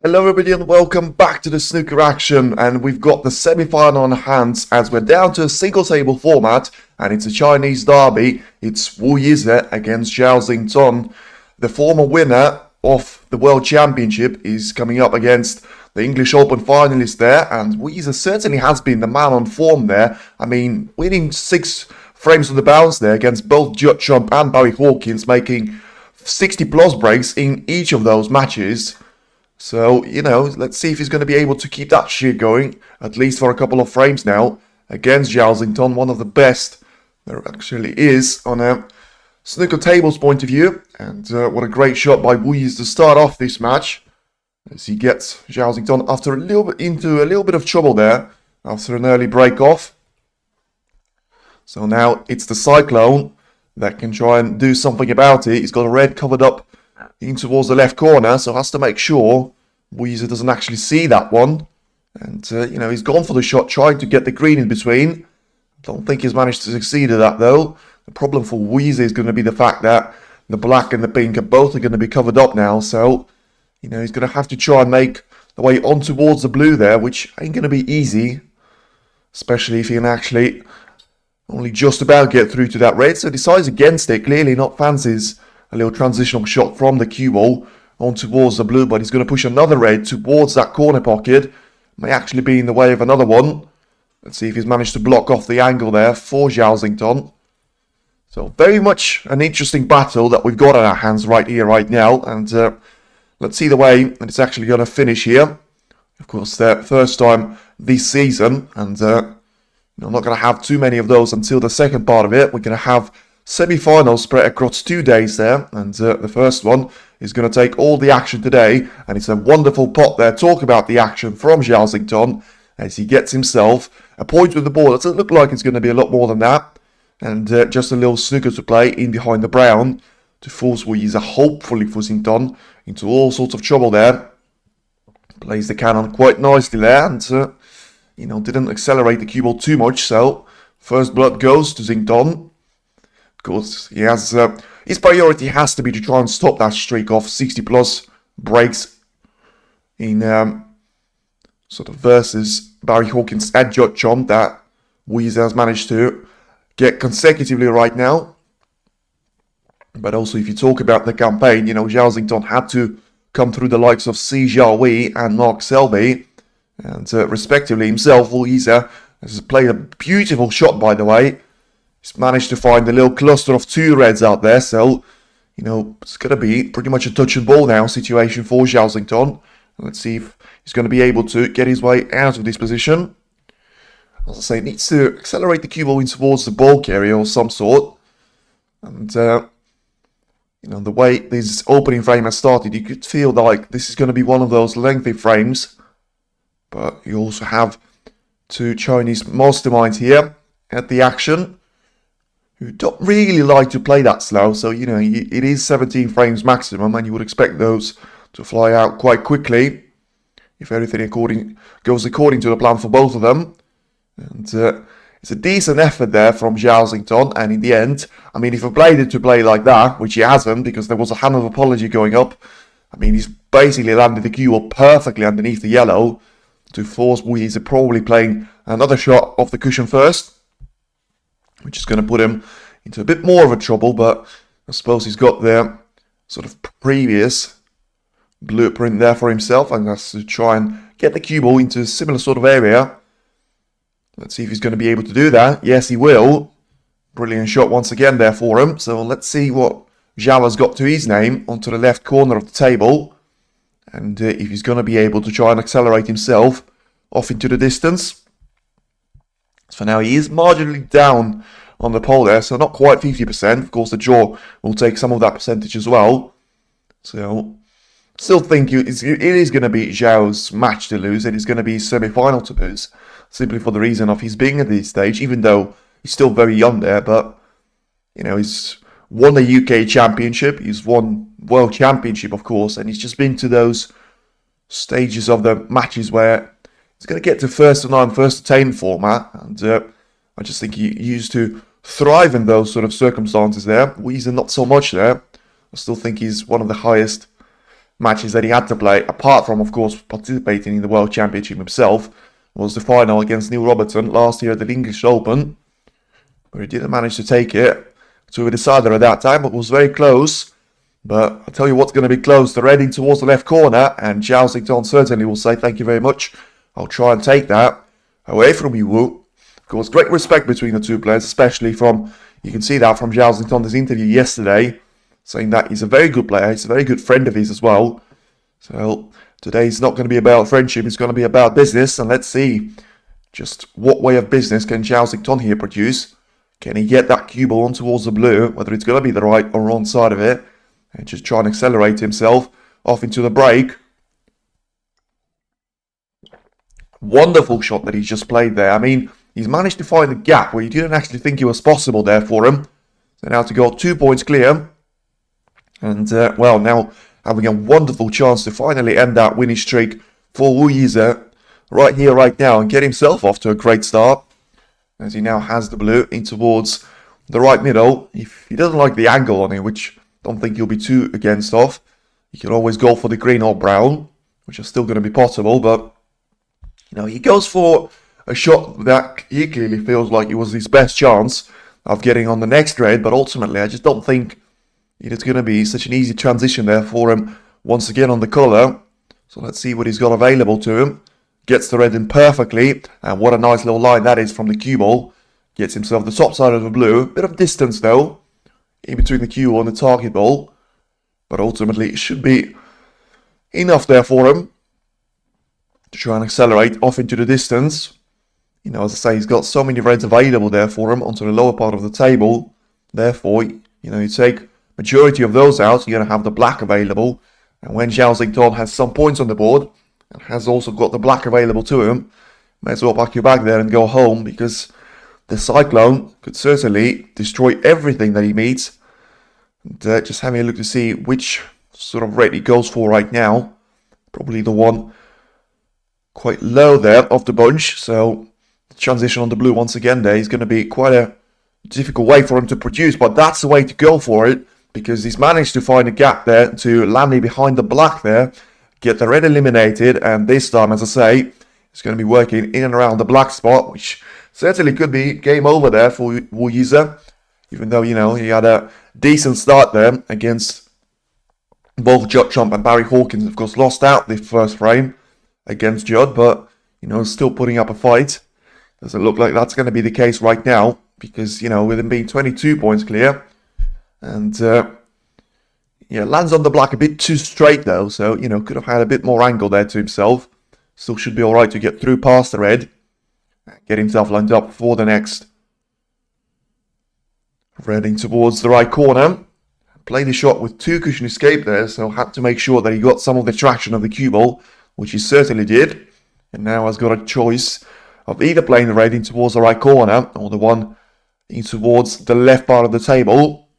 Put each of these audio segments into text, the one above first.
Hello everybody and welcome back to the snooker action, and we've got the semi-final on hands as we're down to a single table format and it's a Chinese derby. It's Yize against Zhao Xintong. The former winner of the World Championship is coming up against the English Open finalist there, and Yize certainly has been the man on form there. I mean, winning 6 frames on the bounce there against both Watchalong and Barry Hawkins, making 60 plus breaks in each of those matches. So, let's see if he's going to be able to keep that shit going, at least for a couple of frames now, against Zhao Xintong, one of the best there actually is on a snooker table's point of view. And what a great shot by Yize to start off this match, as he gets Zhao Xintong into a little bit of trouble there, after an early break off. So now it's the Cyclone that can try and do something about it. He's got a red covered up in towards the left corner, so has to make sure Yize doesn't actually see that one. And, he's gone for the shot, trying to get the green in between. Don't think he's managed to succeed at that, though. The problem for Yize is going to be the fact that the black and the pink are both going to be covered up now. So, he's going to have to try and make the way on towards the blue there, which ain't going to be easy. Especially if he can actually only just about get through to that red. So decides against it, clearly not fancies a little transitional shot from the cue ball on towards the blue, but he's going to push another red towards that corner pocket. May actually be in the way of another one. Let's see if he's managed to block off the angle there for Zhao Xintong. So very much an interesting battle that we've got on our hands right here, right now. And let's see the way that it's actually going to finish here. Of course, their first time this season. And I'm not going to have too many of those until the second part of it. We're going to have semi-finals spread across 2 days there, and the first one is going to take all the action today, and it's a wonderful pot there. Talk about the action from Zhao Xintong as he gets himself a point with the ball. It doesn't look like it's going to be a lot more than that, and just a little snooker to play in behind the brown to force Yize, hopefully for Xintong, into all sorts of trouble there. Plays the cannon quite nicely there, and didn't accelerate the cue ball too much. So first blood goes to Xintong. Of course, he has his priority has to be to try and stop that streak of 60 plus breaks in sort of versus Barry Hawkins and Watchalong that Yize has managed to get consecutively right now. But also, if you talk about the campaign, Zhao Xintong had to come through the likes of Zhao and Mark Selby, and respectively himself. Yize has played a beautiful shot, by the way. He's managed to find a little cluster of 2 reds out there, so, it's going to be pretty much a touch and ball now situation for Zhao Xintong. Let's see if he's going to be able to get his way out of this position. As I say, needs to accelerate the cue ball in towards the ball carrier of some sort. And, the way this opening frame has started, you could feel like this is going to be one of those lengthy frames. But you also have 2 Chinese masterminds here at the action, who don't really like to play that slow. So, it is 17 frames maximum, and you would expect those to fly out quite quickly if everything goes according to the plan for both of them. And it's a decent effort there from Zhao Xintong, and in the end, I mean, if he played it to play like that, which he hasn't, because there was a hand of apology going up, I mean, he's basically landed the cue ball perfectly underneath the yellow to force Yize probably playing another shot off the cushion first, which is going to put him into a bit more of a trouble. But I suppose he's got the sort of previous blueprint there for himself, and has to try and get the cue ball into a similar sort of area. Let's see if he's going to be able to do that. Yes, he will. Brilliant shot once again there for him. So let's see what Zhao has got to his name onto the left corner of the table, and if he's going to be able to try and accelerate himself off into the distance. For now, he is marginally down on the pole there, so not quite 50%. Of course, the draw will take some of that percentage as well. So, still think it is going to be Zhao's match to lose. It is going to be semi-final to lose, simply for the reason of his being at this stage, even though he's still very young there. But, he's won the UK Championship, he's won World Championship, of course, and he's just been to those stages of the matches where he's going to get to first to 9, first to 10 format, and I just think he used to thrive in those sort of circumstances there. Yize not so much there. I still think he's one of the highest matches that he had to play, apart from, of course, participating in the World Championship himself, was the final against Neil Robertson last year at the English Open, where he didn't manage to take it to a decider at that time, but was very close. But I'll tell you what's going to be close. They're heading towards the left corner, and Zhao Xintong certainly will say thank you very much. I'll try and take that away from you, Wu. Of course, great respect between the two players, especially from, you can see that from Zhao Xintong's interview yesterday, saying that he's a very good player, he's a very good friend of his as well. So today's not going to be about friendship, it's going to be about business, and let's see just what way of business can Zhao Xintong here produce. Can he get that cue ball on towards the blue, whether it's going to be the right or wrong side of it, and just try and accelerate himself off into the break. Wonderful shot that he's just played there. I mean, he's managed to find the gap where you didn't actually think it was possible there for him. So now to go 2 points clear. And, well, now having a wonderful chance to finally end that winning streak for Yize right here, right now, and get himself off to a great start, as he now has the blue in towards the right middle. If he doesn't like the angle on it, which I don't think he'll be too against off, you can always go for the green or brown, which is still going to be possible, but, you know, he goes for a shot that he clearly feels like it was his best chance of getting on the next red, but ultimately I just don't think it's going to be such an easy transition there for him once again on the colour. So let's see what he's got available to him. Gets the red in perfectly, and what a nice little line that is from the cue ball. Gets himself the top side of the blue. Bit of distance though, in between the cue ball and the target ball. But ultimately it should be enough there for him to try and accelerate off into the distance. You know, as I say, he's got so many reds available there for him onto the lower part of the table. Therefore, you know, you take majority of those out, you're going to have the black available. And when Zhao Xintong has some points on the board, and has also got the black available to him, may as well pack your bag there and go home, because the Cyclone could certainly destroy everything that he meets. And, just having a look to see which sort of red he goes for right now. Probably the one quite low there of the bunch. So the transition on the blue once again there is going to be quite a difficult way for him to produce, but that's the way to go for it, because he's managed to find a gap there to land it behind the black there, get the red eliminated, and this time, as I say, it's going to be working in and around the black spot, which certainly could be game over there for Yize, even though, you know, he had a decent start there against both Judd Trump and Barry Hawkins. Of course, lost out the first frame against Judd, but, you know, still putting up a fight. Doesn't look like that's going to be the case right now, because, you know, with him being 22 points clear, and yeah, lands on the black a bit too straight though, so, you know, could have had a bit more angle there to himself. Still should be alright to get through past the red, get himself lined up for the next. Heading towards the right corner. Played the shot with 2 cushion escape there, so had to make sure that he got some of the traction of the cue ball, which he certainly did. And now has got a choice of either playing the red in towards the right corner, or the one in towards the left part of the table.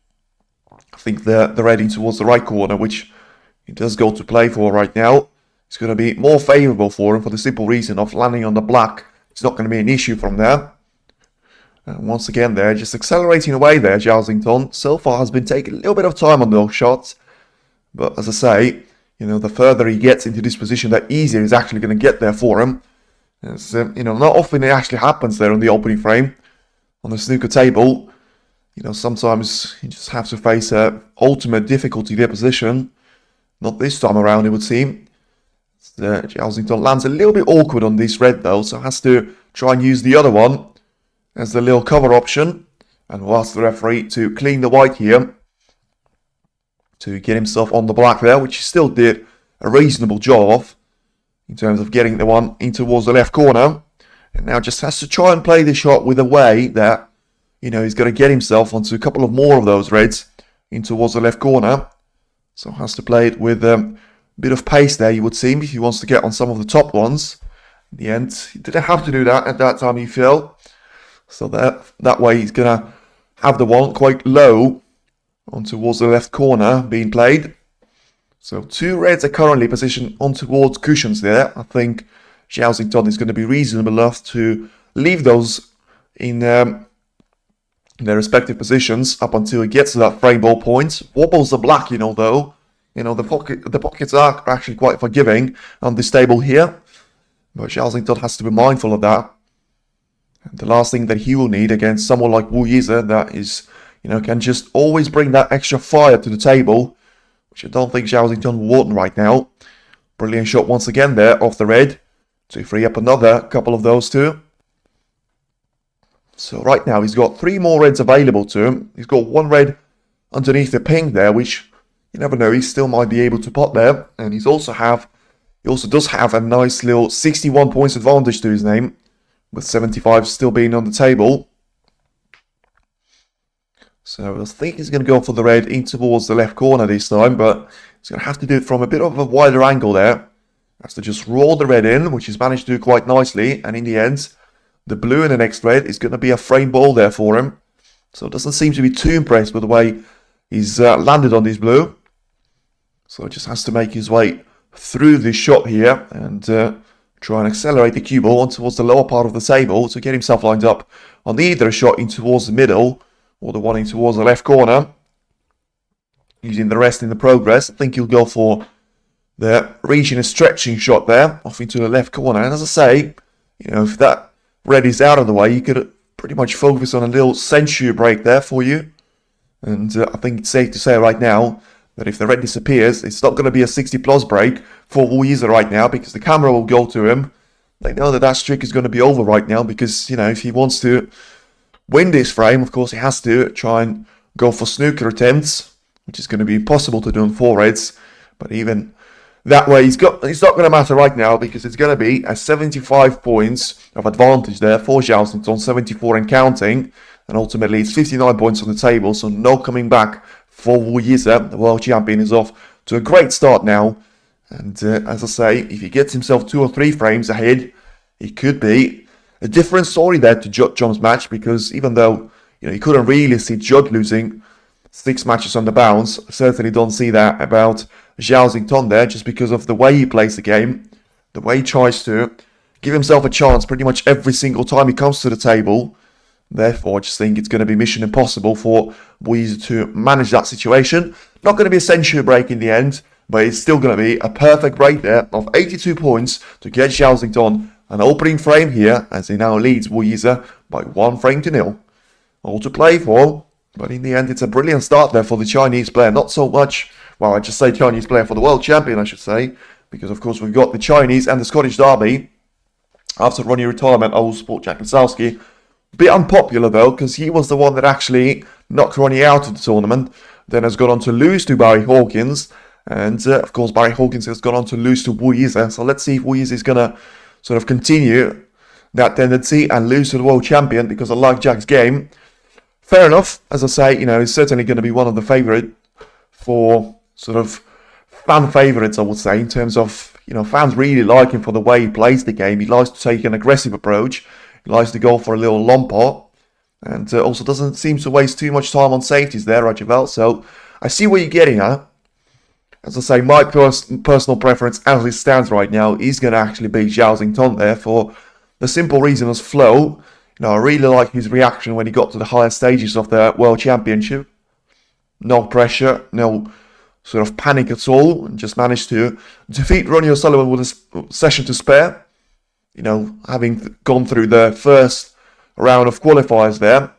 I think the red in towards the right corner, which he does go to play for right now, is going to be more favourable for him for the simple reason of landing on the black. It's not going to be an issue from there. And once again there, just accelerating away there, Zhao Xintong. So far has been taking a little bit of time on those shots. But as I say, you know, the further he gets into this position, the easier he's actually going to get there for him. As, you know, not often it actually happens there on the opening frame. On the snooker table, you know, sometimes you just have to face a ultimate difficulty deposition. Not this time around, it would seem. Zhao Xintong lands a little bit awkward on this red though, so has to try and use the other one as the little cover option, and will ask the referee to clean the white here to get himself on the black there, which he still did a reasonable job of in terms of getting the one in towards the left corner. And now just has to try and play the shot with a way that, you know, he's going to get himself onto a couple of more of those reds in towards the left corner. So has to play it with a bit of pace there, you would seem, if he wants to get on some of the top ones. In the end, he didn't have to do that at that time, he felt. So that way he's going to have the one quite low on towards the left corner being played. So 2 reds are currently positioned on towards cushions there. I think Zhao Xintong is going to be reasonable enough to leave those in their respective positions up until he gets to that frame ball point. Wobbles the black, you know, though. You know, the pockets are actually quite forgiving on this table here. But Xintong has to be mindful of that. And the last thing that he will need against someone like Yize that is, you know, can just always bring that extra fire to the table, which I don't think Xintong will want right now. Brilliant shot once again there off the red to free up another couple of those two. So right now he's got 3 more reds available to him. He's got 1 red underneath the pink there, which you never know, he still might be able to pot there. And he also does have a nice little 61 points advantage to his name, with 75 still being on the table. So I think he's going to go for the red in towards the left corner this time, but he's going to have to do it from a bit of a wider angle there. Has to just roll the red in, which he's managed to do quite nicely. And in the end, the blue in the next red is going to be a frame ball there for him. So it doesn't seem to be too impressed with the way he's landed on this blue. So just has to make his way through this shot here and try and accelerate the cue ball on towards the lower part of the table to get himself lined up on either a shot in towards the middle or the one in towards the left corner. Using the rest in the progress, I think he'll go for the reaching and stretching shot there off into the left corner. And as I say, you know, if that red is out of the way, you could pretty much focus on a little century break there for you. And I think it's safe to say right now that if the red disappears, it's not going to be a 60+ break for Yize right now, because the camera will go to him. They know that streak is going to be over right now, because, you know, if he wants to win this frame, of course he has to try and go for snooker attempts, which is going to be impossible to do on 4 reds. But even that way, it's not going to matter right now, because it's going to be a 75 points of advantage there for Zhao. It's on 74 and counting, and ultimately it's 59 points on the table, so no coming back for Yize. The world champion is off to a great start now. And as I say, if he gets himself 2 or 3 frames ahead, it could be a different story there to John's match, because even though, you know, you couldn't really see Judd losing 6 matches on the bounce, I certainly don't see that about Xintong there, just because of the way he plays the game, the way he tries to give himself a chance pretty much every single time he comes to the table. Therefore, I just think it's going to be mission impossible for Yize to manage that situation. Not going to be a century break in the end, but it's still going to be a perfect break there of 82 points to get Xintong an opening frame here, as he now leads Yize by 1 frame to 0. All to play for, but in the end, it's a brilliant start there for the Chinese player. Not so much, well, I just say Chinese player, for the world champion, I should say, because of course we've got the Chinese and the Scottish derby. After Ronnie retirement, old sport Jack Lisowski. Bit unpopular though, because he was the one that actually knocked Ronnie out of the tournament, then has gone on to lose to Barry Hawkins, and of course Barry Hawkins has gone on to lose to Yize. So let's see if Yize is going to sort of continue that tendency and lose to the world champion, because I like Jack's game. Fair enough, as I say, you know, he's certainly going to be one of the favourite for sort of fan favourites, I would say, in terms of, you know, fans really like him for the way he plays the game. He likes to take an aggressive approach. He likes to go for a little long pot, and also doesn't seem to waste too much time on safeties there, Rajavel. So I see what you're getting at. As I say, my personal preference as it stands right now is going to actually be Xintong there, for the simple reason as flow. You know, I really like his reaction when he got to the higher stages of the World Championship. No pressure, no sort of panic at all, and just managed to defeat RonnieOSullivan with a session to spare. You know, having gone through the first round of qualifiers there,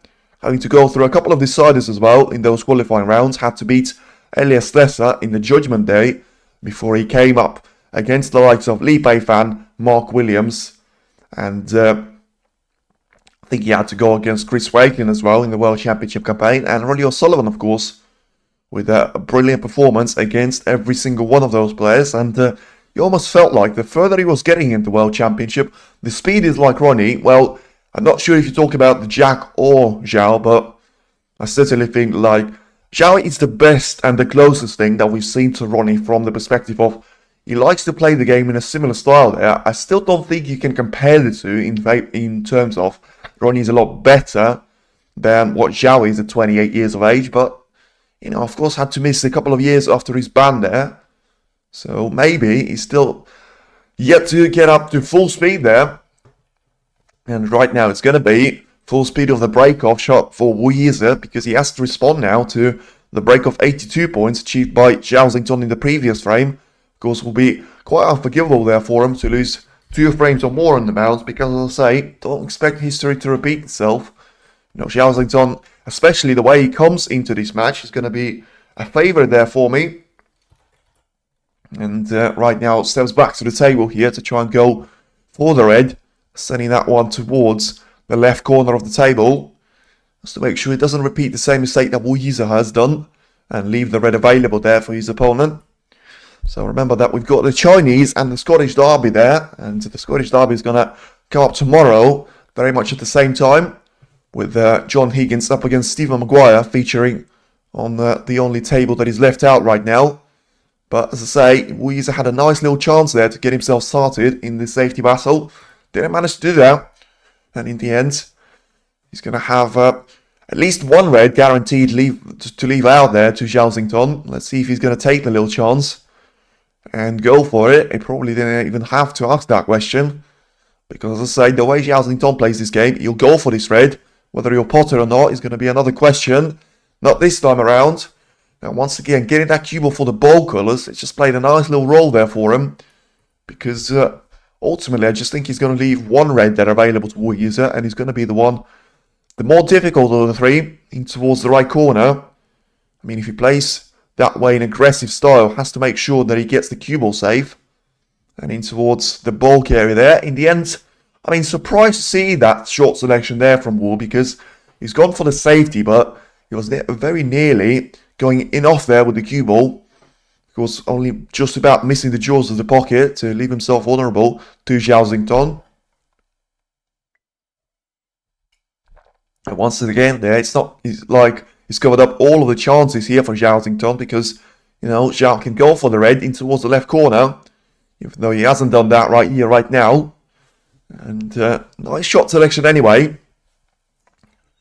having to go through a couple of deciders as well in those qualifying rounds, had to beat Elias Lesser in the Judgment Day before he came up against the likes of Li Pei-fan, Mark Williams, and I think he had to go against Chris Wakelin as well in the World Championship campaign, and RonnieOSullivan, of course, with a brilliant performance against every single one of those players. And you almost felt like the further he was getting into World Championship, the speed is like Ronnie. Well, I'm not sure if you talk about the Jack or Zhao, but I certainly think like Zhao is the best and the closest thing that we've seen to Ronnie from the perspective of he likes to play the game in a similar style there. I still don't think you can compare the two in terms of Ronnie's a lot better than what Zhao is at 28 years of age, but, you know, of course had to miss a couple of years after his ban there. So maybe he's still yet to get up to full speed there. And right now it's going to be full speed of the break-off shot for Yize, because he has to respond now to the break of 82 points achieved by Zhao Xintong in the previous frame, of course, will be quite unforgivable there for him to lose 2 frames or more on the bounce, because, as I say, don't expect history to repeat itself. You know, Zhao Xintong, especially the way he comes into this match, is going to be a favourite there for me. And right now, steps back to the table here to try and go for the red, sending that one towards the left corner of the table, just to make sure he doesn't repeat the same mistake that Yize has done and leave the red available there for his opponent. So remember that we've got the Chinese and the Scottish Derby there, and the Scottish Derby is going to come up tomorrow, very much at the same time, with John Higgins up against Stephen Maguire featuring on the only table that is left out right now. But as I say, Yize had a nice little chance there to get himself started in the safety battle. Didn't manage to do that. And in the end, he's going to have at least one red guaranteed to leave out there to Zhao Xintong. Let's see if he's going to take the little chance and go for it. He probably didn't even have to ask that question, because as I say, the way Zhao Xintong plays this game, he'll go for this red. Whether he'll pot it or not is going to be another question. Not this time around. Now, once again, getting that cue ball for the ball colours, it's just played a nice little role there for him. Because ultimately, I just think he's going to leave one red there available to Yize, and he's going to be the one, the more difficult of the three, in towards the right corner. I mean, if he plays that way in aggressive style, has to make sure that he gets the cue ball safe. And in towards the bulk area there. In the end, I mean, surprised to see that short selection there from Wu, because he's gone for the safety, but he was very nearly going in off there with the cue ball. Of course, only just about missing the jaws of the pocket to leave himself vulnerable to Zhao Xintong. And once again, there, it's like he's covered up all of the chances here for Zhao Xintong, because, you know, Zhao can go for the red in towards the left corner, even though he hasn't done that right here, right now. And nice shot selection anyway.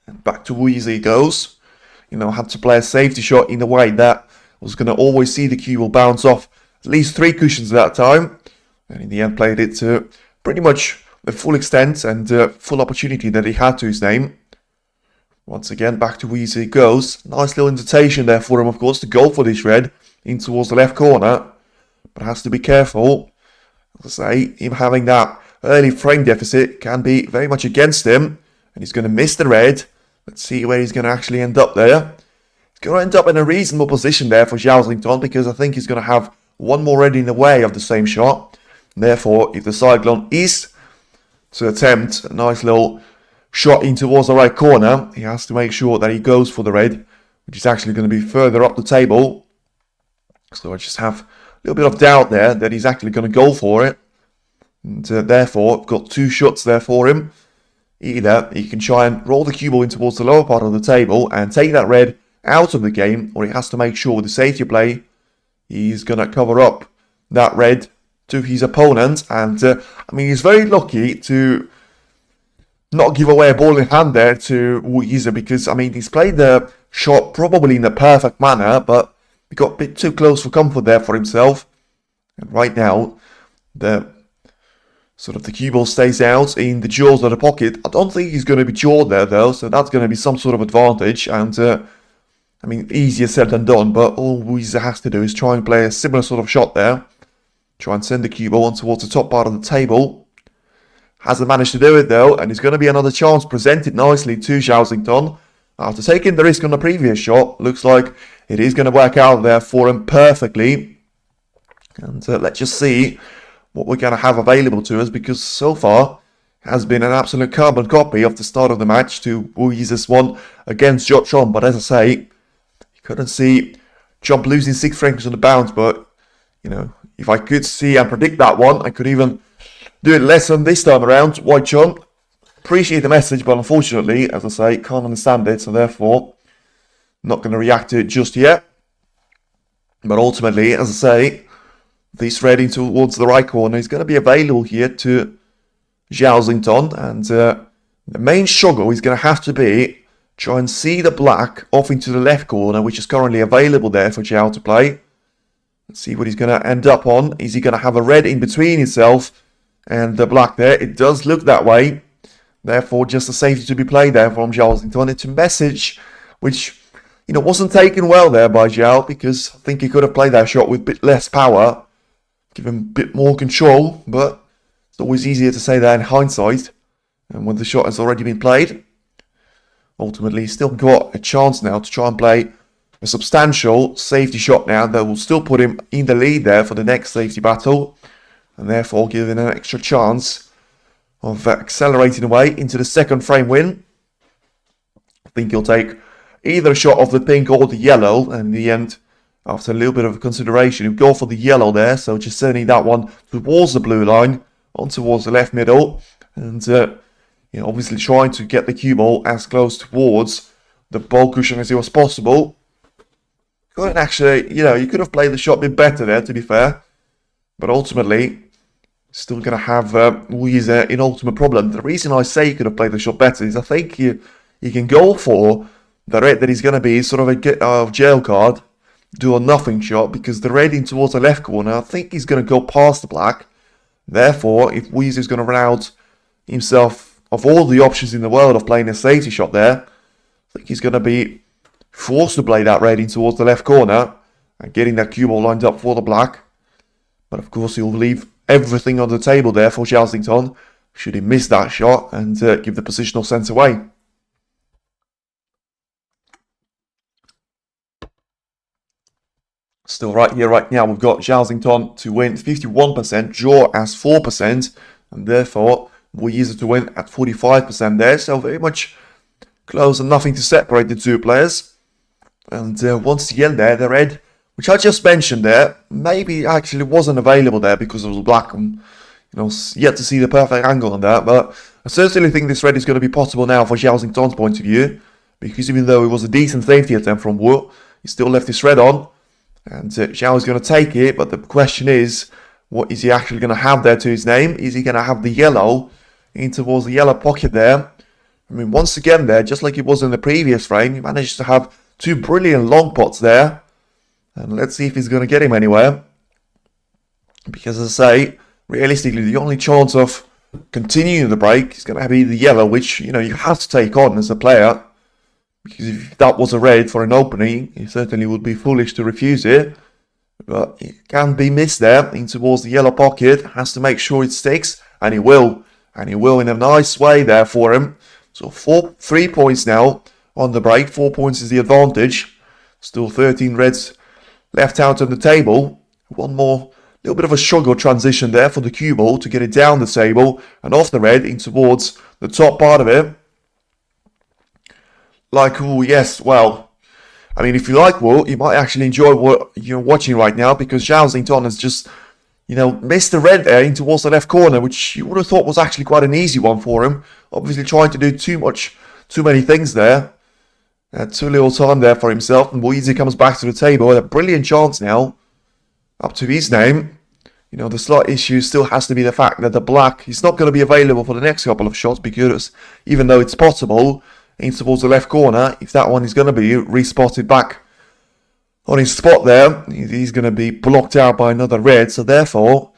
And back to Yize he goes. You know, had to play a safety shot in a way that was going to always see the cue ball bounce off at least 3 cushions at that time. And in the end, played it to pretty much the full extent and full opportunity that he had to his name. Once again, back to Yize he goes. Nice little invitation there for him, of course, to go for this red in towards the left corner. But has to be careful. As I say, him having that early frame deficit can be very much against him. And he's going to miss the red. Let's see where he's going to actually end up there. He's going to end up in a reasonable position there for Zhao Xintong, because I think he's going to have one more red in the way of the same shot. And therefore, if the Cyclone is to attempt a nice little shot in towards the right corner, he has to make sure that he goes for the red, which is actually going to be further up the table. So I just have a little bit of doubt there that he's actually going to go for it. And therefore, I've got 2 shots there for him. Either he can try and roll the cue ball in towards the lower part of the table and take that red out of the game, or he has to make sure with the safety play he's going to cover up that red to his opponent. And I mean, he's very lucky to not give away a ball in hand there to Yize, because I mean, he's played the shot probably in the perfect manner, but he got a bit too close for comfort there for himself. And right now, the cue ball stays out in the jaws of the pocket. I don't think he's going to be jawed there though, so that's going to be some sort of advantage. And I mean, easier said than done, but all Yize has to do is try and play a similar sort of shot there. Try and send the cue ball on towards the top part of the table. Hasn't managed to do it though, and it's going to be another chance presented nicely to Zhao Xintong. After taking the risk on the previous shot, looks like it is going to work out there for him perfectly. And let's just see what we're going to have available to us, because so far has been an absolute carbon copy of the start of the match to Yize's one against Watchalong. But as I say, you couldn't see Jump losing 6 frames on the bounce, but you know, if I could see and predict that one, I could even do it less than this time around. Watchalong, appreciate the message, but unfortunately, as I say, can't understand it, so therefore not going to react to it just yet. But ultimately, as I say, this red in towards the right corner is going to be available here to Zhao Xintong, and the main struggle is going to have to be try and see the black off into the left corner, which is currently available there for Zhao to play. Let's see what he's going to end up on. Is he going to have a red in between himself and the black there? It does look that way. Therefore, just a safety to be played there from Zhao Xintong. It's a message which wasn't taken well there by Zhao, because I think he could have played that shot with a bit less power, give him a bit more control, but it's always easier to say that in hindsight, and when the shot has already been played. Ultimately, he's still got a chance now to try and play a substantial safety shot now that will still put him in the lead there for the next safety battle, and therefore give him an extra chance of accelerating away into the second frame win. I think he'll take either a shot of the pink or the yellow, and in the end, after a little bit of consideration, he'll go for the yellow there, so just sending that one towards the blue line, on towards the left middle, and obviously trying to get the cue ball as close towards the ball cushion as it was possible. Couldn't actually, you could have played the shot a bit better there, to be fair, but ultimately, still going to have Yize an ultimate problem. The reason I say you could have played the shot better is I think you can go for the red that is going to be sort of a get out of jail card, do a nothing shot, because the red in towards the left corner, I think he's going to go past the black. Therefore, if Yize is going to run out himself of all the options in the world of playing a safety shot there, I think he's going to be forced to play that red in towards the left corner and getting that cue ball lined up for the black. But of course, he'll leave everything on the table there for Xintong should he miss that shot and give the positional sense away. Still right here, right now, we've got Xintong to win 51%, Zhao as 4%, and therefore Yize to win at 45% there. So very much close and nothing to separate the two players. And once again there, the red, which I just mentioned there, maybe actually wasn't available there because it was black. And, yet to see the perfect angle on that. But I certainly think this red is going to be possible now for Xintong's point of view, because even though it was a decent safety attempt from Wu, he still left his red on. And Zhao is going to take it, but the question is, what is he actually going to have there to his name? Is he going to have the yellow in towards the yellow pocket there? I mean, once again there, just like it was in the previous frame, he managed to have two brilliant long pots there. And let's see if he's going to get him anywhere. Because as I say, realistically, the only chance of continuing the break is going to be the yellow, which, you have to take on as a player. Because if that was a red for an opening, it certainly would be foolish to refuse it. But it can be missed there in towards the yellow pocket. Has to make sure it sticks, and he will. And he will in a nice way there for him. So 3 points now on the break. 4 points is the advantage. Still 13 reds left out on the table. One more little bit of a struggle transition there for the cue ball to get it down the table and off the red in towards the top part of it. Like Wu, yes, well, I mean, if you like Wu, you might actually enjoy what you're watching right now, because Xintong has just, missed the red there in towards the left corner, which you would have thought was actually quite an easy one for him. Obviously trying to do too many things there. Too little time there for himself, and Yize comes back to the table with a brilliant chance now, up to his name. The slight issue still has to be the fact that the black is not going to be available for the next couple of shots, because even though it's possible, in towards the left corner, if that one is going to be respotted back on his spot there, he's going to be blocked out by another red. So therefore,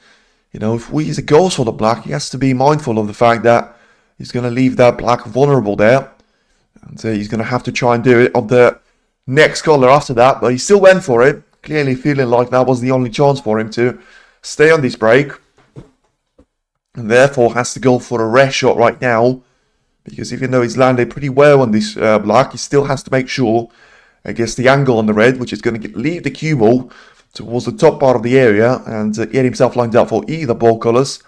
if Yize goes for the black, he has to be mindful of the fact that he's going to leave that black vulnerable there. And he's going to have to try and do it on the next color after that. But he still went for it, clearly feeling like that was the only chance for him to stay on this break. And therefore has to go for a rare shot right now. Because even though he's landed pretty well on this black, he still has to make sure against the angle on the red, which is going to leave the cue ball towards the top part of the area and get himself lined up for either ball colours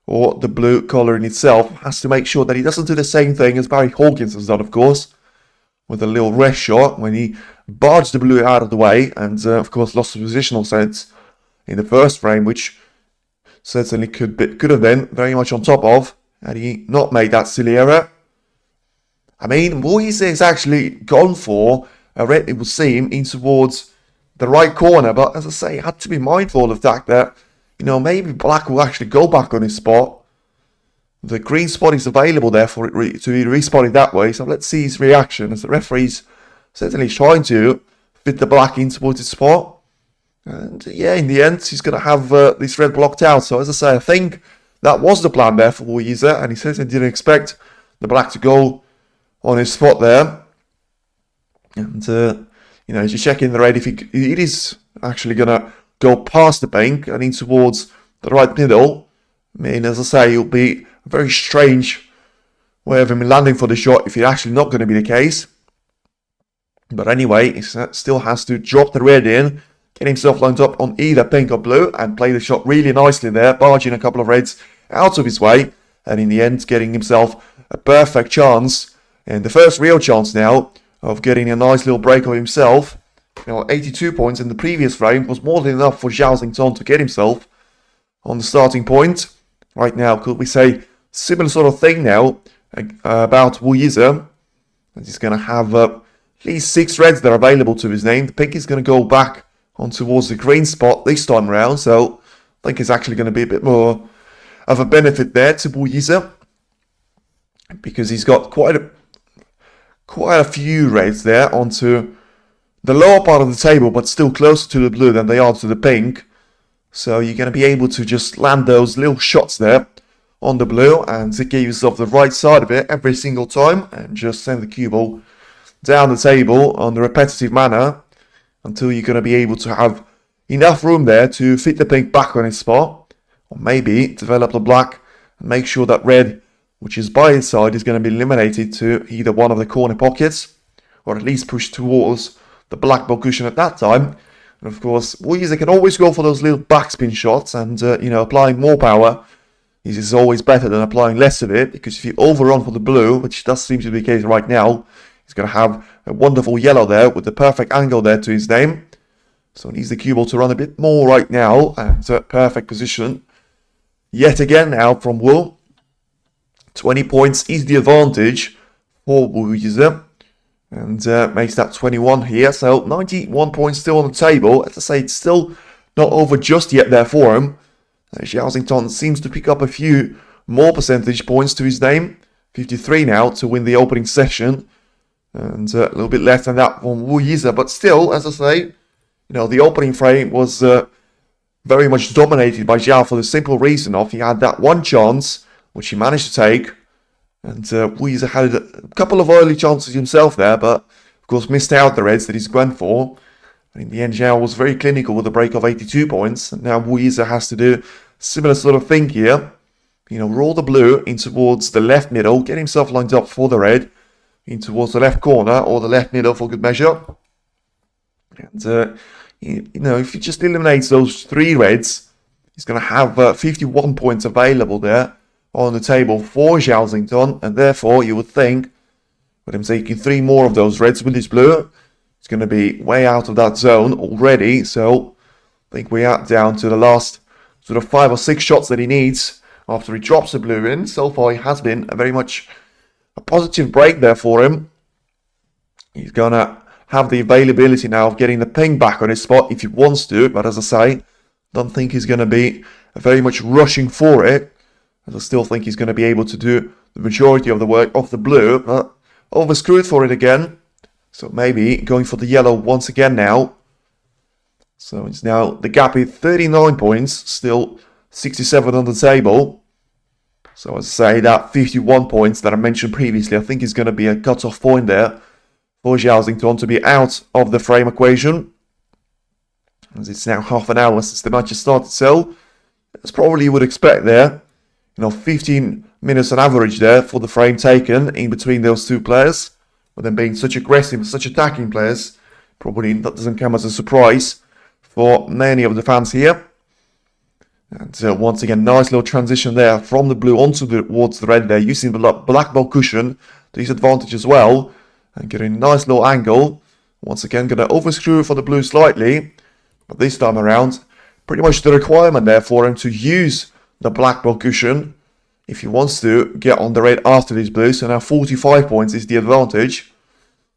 or the blue colour in itself. Has to make sure that he doesn't do the same thing as Barry Hawkins has done, of course, with a little rest shot when he barged the blue out of the way and, of course, lost the positional sense in the first frame, which certainly could have been very much on top of had he not made that silly error. I mean, Yize has actually gone for a red, it would seem, in towards the right corner. But as I say, had to be mindful of the fact that, maybe black will actually go back on his spot. The green spot is available there for it to be respotted that way. So let's see his reaction as the referee's certainly trying to fit the black in towards his spot. And yeah, in the end, he's going to have this red blocked out. So as I say, I think that was the plan there for Yize, and he certainly didn't expect the black to go on his spot there. And You know, he's just checking the red if it is actually going to go past the pink and in towards the right middle. I mean, as I say, it'll be a very strange way of him landing for the shot if it's actually not going to be the case. But anyway, he still has to drop the red in, get himself lined up on either pink or blue, and play the shot really nicely there, barging a couple of reds out of his way, and in the end getting himself a perfect chance, and the first real chance now of getting a nice little break of himself. You know, 82 points in the previous frame was more than enough for Zhao Xintong to get himself on the starting point. Right now, could we say similar sort of thing now about Yize? He's going to have at least 6 reds that are available to his name. The pink is going to go back on towards the green spot this time around, so I think it's actually going to be a bit more of a benefit there to Yize, because he's got quite a few reds there onto the lower part of the table, but still closer to the blue than they are to the pink. So you're going to be able to just land those little shots there on the blue and to get yourself the right side of it every single time, and just send the cue ball down the table on the repetitive manner until you're going to be able to have enough room there to fit the pink back on its spot, or maybe develop the black and make sure that red, which is by its side, is going to be eliminated to either one of the corner pockets, or at least pushed towards the black ball cushion at that time. And of course, Yize can always go for those little backspin shots, and you know, applying more power is always better than applying less of it, because if you overrun for the blue, which does seem to be the case right now, he's going to have a wonderful yellow there with the perfect angle there to his name. So he needs the cue ball to run a bit more right now, and perfect position yet again now from Wu. 20 points is the advantage for Yize, and makes that 21 here. So 91 points still on the table. As I say, it's still not over just yet there for him. Zhao Xintong seems to pick up a few more percentage points to his name. 53 now to win the opening session, and a little bit less than that from Yize. But still, as I say, you know, the opening frame was very much dominated by Zhao for the simple reason of he had that one chance, which he managed to take. And Yize had a couple of early chances himself there, but of course missed out the reds that he's gone for. And in the end, Zhao was very clinical with a break of 82 points. And now Yize has to do a similar sort of thing here. You know, roll the blue in towards the left middle, get himself lined up for the red, in towards the left corner or the left middle for good measure. And, you know, if he just eliminates those 3 reds, he's going to have 51 points available there on the table for Zhao Xintong, and therefore you would think with him taking 3 more of those reds with his blue, it's going to be way out of that zone already. So I think we are down to the last sort of 5 or 6 shots that he needs after he drops the blue in. So far it has been a very much a positive break there for him. He's going to have the availability now of getting the ping back on his spot if he wants to, but as I say, don't think he's going to be very much rushing for it, as I still think he's going to be able to do the majority of the work of the blue, but overscrewed for it again. So maybe going for the yellow once again now. So it's now the gap is 39 points, still 67 on the table. So as I say, that 51 points that I mentioned previously, I think is going to be a cut-off point there for Zhao Xintong to be out of the frame equation. As it's now half an hour since the match has started, so as probably you would expect there. You know, 15 minutes on average there for the frame taken in between those 2 players. With them being such aggressive, such attacking players, probably that doesn't come as a surprise for many of the fans here. And once again, nice little transition there from the blue onto towards the red there, using the black ball cushion to his advantage as well. And getting a nice little angle. Once again, going to overscrew for the blue slightly. But this time around, pretty much the requirement there for him to use the black ball cushion if he wants to get on the red after this blue. So now 45 points is the advantage.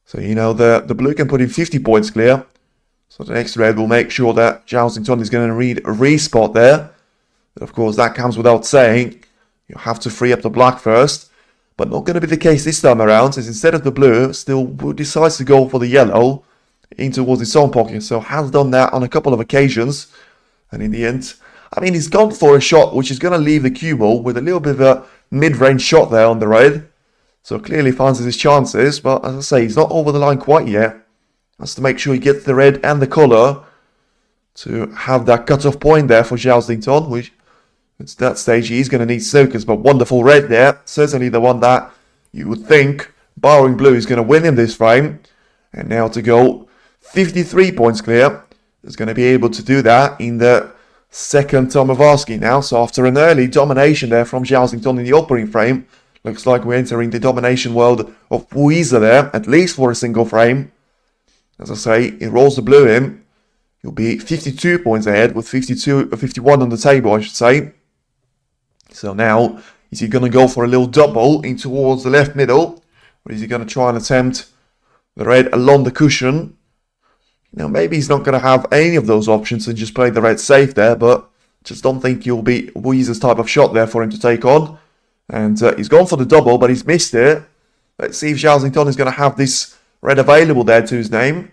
So, you know, the blue can put in 50 points clear. So the next red will make sure that Zhao Xintong is going to read a respot there. But of course, that comes without saying. You have to free up the black first. But not going to be the case this time around, since instead of the blue, still decides to go for the yellow in towards his own pocket. So has done that on a couple of occasions. And in the end, I mean, he's gone for a shot which is going to leave the cue ball with a little bit of a mid-range shot there on the red. So clearly fancies his chances, but as I say, he's not over the line quite yet. Has to make sure he gets the red and the colour to have that cut-off point there for Zhao Xintong, which at that stage he's going to need Snookers, but wonderful red there. Certainly the one that you would think, barring blue, is going to win in this frame. And now to go 53 points clear. Is going to be able to do that in the second time of asking now. So after an early domination there from Zhao Xintong in the opening frame, looks like we're entering the domination world of Yize there, at least for a single frame. As I say, he rolls the blue in. He'll be 52 points ahead with 51 on the table, I should say. So now, is he going to go for a little double in towards the left middle? Or is he going to try and attempt the red along the cushion? Now, maybe he's not going to have any of those options and just play the red safe there, but just don't think he'll be Yize's type of shot there for him to take on. And he's gone for the double, but he's missed it. Let's see if Zhao Xintong is going to have this red available there to his name.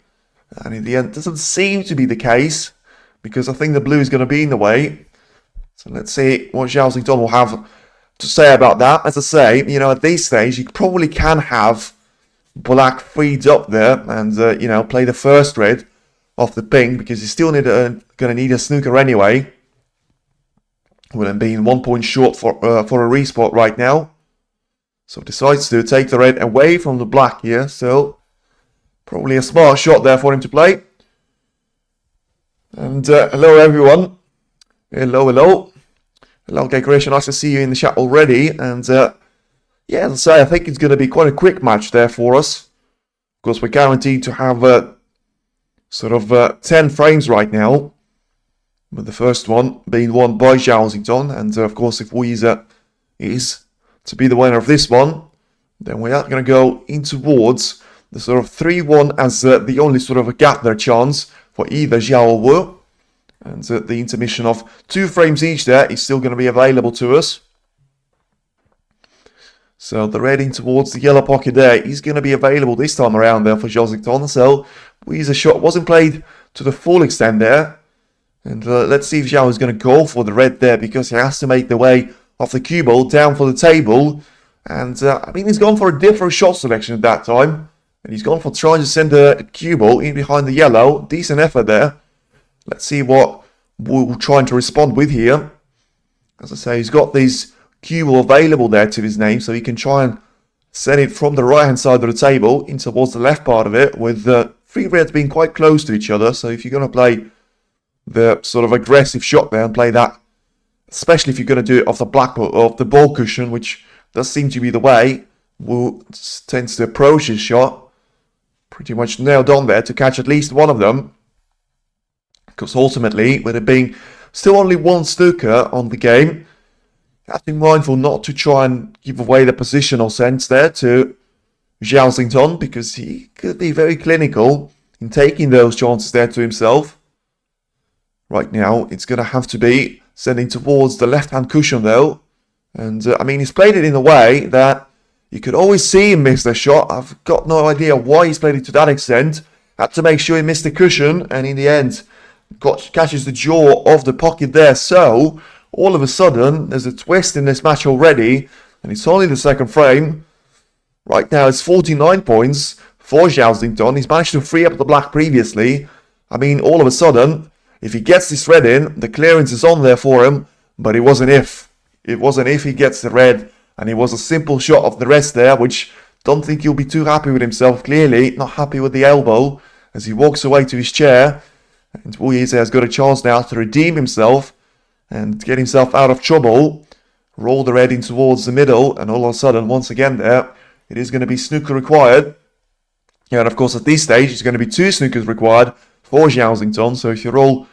And in the end, it doesn't seem to be the case, because I think the blue is going to be in the way. So let's see what Zhao Xintong will have to say about that. As I say, you know, at this stage, you probably can have black freed up there and, you know, play the first red off the pink, because you still need going to need a snooker anyway. With him being 1 point short for a respot right now. So decides to take the red away from the black here. So probably a smart shot there for him to play. And hello everyone. Hello, hello. Hello, Creation. Nice to see you in the chat already. And yeah, as I say, I think it's going to be quite a quick match there for us. Of course, we're guaranteed to have sort of 10 frames right now. With the first one being won by Zhao Xintong. And of course, if Yize is to be the winner of this one, then we are going to go in towards the sort of 3-1 as the only sort of a gap there chance for either Zhao or Wu. And the intermission of 2 frames each there is still going to be available to us. So the red in towards the yellow pocket there is going to be available this time around there for Zhao Xintong. So Yize's shot wasn't played to the full extent there. And let's see if Zhao is going to go for the red there, because he has to make the way off the cue ball down for the table. And I mean, he's gone for a different shot selection at that time. And he's gone for trying to send a cue ball in behind the yellow. Decent effort there. Let's see what we're trying to respond with here. As I say, he's got this cue ball available there to his name, so he can try and send it from the right hand side of the table in towards the left part of it, with 3 reds being quite close to each other. So if you're going to play the sort of aggressive shot there and play that, especially if you're going to do it off the black of the ball cushion, which does seem to be the way Wu tends to approach his shot, pretty much nailed on there to catch at least one of them. Because ultimately, with it being still only 1 snooker on the game, you have to be mindful not to try and give away the positional sense there to Zhao Xintong, because he could be very clinical in taking those chances there to himself. Right now, it's going to have to be sending towards the left-hand cushion, though. And, I mean, he's played it in a way that you could always see him miss the shot. I've got no idea why he's played it to that extent. Had to make sure he missed the cushion, and in the end, catches the jaw of the pocket there. So, all of a sudden, there's a twist in this match already, and it's only the second frame. Right now, it's 49 points for Zhao Xintong. He's managed to free up the black previously. I mean, all of a sudden, if he gets this red in, the clearance is on there for him, but it wasn't if. It wasn't if he gets the red, and it was a simple shot of the rest there, which don't think he'll be too happy with himself. Clearly, not happy with the elbow as he walks away to his chair. And Yize has got a chance now to redeem himself and get himself out of trouble. Roll the red in towards the middle, and all of a sudden, once again there, it is going to be snooker required. Yeah, and of course, at this stage, it's going to be 2 snookers required for Zhao Xintong. So if you roll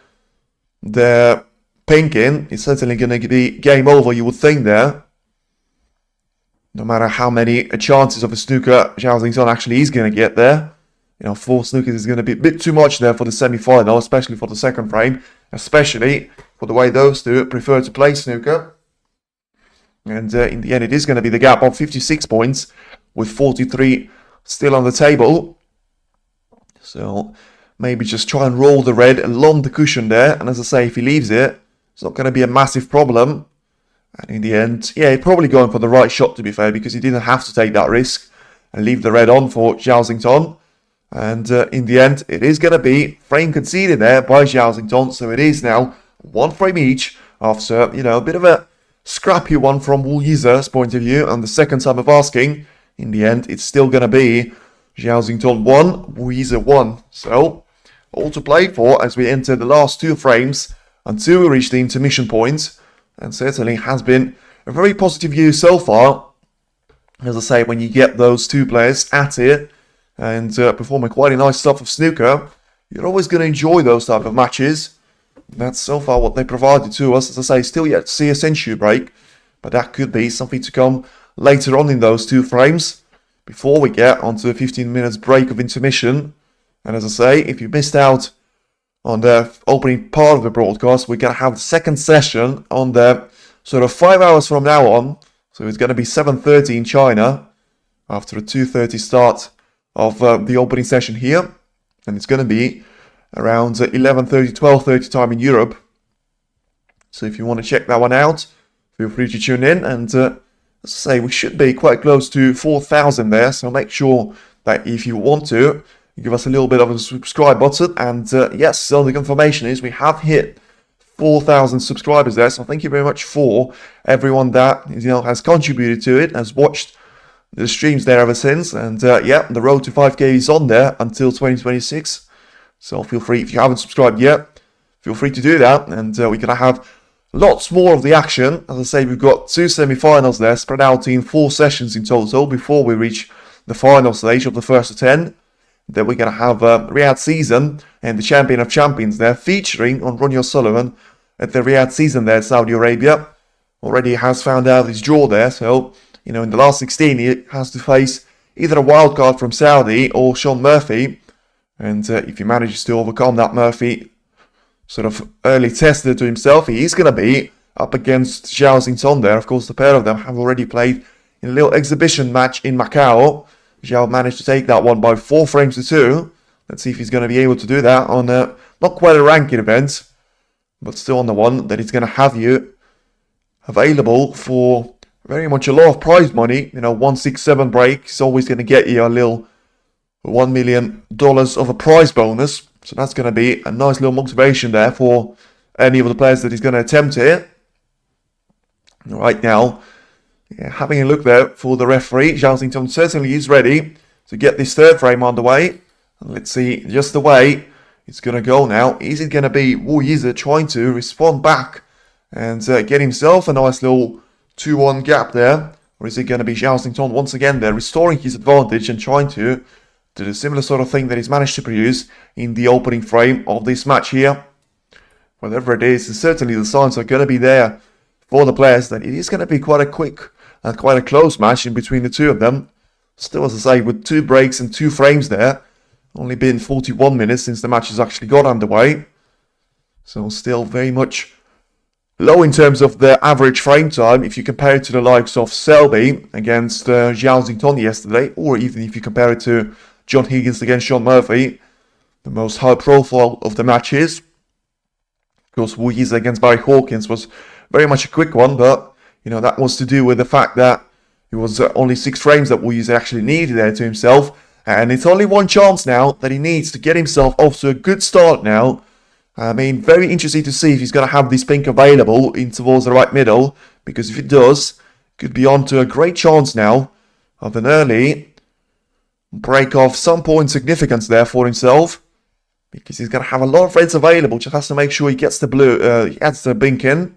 the pink in, it's certainly going to be game over, you would think there. No matter how many chances of a snooker Zhao Xintong actually is going to get there. You know, 4 snookers is going to be a bit too much there for the semi-final, especially for the second frame. Especially for the way those two prefer to play snooker. And in the end, it is going to be the gap of 56 points with 43 still on the table. So maybe just try and roll the red along the cushion there. And as I say, if he leaves it, it's not going to be a massive problem. And in the end, yeah, he's probably going for the right shot, to be fair, because he didn't have to take that risk and leave the red on for Zhao Xintong. And in the end, it is going to be frame conceded there by Zhao Xintong. So it is now 1 frame each after, a bit of a scrappy one from Yize's point of view. And the second time of asking, in the end, it's still going to be Zhao Xintong 1, Yize 1. So all to play for as we enter the last 2 frames until we reach the intermission point. And certainly has been a very positive view so far. As I say, when you get those 2 players at it and performing quite a nice stuff of snooker, you're always going to enjoy those type of matches. That's so far what they provided to us. As I say, still yet to see a century break, but that could be something to come later on in those 2 frames before we get onto a 15 minutes break of intermission. And as I say, if you missed out on the opening part of the broadcast, we're going to have the second session on the sort of 5 hours from now on. So it's going to be 7:30 in China after a 2:30 start of the opening session here. And it's going to be around 11:30, 12:30 time in Europe. So if you want to check that one out, feel free to tune in. And as I say, we should be quite close to 4,000 there. So make sure that if you want to, give us a little bit of a subscribe button. And yes, so the confirmation is we have hit 4,000 subscribers there. So thank you very much for everyone that has contributed to it, has watched the streams there ever since. And yeah, the road to 5k is on there until 2026. So feel free, if you haven't subscribed yet, feel free to do that. And we're going to have lots more of the action. As I say, we've got 2 semi-finals there, spread out in 4 sessions in total before we reach the final stage of the first of 10. Then we're going to have Riyadh Season and the Champion of Champions there, featuring on RonnieOSullivan at the Riyadh Season there, Saudi Arabia. Already has found out his draw there. So, in the last 16, he has to face either a wild card from Saudi or Sean Murphy. And if he manages to overcome that Murphy sort of early tester to himself, he is going to be up against Zhao Xintong there. Of course, the pair of them have already played in a little exhibition match in Macau. Zhao managed to take that one by 4 frames to 2. Let's see if he's going to be able to do that on not quite a ranking event, but still on the one that is going to have you available for very much a lot of prize money. 167 break is always going to get you a little $1 million of a prize bonus. So that's going to be a nice little motivation there for any of the players that he's going to attempt it. Right now, having a look there for the referee, Zhao Xintong certainly is ready to get this 3rd frame on the way. And let's see just the way it's going to go now. Is it going to be Yize trying to respond back and get himself a nice little 2-1 gap there? Or is it going to be Zhao Xintong once again there restoring his advantage and trying to do the similar sort of thing that he's managed to produce in the opening frame of this match here? Whatever it is, certainly the signs are going to be there for the players that it is going to be quite a quick and quite a close match in between the 2 of them. Still, as I say, with 2 breaks and 2 frames there. Only been 41 minutes since the match has actually got underway. So still very much low in terms of the average frame time if you compare it to the likes of Selby against Zhao Xintong yesterday, or even if you compare it to John Higgins against Sean Murphy, the most high profile of the matches. Of course, Yize against Barry Hawkins was very much a quick one, but that was to do with the fact that it was only 6 frames that Yize actually needed there to himself. And it's only 1 chance now that he needs to get himself off to a good start now. I mean, very interesting to see if he's going to have this pink available in towards the right middle. Because if it does, could be on to a great chance now of an early break of some point significance there for himself. Because he's going to have a lot of reds available. Just has to make sure he gets the blue, he adds the pink in.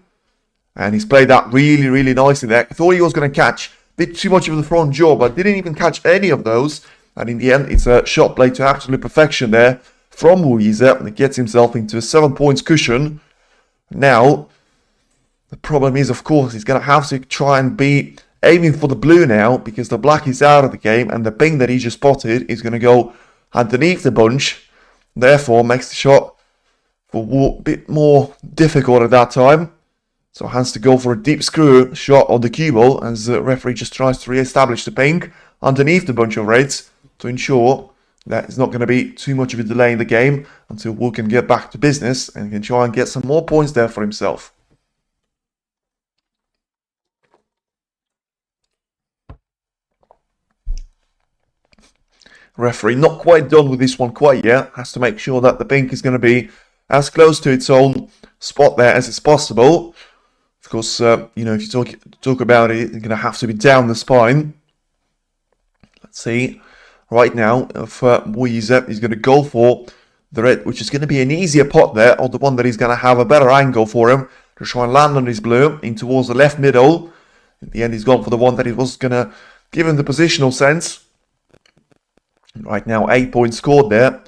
And he's played that really, really nicely there. I thought he was going to catch a bit too much of the front jaw, but didn't even catch any of those. And in the end, it's a shot played to absolute perfection there from Yize. That gets himself into a 7 points cushion. Now, the problem is, of course, he's going to have to try and be aiming for the blue now, because the black is out of the game, and the ping that he just spotted is going to go underneath the bunch. Therefore, makes the shot a bit more difficult at that time. So has to go for a deep screw shot on the cue ball as the referee just tries to re-establish the ping underneath the bunch of reds to ensure that it's not going to be too much of a delay in the game until Wu can get back to business and can try and get some more points there for himself. Referee not quite done with this one quite yet. Has to make sure that the pink is going to be as close to its own spot there as it's possible. Of course, if you talk about it, you're going to have to be down the spine. Let's see. Right now, if Yize is going to go for the red, which is going to be an easier pot there, or the one that he's going to have a better angle for him to try and land on his blue in towards the left middle. In the end, he's gone for the one that he was going to give him the positional sense. Right now, 8 points scored there.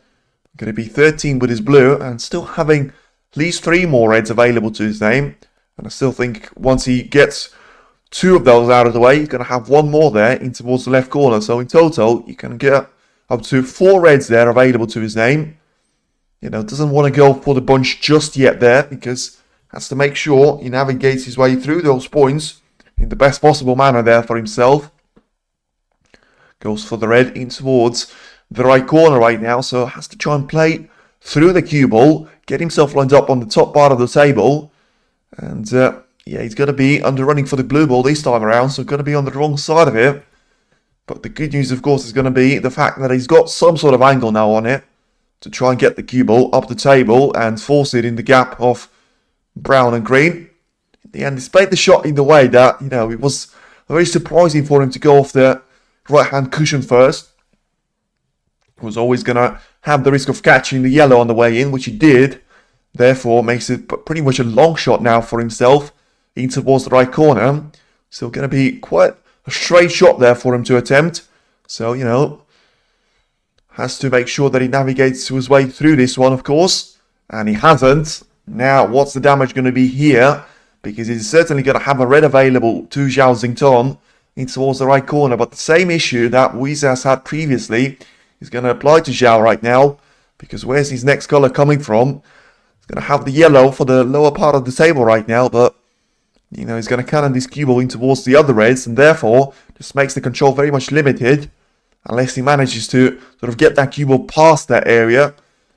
Going to be 13 with his blue, and still having at least 3 more reds available to his name. And I still think once he gets 2 of those out of the way, he's going to have 1 more there in towards the left corner. So in total, you can get up to 4 reds there available to his name. Doesn't want to go for the bunch just yet there, because has to make sure he navigates his way through those points in the best possible manner there for himself. Goes for the red in towards the right corner right now, so has to try and play through the cue ball, get himself lined up on the top part of the table, and he's going to be under running for the blue ball this time around, so going to be on the wrong side of it. But the good news, of course, is going to be the fact that he's got some sort of angle now on it to try and get the cue ball up the table and force it in the gap of brown and green. In the end, he's played the shot in the way that, it was very surprising for him to go off the right-hand cushion first. Was always going to have the risk of catching the yellow on the way in, which he did. Therefore, makes it pretty much a long shot now for himself in towards the right corner. Still going to be quite a straight shot there for him to attempt. So, has to make sure that he navigates his way through this one, of course. And he hasn't. Now, what's the damage going to be here? Because he's certainly going to have a red available to Zhao Xintong in towards the right corner. But the same issue that Yize has had previously is going to apply to Zhao right now. Because where's his next color coming from? He's going to have the yellow for the lower part of the table right now. But, he's going to cannon this cue ball in towards the other reds. And therefore, just makes the control very much limited. Unless he manages to sort of get that cue ball past that area.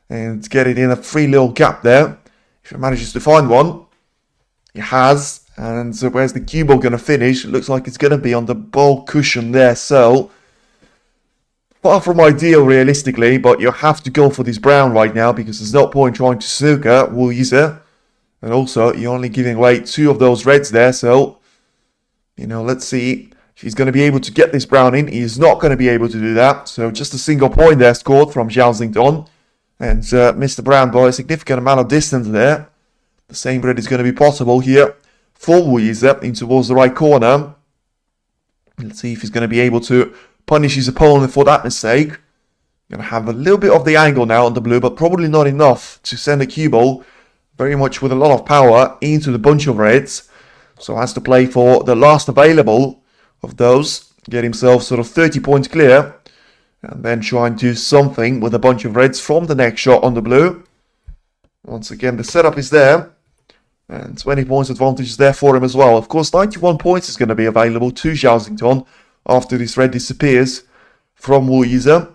And get it in a free little gap there. If he manages to find one. He has. And so where's the cue ball going to finish? It looks like it's going to be on the ball cushion there. So, far from ideal realistically, but you have to go for this brown right now because there's no point trying to snooker Yize. And also, you're only giving away 2 of those reds there. So, let's see if he's going to be able to get this brown in. He's not going to be able to do that. So, just a single point there scored from Zhao Xintong. And Mr. Brown by a significant amount of distance there. The same red is going to be possible here for Yize in towards the right corner. Let's see if he's going to be able to punish his opponent for that mistake. Going to have a little bit of the angle now on the blue, but probably not enough to send a cue ball very much with a lot of power into the bunch of reds. So has to play for the last available of those. Get himself sort of 30 points clear. And then try and do something with a bunch of reds from the next shot on the blue. Once again, the setup is there. And 20 points advantage is there for him as well. Of course, 91 points is going to be available to Zhao Xintong after this red disappears from Yize.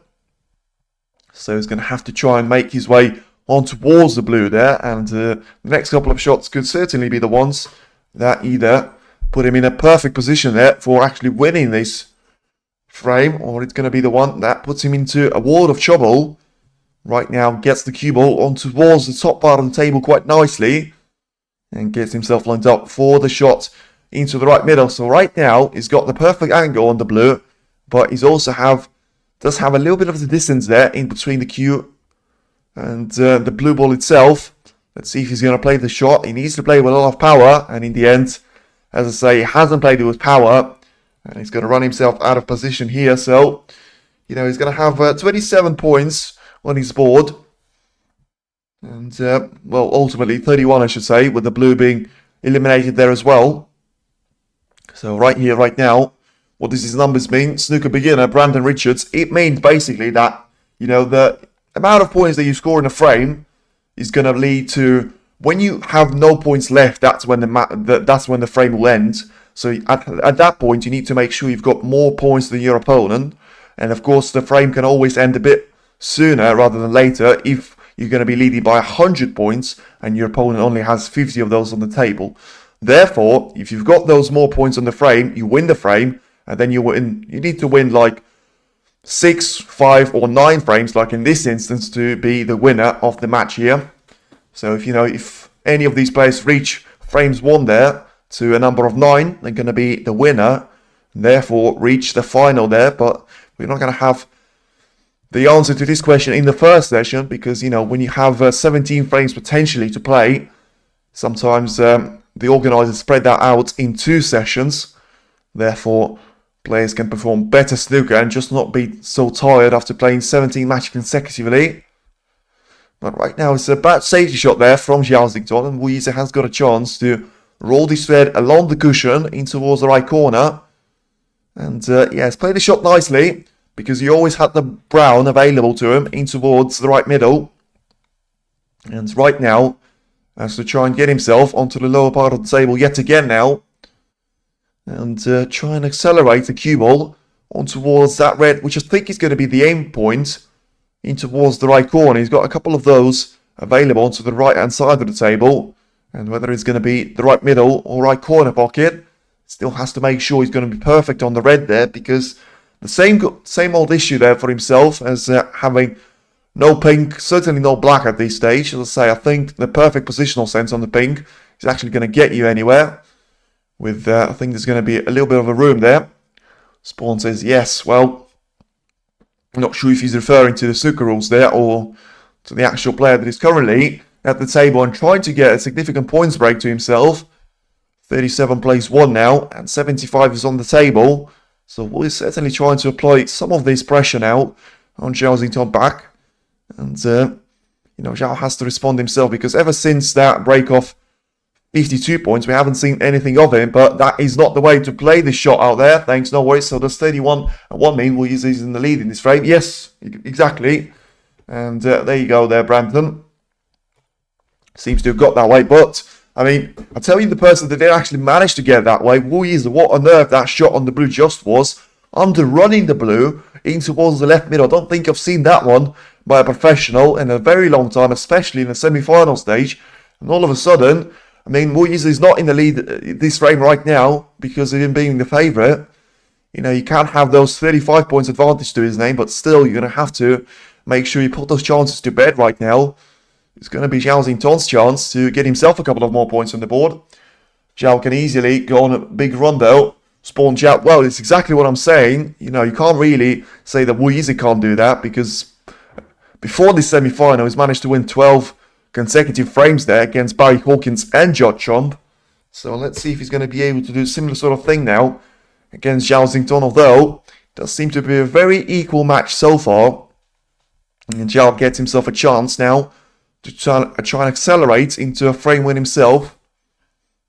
So he's going to have to try and make his way on towards the blue there. And the next couple of shots could certainly be the ones that either put him in a perfect position there for actually winning this frame, or it's going to be the one that puts him into a world of trouble. Right now, gets the cue ball on towards the top part of the table quite nicely. And gets himself lined up for the shot into the right middle. So right now, he's got the perfect angle on the blue. But he's also does have a little bit of the distance there in between the cue and the blue ball itself. Let's see if he's going to play the shot. He needs to play with a lot of power. And in the end, as I say, he hasn't played it with power. And he's going to run himself out of position here. So, he's going to have 27 points on his board. And, ultimately 31, I should say, with the blue being eliminated there as well. So, right here, right now, what does his numbers mean? Snooker beginner, Brandon Richards. It means basically that, the amount of points that you score in a frame is going to lead to, when you have no points left, that's when the frame will end. So, at that point, you need to make sure you've got more points than your opponent. And, of course, the frame can always end a bit sooner rather than later if you're going to be leading by 100 points and your opponent only has 50 of those on the table. Therefore, if you've got those more points on the frame, you win the frame, and then you need to win like 6, 5 or 9 frames, like in this instance, to be the winner of the match here. So if any of these players reach frames 1 there to a number of 9, they're going to be the winner, and therefore reach the final there. But we're not going to have the answer to this question in the first session, because when you have 17 frames potentially to play, sometimes the organisers spread that out in 2 sessions. Therefore, players can perform better snooker and just not be so tired after playing 17 matches consecutively. But right now it's a bad safety shot there from Zhao Xintong, and Yize has got a chance to roll this thread along the cushion in towards the right corner. And yeah, he's played the shot nicely, because he always had the brown available to him in towards the right middle. And right now, has to try and get himself onto the lower part of the table yet again now. And try and accelerate the cue ball on towards that red, which I think is going to be the aim point, in towards the right corner. He's got a couple of those available to the right hand side of the table, and whether it's going to be the right middle or right corner pocket, still has to make sure he's going to be perfect on the red there, because the same old issue there for himself as having no pink, certainly no black at this stage. As I say, I think the perfect positional sense on the pink is actually going to get you anywhere. With, I think there's going to be a little bit of a room there. Spawn says yes. Well, I'm not sure if he's referring to the snooker rules there or to the actual player that is currently at the table and trying to get a significant points break to himself. 37 plays 1 now, and 75 is on the table. So we're certainly trying to apply some of this pressure now on Zhao Xintong back. And, Zhao has to respond himself, because ever since that break off 52 points, we haven't seen anything of him, but that is not the way to play this shot out there. Thanks, no worries. So does 31 and 1 mean Yize is in the lead in this frame? Yes, exactly. And there you go there, Brandon. Seems to have got that way, but, I mean, I'll tell you the person that did actually manage to get that way, Yize, what on earth that shot on the blue just was, underrunning the blue in towards the left middle. I don't think I've seen that one by a professional in a very long time, especially in the semi-final stage. And all of a sudden, I mean, Yize is not in the lead this frame right now because of him being the favourite. You can't have those 35 points advantage to his name, but still, you're going to have to make sure you put those chances to bed right now. It's going to be Zhao Xintong's chance to get himself a couple of more points on the board. Zhao can easily go on a big run though. Spawn Zhao, well, it's exactly what I'm saying. You can't really say that Yize can't do that, because before this semi-final, he's managed to win 12 consecutive frames there against Barry Hawkins and Watchalong. So let's see if he's going to be able to do a similar sort of thing now against Zhao Xintong, although it does seem to be a very equal match so far. And Zhao gets himself a chance now to try and accelerate into a frame win himself.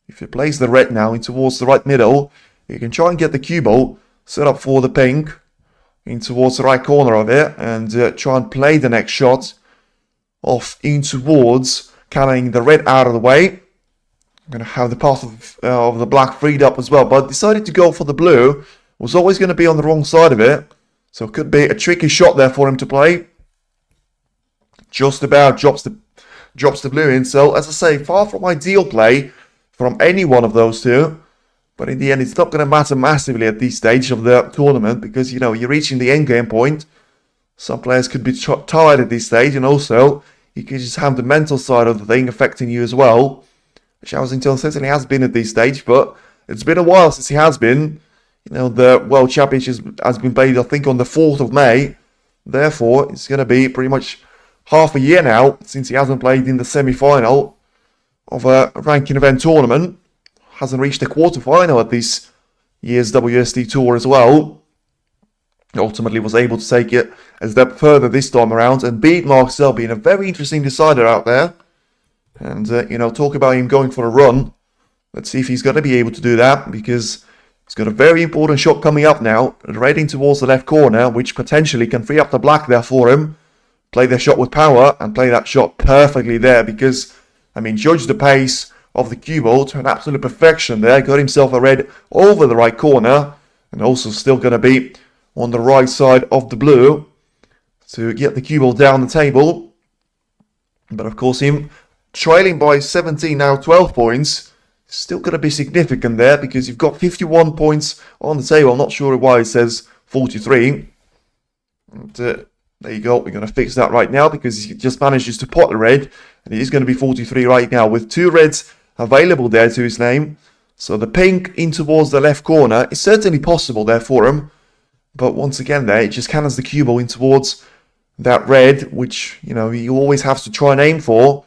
If he plays the red now in towards the right middle, he can try and get the cue ball set up for the pink in towards the right corner of it, and try and play the next shot off in towards carrying the red out of the way. I'm going to have the path of the black freed up as well, but decided to go for the blue. Was always going to be on the wrong side of it, so it could be a tricky shot there for him to play. Just about drops the blue in. So as I say, far from ideal play from any one of those two, but in the end it's not going to matter massively at this stage of the tournament, because you're reaching the end game point. Some players could be tired at this stage, and also you could just have the mental side of the thing affecting you as well. Zhao Xintong certainly has been at this stage, but it's been a while since he has been. The World Championship has been played, I think, on the 4th of May. Therefore, it's going to be pretty much half a year now since he hasn't played in the semi-final of a ranking event tournament. Hasn't reached the quarter-final at this year's WST Tour as well. Ultimately was able to take it a step further this time around and beat Mark Selby in a very interesting decider out there. And, talk about him going for a run. Let's see if he's going to be able to do that, because he's got a very important shot coming up now, heading towards the left corner, which potentially can free up the black there for him. Play the shot with power and play that shot perfectly there, because, judge the pace of the cue ball to an absolute perfection there. Got himself a red over the right corner, and also still going to be on the right side of the blue to get the cue ball down the table. But of course, him trailing by 17, now 12 points, still going to be significant there, because you've got 51 points on the table. I'm not sure why it says 43. And there you go. We're going to fix that right now because he just manages to pot the red. And he is going to be 43 right now with 2 reds available there to his name. So the pink in towards the left corner is certainly possible there for him. But once again there, it just cannons the cue ball in towards that red, which, you know, you always have to try and aim for.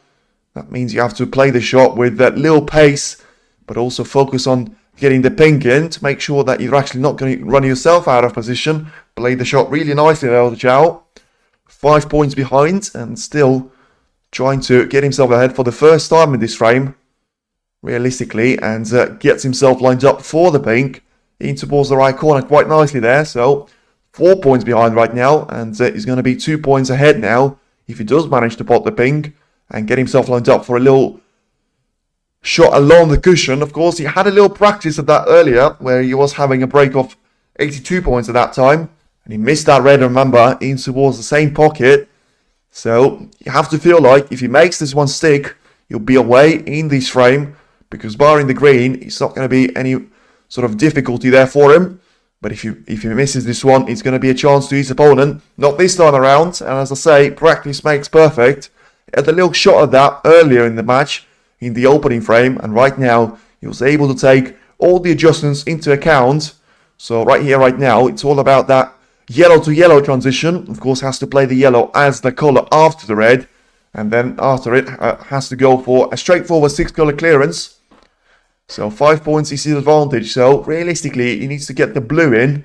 That means you have to play the shot with that little pace, but also focus on getting the pink in to make sure that you're actually not going to run yourself out of position. Play the shot really nicely there, Zhao. 5 points behind and still trying to get himself ahead for the first time in this frame, realistically, and gets himself lined up for the pink in towards the right corner quite nicely there. So 4 points behind right now, and he's going to be 2 points ahead now if he does manage to pot the pink and get himself lined up for a little shot along the cushion. Of course, he had a little practice of that earlier where he was having a break of 82 points at that time, and he missed that red, remember, in towards the same pocket. So you have to feel like if he makes this one stick, he'll be away in this frame, because barring the green, it's not going to be any sort of difficulty there for him. But if he misses this one, it's going to be a chance to his opponent. Not this time around, and as I say, practice makes perfect. He had a little shot at that earlier in the match, in the opening frame, and right now he was able to take all the adjustments into account. So right here, right now, it's all about that yellow to yellow transition. Of course, has to play the yellow as the color after the red, and then after it has to go for a straightforward 6 color clearance. So 5 points is his advantage. So realistically, he needs to get the blue in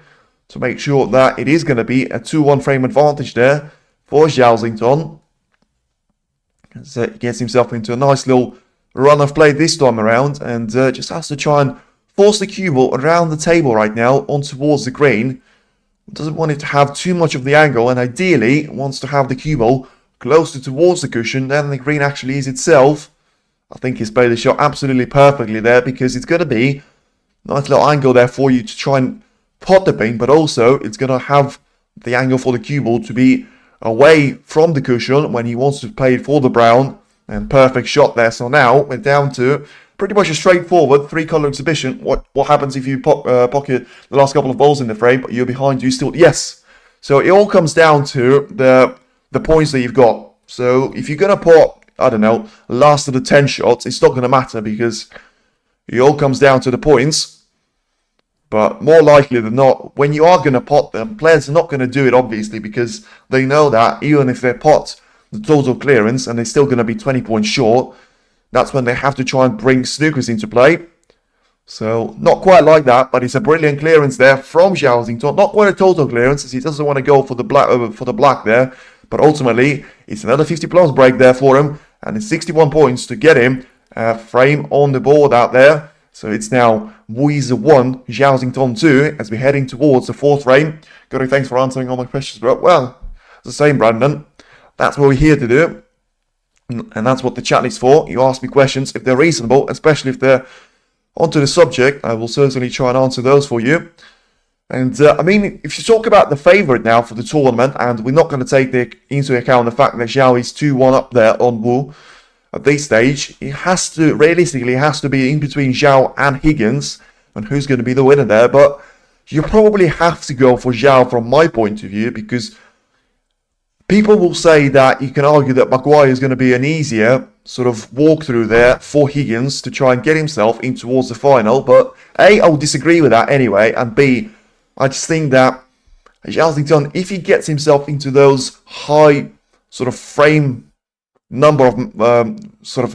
to make sure that it is going to be a 2-1 frame advantage there for Zhao Xintong. So he gets himself into a nice little run of play this time around, and just has to try and force the cue ball around the table right now on towards the green. Doesn't want it to have too much of the angle, and ideally wants to have the cue ball closer towards the cushion than the green actually is itself. I think he's played the shot absolutely perfectly there, because it's going to be a nice little angle there for you to try and pot the pink, but also it's going to have the angle for the cue ball to be away from the cushion when he wants to play it for the brown. And perfect shot there. So now we're down to pretty much a straightforward 3-color exhibition. What happens if you pocket the last couple of balls in the frame, but you're behind, you still... Yes! So it all comes down to the points that you've got. So if you're going to pot, I don't know, last of the 10 shots, it's not going to matter, because it all comes down to the points. But more likely than not, when you are going to pot them, players are not going to do it, obviously, because they know that even if they pot the total clearance and they're still going to be 20 points short, that's when they have to try and bring snookers into play. So not quite like that, but it's a brilliant clearance there from Zhao Xintong. Not quite a total clearance, as he doesn't want to go for the black there, but ultimately it's another 50 plus break there for him, and it's 61 points to get him a frame on the board out there. So it's now Yize 1, Zhao Xintong 2, as we're heading towards the 4th frame. Gary, thanks for answering all my questions, bro. Well, it's the same, Brandon. That's what we're here to do, and that's what the chat is for. You ask me questions if they're reasonable, especially if they're onto the subject. I will certainly try and answer those for you. And I mean, if you talk about the favourite now for the tournament, and we're not going to take into account the fact that Zhao is 2-1 up there on Wu at this stage, it has to, realistically, it has to be in between Zhao and Higgins, and who's going to be the winner there. But you probably have to go for Zhao from my point of view, because people will say that you can argue that Maguire is going to be an easier sort of walkthrough there for Higgins to try and get himself in towards the final. But A, I would disagree with that anyway, and B, I just think that Zhao Xintong, if he gets himself into those high sort of frame number of matches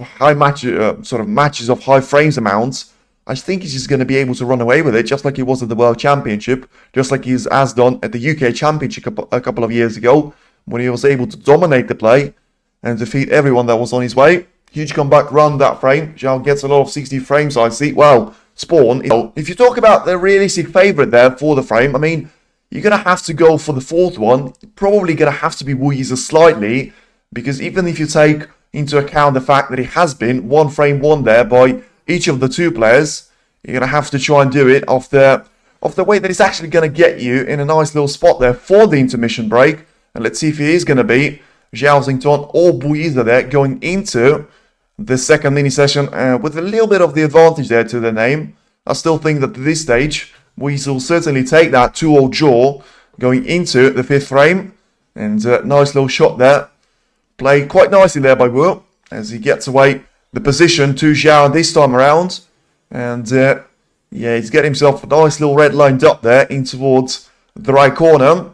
of high frames amounts, I think he's just going to be able to run away with it, just like he was at the World Championship, just like he has done at the UK Championship a couple of years ago, when he was able to dominate the play and defeat everyone that was on his way. Huge comeback run that frame. Zhao gets a lot of 60 frames, I see. Well, Spawn, if you talk about the realistic favourite there for the frame, I mean, you're going to have to go for the 4th one. Probably going to have to be Yize slightly, because even if you take into account the fact that it has been 1 frame won there by each of the 2 players, you're going to have to try and do it off the way that it's actually going to get you in a nice little spot there for the intermission break. And let's see if it is going to be Zhao Xintong or Yize there going into the second mini session with a little bit of the advantage there to the name. I still think that at this stage, Yize will certainly take that 2-0 draw, going into the 5th frame. And nice little shot there. Played quite nicely there by Wu as he gets away the position to Zhao this time around. And yeah, he's getting himself a nice little red lined up there in towards the right corner.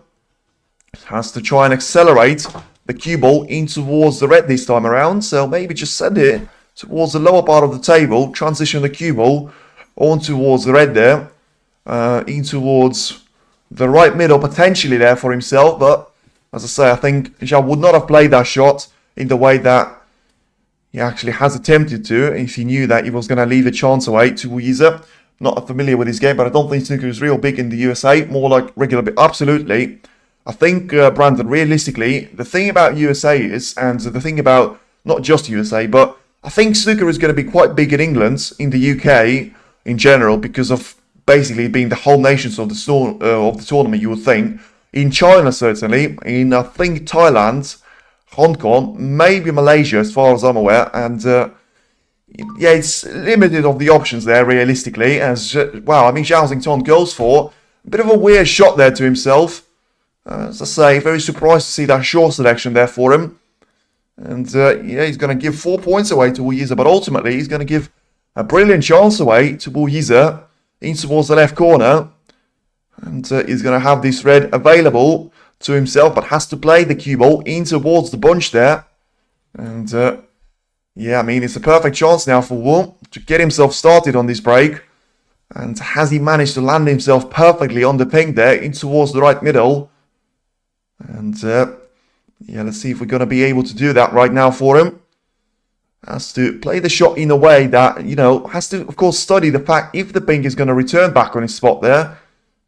Has to try and accelerate the cue ball in towards the red this time around. So maybe just send it towards the lower part of the table. Transition the cue ball on towards the red there. In towards the right middle potentially there for himself. But as I say, I think Zhao would not have played that shot in the way that he actually has attempted to if he knew that he was going to leave a chance away to Yize. Not familiar with his game, but I don't think Snooker is real big in the USA. More like regular, but absolutely. I think, Brandon, realistically, the thing about USA is, and the thing about not just USA, but I think Snooker is going to be quite big in England, in the UK in general, because of basically being the home nations of the tournament, you would think. In China, certainly. In, I think, Thailand, Hong Kong, maybe Malaysia, as far as I'm aware. And, yeah, it's limited of the options there, realistically. As, wow, I mean, Zhao Xintong goes for a bit of a weird shot there to himself. As I say, very surprised to see that short selection there for him. And, yeah, he's going to give 4 points away to Yize, but ultimately he's going to give a brilliant chance away to Yize in towards the left corner. And he's going to have this red available to himself, but has to play the cue ball in towards the bunch there. And, yeah, I mean, it's a perfect chance now for Wu to get himself started on this break. And has he managed to land himself perfectly on the ping there in towards the right middle? And, yeah, let's see if we're going to be able to do that right now for him. Has to play the shot in a way that, you know, has to, of course, study the fact if the ping is going to return back on his spot there.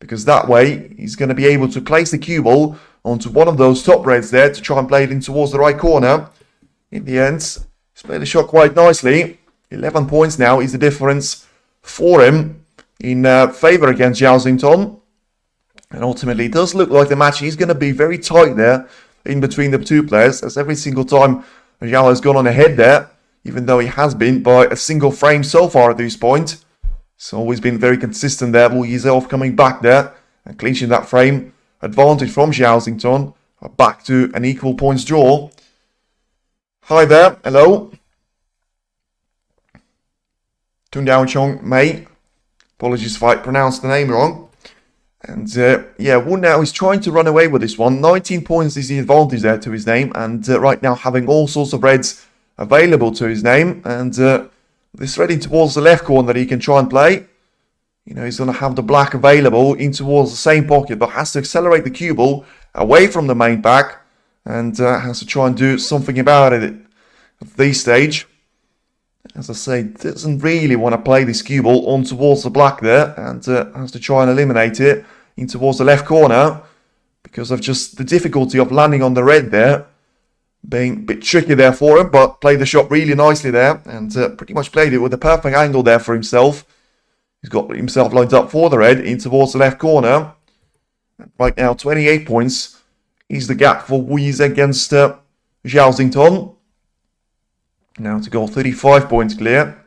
Because that way, he's going to be able to place the cue ball onto one of those top reds there to try and play it in towards the right corner. In the end, he's played the shot quite nicely. 11 points now is the difference for him in favour against Zhao Xintong. And ultimately, it does look like the match is going to be very tight there in between the two players. As every single time Zhao has gone on ahead there, even though he has been by a single frame so far at this point. It's always been very consistent there. Yize coming back there and clinching that frame advantage from Zhao Xintong. Back to an equal points draw. Hi there. Hello. Tundao Chong Mei. Apologies if I pronounced the name wrong. And yeah, Wu now is trying to run away with this one. 19 points is the advantage there to his name. And right now having all sorts of reds available to his name. And this ready towards the left corner that he can try and play. You know, he's going to have the black available in towards the same pocket. But has to accelerate the cue ball away from the main back. And has to try and do something about it at this stage. As I say, doesn't really want to play this cue ball on towards the black there. And has to try and eliminate it in towards the left corner. Because of just the difficulty of landing on the red there. Being a bit tricky there for him. But played the shot really nicely there. And pretty much played it with a perfect angle there for himself. He's got himself lined up for the red in towards the left corner. Right now, 28 points is the gap for Yize against Zhao Xintong. Now to go 35 points clear.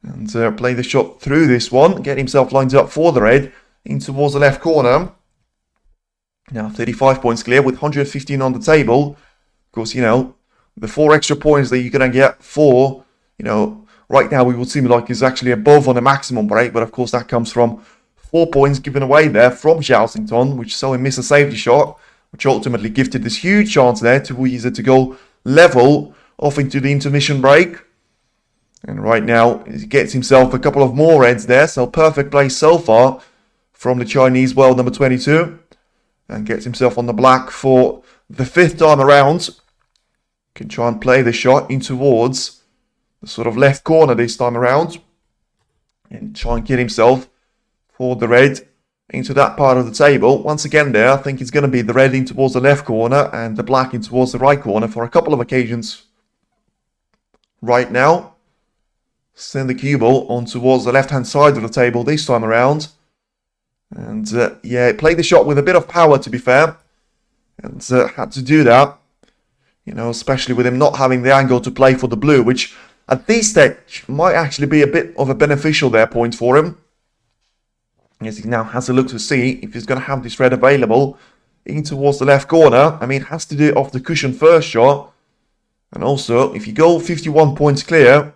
And play the shot through this one. Get himself lined up for the red in towards the left corner. Now 35 points clear with 115 on the table. Of course, you know, the 4 extra points that you're going to get for, you know, right now we would seem like is actually above on the maximum break. But of course that comes from 4 points given away there from Zhao Xintong, which saw him miss a safety shot. Which ultimately gifted this huge chance there to Yize to go level off into the intermission break. And right now, he gets himself a couple of more reds there. So perfect play so far from the Chinese world number 22. And gets himself on the black for the 5th time around. Can try and play the shot in towards the sort of left corner this time around. And try and get himself for the red into that part of the table. Once again there, I think it's going to be the red in towards the left corner and the black in towards the right corner for a couple of occasions. Right now, send the cue ball on towards the left-hand side of the table this time around. And yeah, played the shot with a bit of power to be fair. And had to do that. You know, especially with him not having the angle to play for the blue, which at this stage might actually be a bit of a beneficial there point for him. As he now has a look to see if he's going to have this red available in towards the left corner. I mean, has to do it off the cushion first shot. And also, if you go 51 points clear,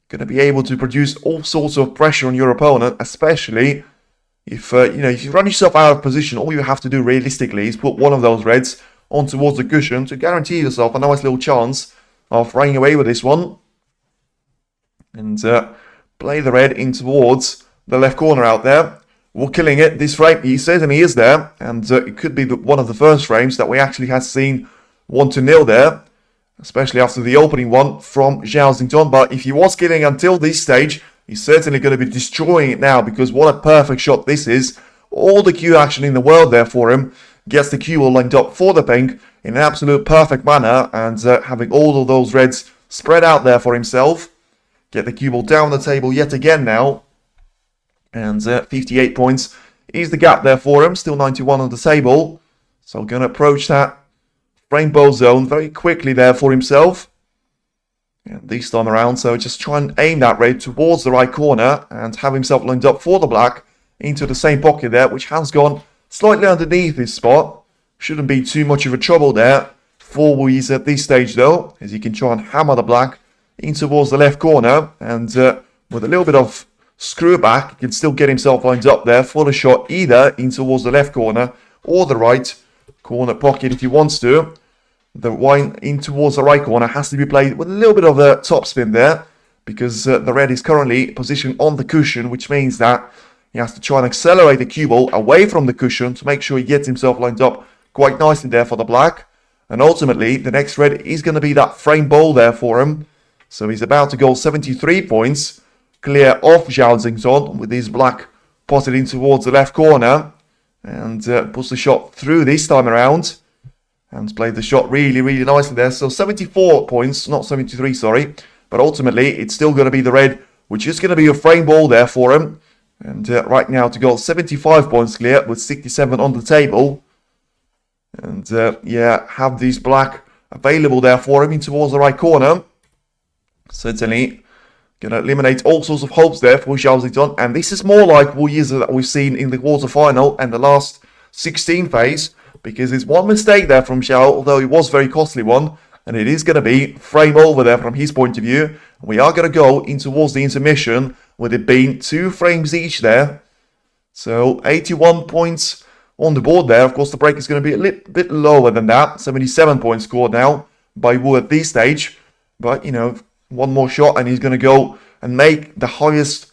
going to be able to produce all sorts of pressure on your opponent, especially if, if you run yourself out of position. All you have to do realistically is put one of those reds on towards the cushion to guarantee yourself a nice little chance of running away with this one. And play the red in towards the left corner out there. We're killing it this frame. He certainly is there. And it could be one of the first frames that we actually have seen 1-0 there. Especially after the opening one from Zhao Xintong. But if he was killing until this stage, he's certainly going to be destroying it now. Because what a perfect shot this is. All the Q action in the world there for him. Gets the Q all lined up for the pink in an absolute perfect manner. And having all of those reds spread out there for himself. Get the cue ball down the table yet again now. And 58 points is the gap there for him. Still 91 on the table. So going to approach that rainbow zone very quickly there for himself. And this time around, so just try and aim that red towards the right corner. And have himself lined up for the black into the same pocket there. Which has gone slightly underneath this spot. Shouldn't be too much of a trouble there for Yize at this stage though. As he can try and hammer the black in towards the left corner, and with a little bit of screw back, he can still get himself lined up there for the shot, either in towards the left corner or the right corner pocket if he wants to. The one in towards the right corner has to be played with a little bit of a topspin there, because the red is currently positioned on the cushion, which means that he has to try and accelerate the cue ball away from the cushion to make sure he gets himself lined up quite nicely there for the black. And ultimately, the next red is going to be that frame ball there for him. So he's about to go 73 points clear off Zhao Xintong with his black potted in towards the left corner. And puts the shot through this time around. And played the shot really, really nicely there. So 74 points, not 73, sorry. But ultimately, it's still going to be the red, which is going to be a frame ball there for him. And right now to go 75 points clear with 67 on the table. And yeah, have these black available there for him in towards the right corner. Certainly going to eliminate all sorts of hopes there for Zhao Xintong. And this is more like Yize that we've seen in the quarterfinal and the last 16 phase. Because there's one mistake there from Zhao, although it was a very costly one. And it is going to be frame over there from his point of view. We are going to go in towards the intermission with it being 2 frames each there. So 81 points on the board there. Of course, the break is going to be a little bit lower than that. 77 points scored now by Wu at this stage. But, you know, one more shot and he's going to go and make the highest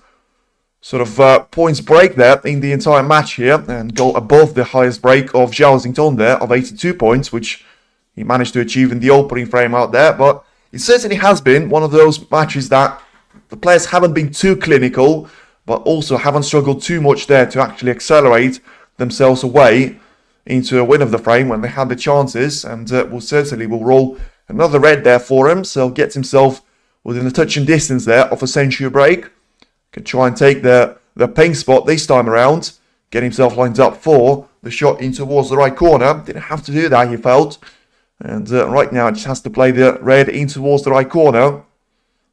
sort of points break there in the entire match here. And go above the highest break of Zhao Xintong there of 82 points, which he managed to achieve in the opening frame out there. But it certainly has been one of those matches that the players haven't been too clinical, but also haven't struggled too much there to actually accelerate themselves away into a win of the frame when they had the chances. And will roll another red there for him. So gets himself within a touching distance there of a century break. Can try and take the pink spot this time around. Get himself lined up for the shot in towards the right corner. Didn't have to do that, he felt. And right now, it just has to play the red in towards the right corner.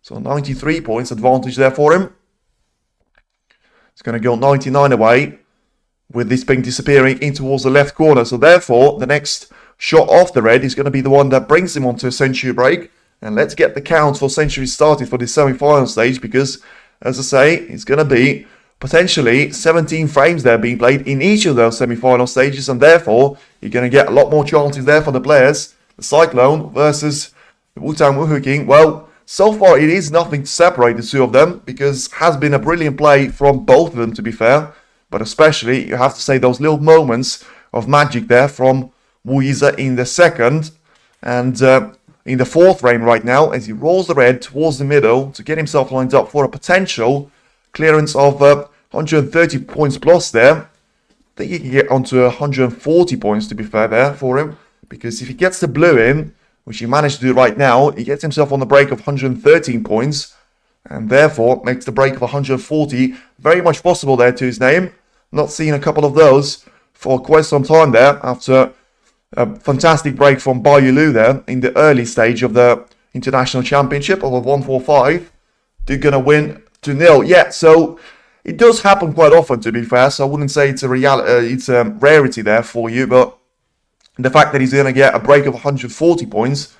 So 93 points advantage there for him. It's going to go 99 away with this pink disappearing in towards the left corner. So therefore, the next shot off the red is going to be the one that brings him onto a century break. And let's get the count for century started for this semi-final stage, because, as I say, it's going to be potentially 17 frames there being played in each of those semi-final stages, and therefore you're going to get a lot more chances there for the players. The Cyclone versus the Wu-Tang Woohoo King. Well, so far it is nothing to separate the two of them, because it has been a brilliant play from both of them, to be fair. But especially, you have to say, those little moments of magic there from Yize in the second and in the fourth frame right now, as he rolls the red towards the middle to get himself lined up for a potential clearance of 130 points plus there. I think he can get onto 140 points, to be fair, there for him. Because if he gets the blue in, which he managed to do right now, he gets himself on the break of 113 points. And therefore makes the break of 140 very much possible there to his name. Not seen a couple of those for quite some time there, after a fantastic break from Bayu Lu there in the early stage of the International Championship of a 145. They're going to win 2-0. Yeah, so It does happen quite often, to be fair, so I wouldn't say it's a rarity there for you, but the fact that he's going to get a break of 140 points,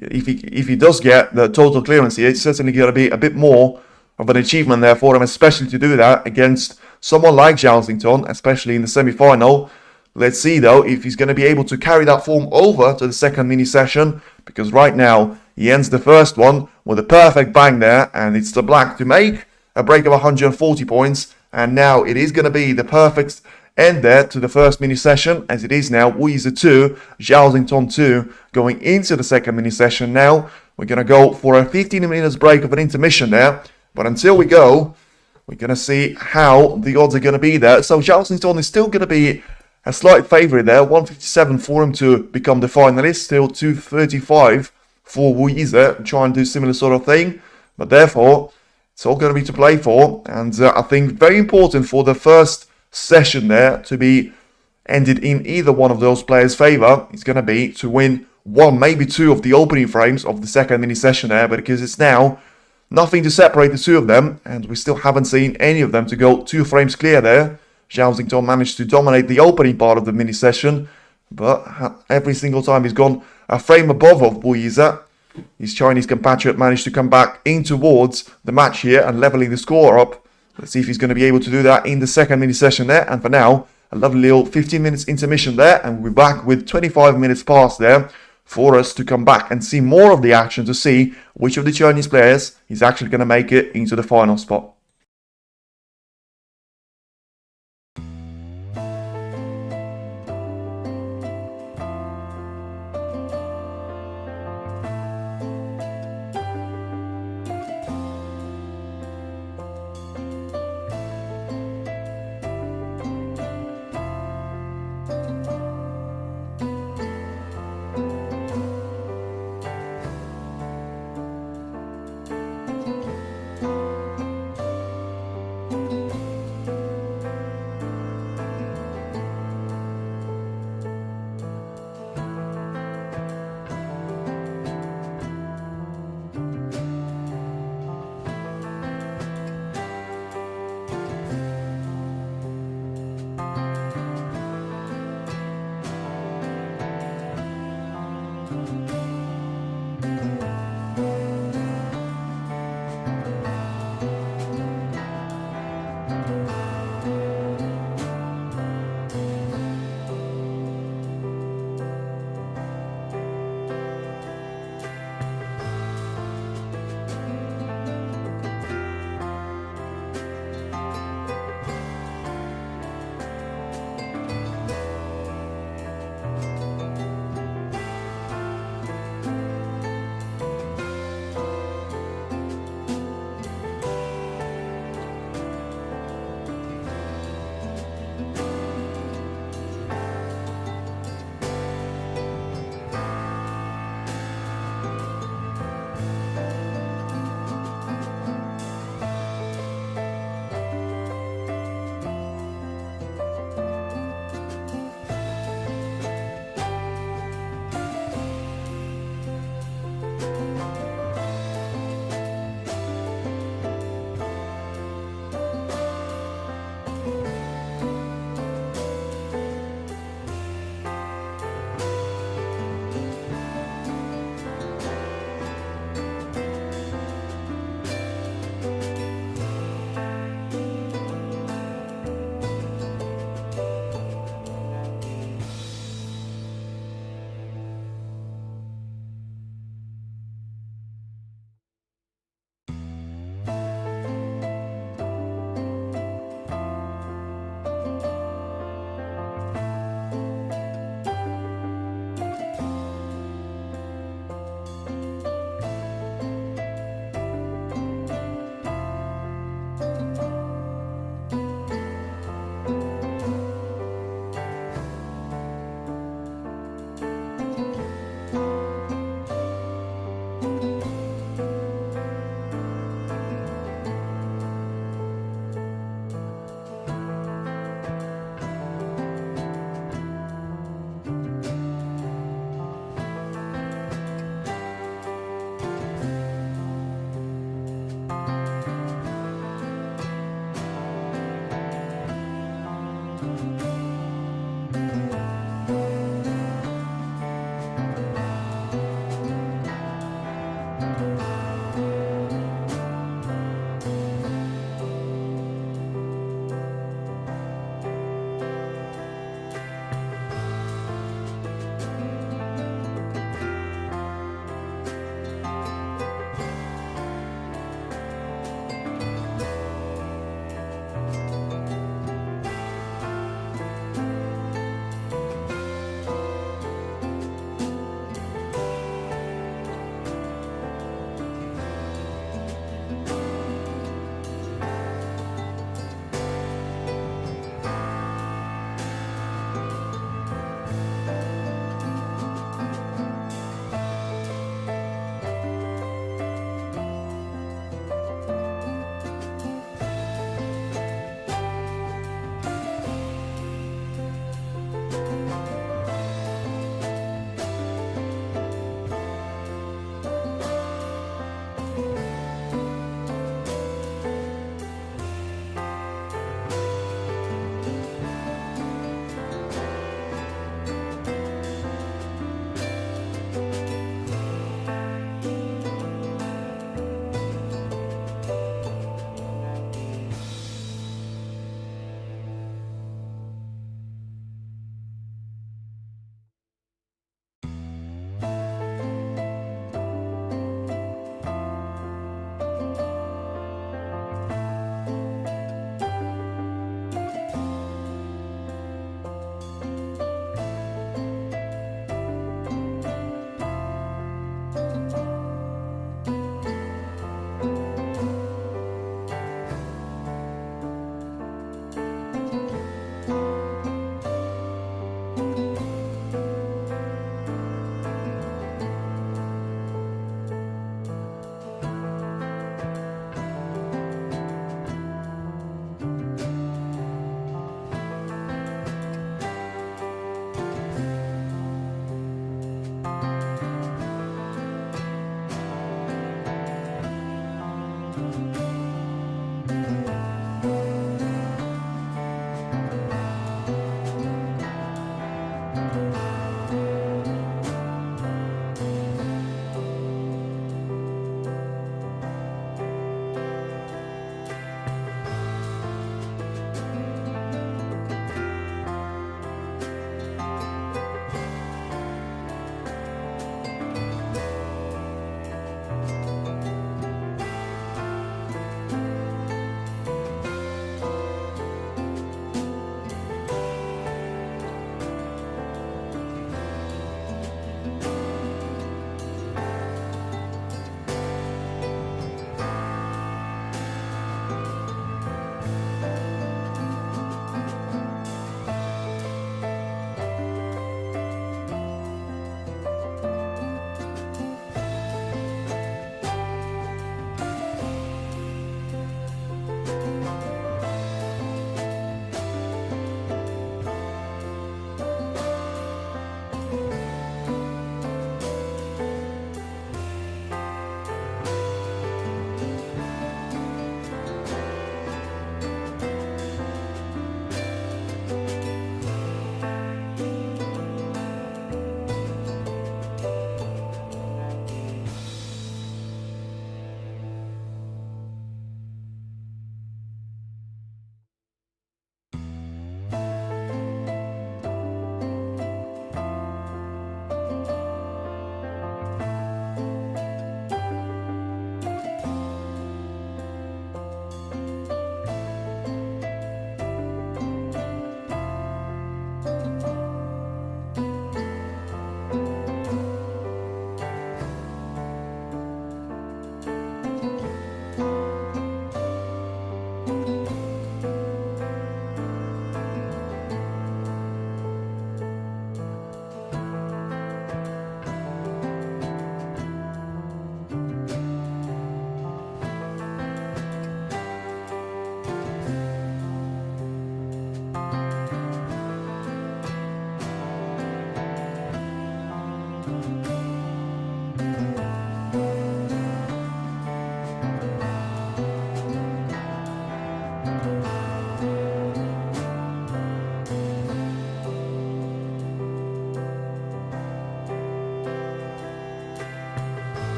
if he does get the total clearance here, it's certainly going to be a bit more of an achievement there for him, especially to do that against someone like Zhao Xintong, especially in the semi-final. Let's see, though, if he's going to be able to carry that form over to the second mini-session, because right now, he ends the first one with a perfect bang there, and it's the black to make a break of 140 points, and now it is going to be the perfect end there to the first mini-session, as it is now Yize 2, Zhao Xintong 2, going into the second mini-session now. We're going to go for a 15 minutes break of an intermission there, but until we go, we're going to see how the odds are going to be there. So Zhao Xintong is still going to be a slight favourite there, 157 for him to become the finalist, still 235 for Yize, try and do similar sort of thing, but therefore, it's all going to be to play for, and I think very important for the first session there to be ended in either one of those players' favour is going to be to win one, maybe two of the opening frames of the second mini-session there, but because it's now nothing to separate the two of them, and we still haven't seen any of them to go 2 frames clear there. Zhao Xintong managed to dominate the opening part of the mini-session, but every single time he's gone a frame above of Yize. His Chinese compatriot managed to come back in towards the match here and leveling the score up. Let's see if he's going to be able to do that in the second mini-session there. And for now, a lovely little 15 minutes intermission there, and we'll be back with 25 minutes past there for us to come back and see more of the action to see which of the Chinese players is actually going to make it into the final spot.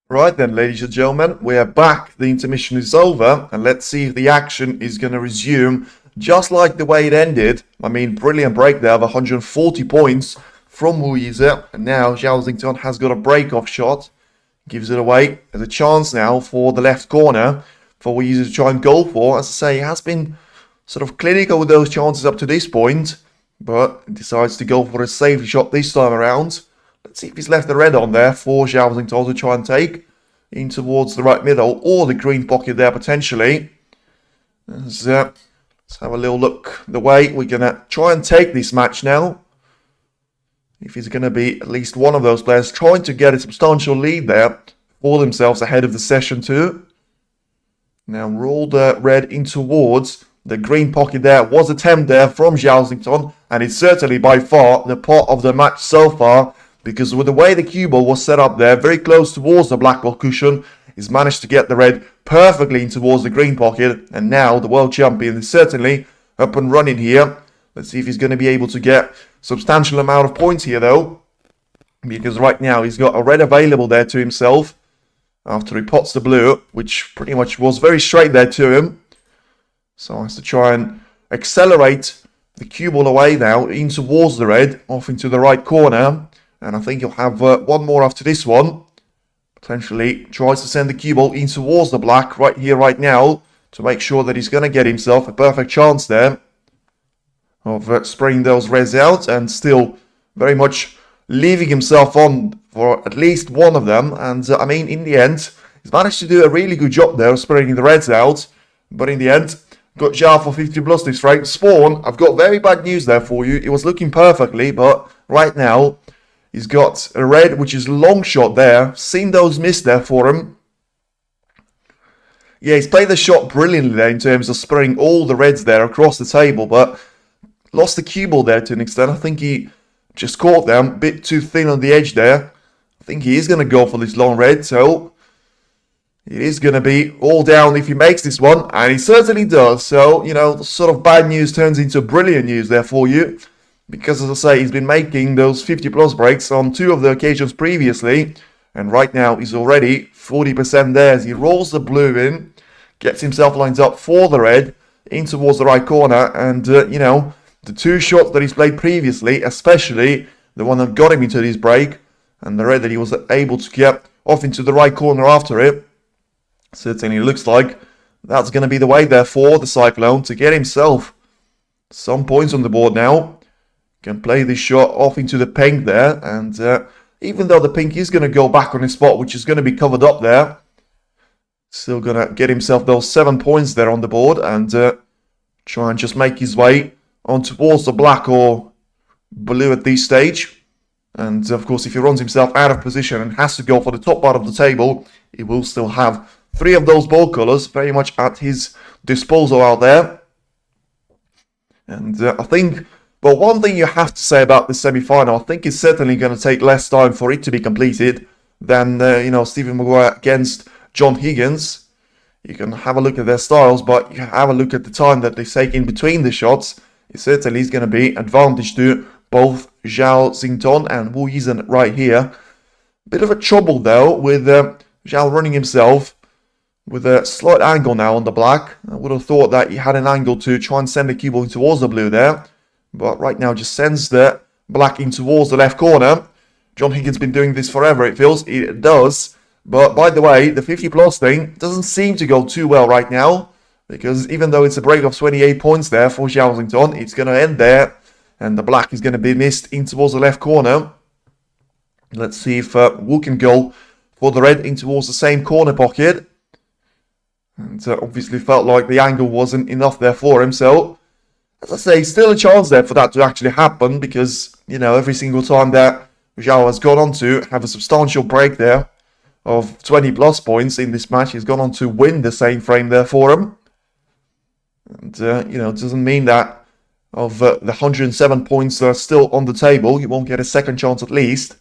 Right then, ladies and gentlemen, we are back. The intermission is over, and let's see if the action is going to resume just like the way it ended. I mean, brilliant break there of 140 points from Yize, and now Xintong has got a break-off shot, gives it away. There's a chance now for the left corner for Yize to try and go for. As I say, he has been sort of clinical with those chances up to this point, but decides to go for a safety shot this time around. Let's see if he's left the red on there for Xintong to try and take in towards the right middle or the green pocket there potentially. Let's have a little look the way we're going to try and take this match now. If he's going to be at least one of those players trying to get a substantial lead there for themselves ahead of the session 2. Now roll the red in towards The green pocket there was attempt there from Zhao Xintong, and it's certainly by far the pot of the match so far, because with the way the cue ball was set up there, very close towards the black ball cushion, he's managed to get the red perfectly in towards the green pocket, and now the world champion is certainly up and running here. Let's see if he's going to be able to get substantial amount of points here though, because right now he's got a red available there to himself after he pots the blue, which pretty much was very straight there to him. So has to try and accelerate the cue ball away now in towards the red, off into the right corner. And I think he'll have one more after this one. Potentially tries to send the cue ball in towards the black right here, right now, to make sure that he's going to get himself a perfect chance there of spraying those reds out, and still very much leaving himself on for at least one of them. And I mean, in the end, he's managed to do a really good job there of spraying the reds out. But in the end, got Zhao for 50 plus this frame. Spawn, I've got very bad news there for you. It was looking perfectly, but right now, he's got a red, which is a long shot there. Seen those miss there for him. Yeah, he's played the shot brilliantly there in terms of spraying all the reds there across the table, but lost the cue ball there to an extent. I think he just caught them a bit too thin on the edge there. I think he is going to go for this long red, so it is going to be all down if he makes this one, and he certainly does. So, you know, the sort of bad news turns into brilliant news there for you, because as I say, he's been making those 50 plus breaks on 2 of the occasions previously, and right now he's already 40% there as he rolls the blue in, gets himself lined up for the red in towards the right corner, and you know, the 2 shots that he's played previously, especially the one that got him into this break, and the red that he was able to get off into the right corner after it, certainly looks like that's going to be the way there for the Cyclone to get himself some points on the board now. Can play this shot off into the pink there, and even though the pink is going to go back on his spot, which is going to be covered up there, still going to get himself those 7 points there on the board, and try and just make his way on towards the black or blue at this stage. And of course, if he runs himself out of position and has to go for the top part of the table, he will still have 3 of those ball colours very much at his disposal out there. And I think, well, one thing you have to say about this semi-final, I think it's certainly going to take less time for it to be completed than, you know, Stephen Maguire against John Higgins. You can have a look at their styles, but you have a look at the time that they take in between the shots. It certainly is going to be advantage to both Zhao Xintong and Yize right here. Bit of a trouble though with Zhao running himself with a slight angle now on the black. I would have thought that he had an angle to try and send the cue ball in towards the blue there. But right now just sends the black in towards the left corner. John Higgins been doing this forever, it feels. It does. But by the way, the 50 plus thing doesn't seem to go too well right now, because even though it's a break of 28 points there for Zhao Xintong, it's going to end there. And the black is going to be missed in towards the left corner. Let's see if Wu can go for the red in towards the same corner pocket. And obviously felt like the angle wasn't enough there for him. So, as I say, still a chance there for that to actually happen, because, you know, every single time that Zhao has gone on to have a substantial break there of 20 plus points in this match, he's gone on to win the same frame there for him. And, you know, it doesn't mean that of the 107 points that are still on the table, you won't get a second chance at least.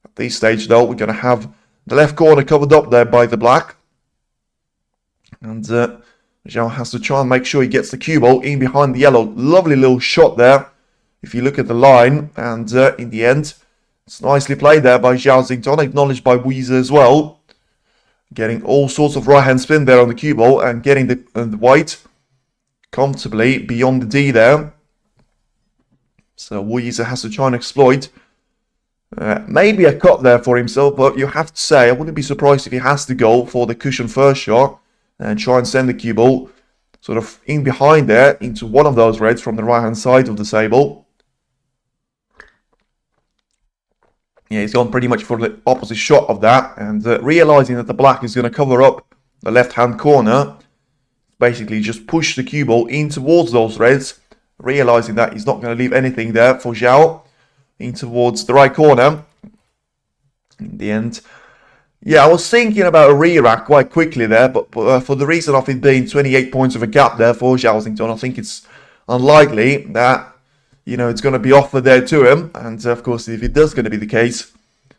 At this stage, though, we're going to have the left corner covered up there by the black. And Zhao has to try and make sure he gets the cue ball in behind the yellow. Lovely little shot there, if you look at the line. And in the end, it's nicely played there by Zhao Xintong, acknowledged by Yize as well. Getting all sorts of right-hand spin there on the cue ball and getting the white comfortably beyond the D there. So Yize has to try and exploit maybe a cut there for himself, but you have to say, I wouldn't be surprised if he has to go for the cushion first shot and try and send the cue ball sort of in behind there into one of those reds from the right-hand side of the table. Yeah, he's gone pretty much for the opposite shot of that, and realizing that the black is going to cover up the left-hand corner, basically just push the cue ball in towards those reds, realizing that he's not going to leave anything there for Zhao in towards the right corner. In the end, Yeah, I was thinking about a re-rack quite quickly there, but for the reason of it being 28 points of a gap there for Xintong, I think it's unlikely that, it's going to be offered there to him. And of course, if it does going to be the case,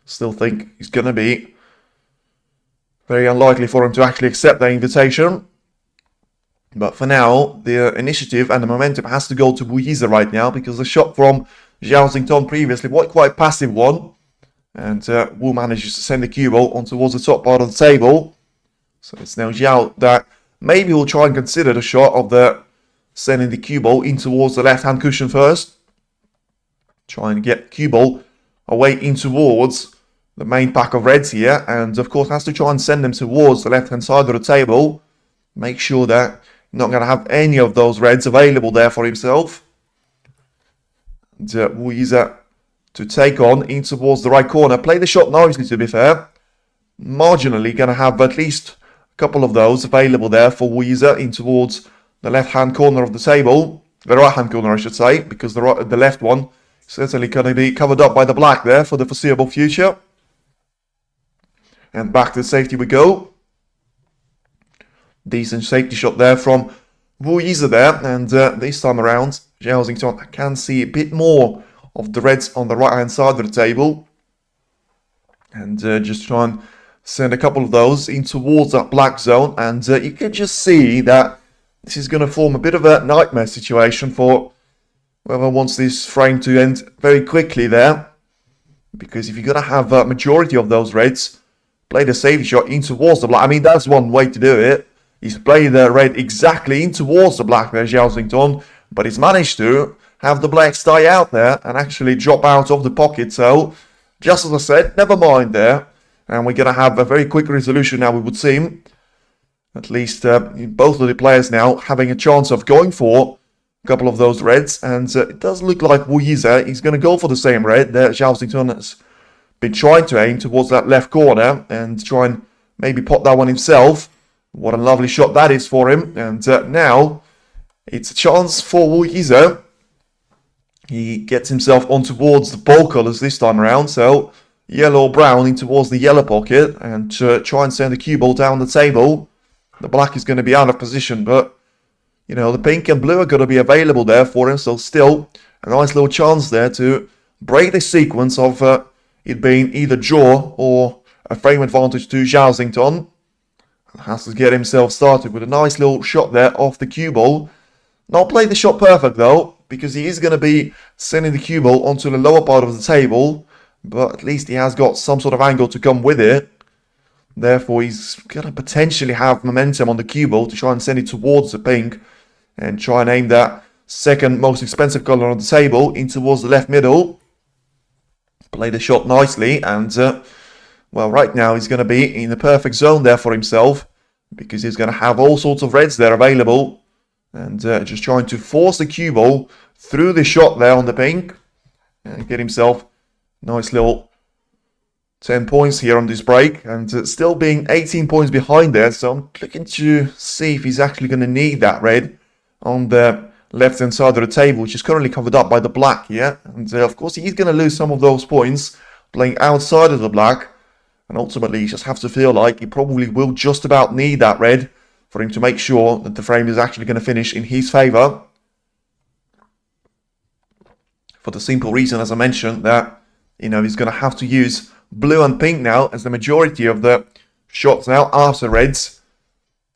still think it's going to be very unlikely for him to actually accept that invitation. But for now, the initiative and the momentum has to go to Yize right now, because the shot from Xintong previously was quite a passive one. And Wu manages to send the cue ball on towards the top part of the table. So it's now Zhao that maybe will try and consider the shot of the sending the cue ball in towards the left-hand cushion first. Try and get cue ball away in towards the main pack of reds here. And of course has to try and send them towards the left-hand side of the table. Make sure that you're not going to have any of those reds available there for himself. And Wu Yize to take on in towards the right corner. Play the shot nicely, to be fair. Marginally going to have at least a couple of those available there for Yize in towards the left-hand corner of the table. The right-hand corner, I should say, because the left one is certainly going to be covered up by the black there for the foreseeable future. And back to safety we go. Decent safety shot there from Wu Yize there. And this time around, Xintong can see a bit more of the reds on the right hand side of the table, and just try and send a couple of those in towards that black zone. And you can just see that this is going to form a bit of a nightmare situation for whoever wants this frame to end very quickly there, because if you're going to have a majority of those reds, play the safety shot in towards the black. I mean, that's one way to do it, is play the red exactly in towards the black there, Xintong, but he's managed to have the black stay out there and actually drop out of the pocket. So, just as I said, never mind there. And we're going to have a very quick resolution now, we would seem. At least both of the players now having a chance of going for a couple of those reds. And it does look like Wu Yize is going to go for the same red. There, Xintong has been trying to aim towards that left corner and try and maybe pop that one himself. What a lovely shot that is for him. And now it's a chance for Wu Yize. He gets himself on towards the ball colours this time around, so yellow or brown in towards the yellow pocket, and try and send the cue ball down the table. The black is going to be out of position, but the pink and blue are going to be available there for him, so still a nice little chance there to break the sequence of it being either draw or a frame advantage to Xintong. Has to get himself started with a nice little shot there off the cue ball. Not play the shot perfect though, because he is going to be sending the cue ball onto the lower part of the table, but at least he has got some sort of angle to come with it. Therefore, he's going to potentially have momentum on the cue ball to try and send it towards the pink and try and aim that second most expensive color on the table in towards the left middle. Play the shot nicely, and well, right now he's going to be in the perfect zone there for himself, because he's going to have all sorts of reds there available. And just trying to force the cue ball through the shot there on the pink. And get himself a nice little 10 points here on this break. And still being 18 points behind there. So I'm looking to see if he's actually going to need that red on the left-hand side of the table, which is currently covered up by the black here. And of course, he's going to lose some of those points playing outside of the black. And ultimately, you just have to feel like he probably will just about need that red for him to make sure that the frame is actually going to finish in his favour. For the simple reason, as I mentioned, that he's going to have to use blue and pink now as the majority of the shots now after reds,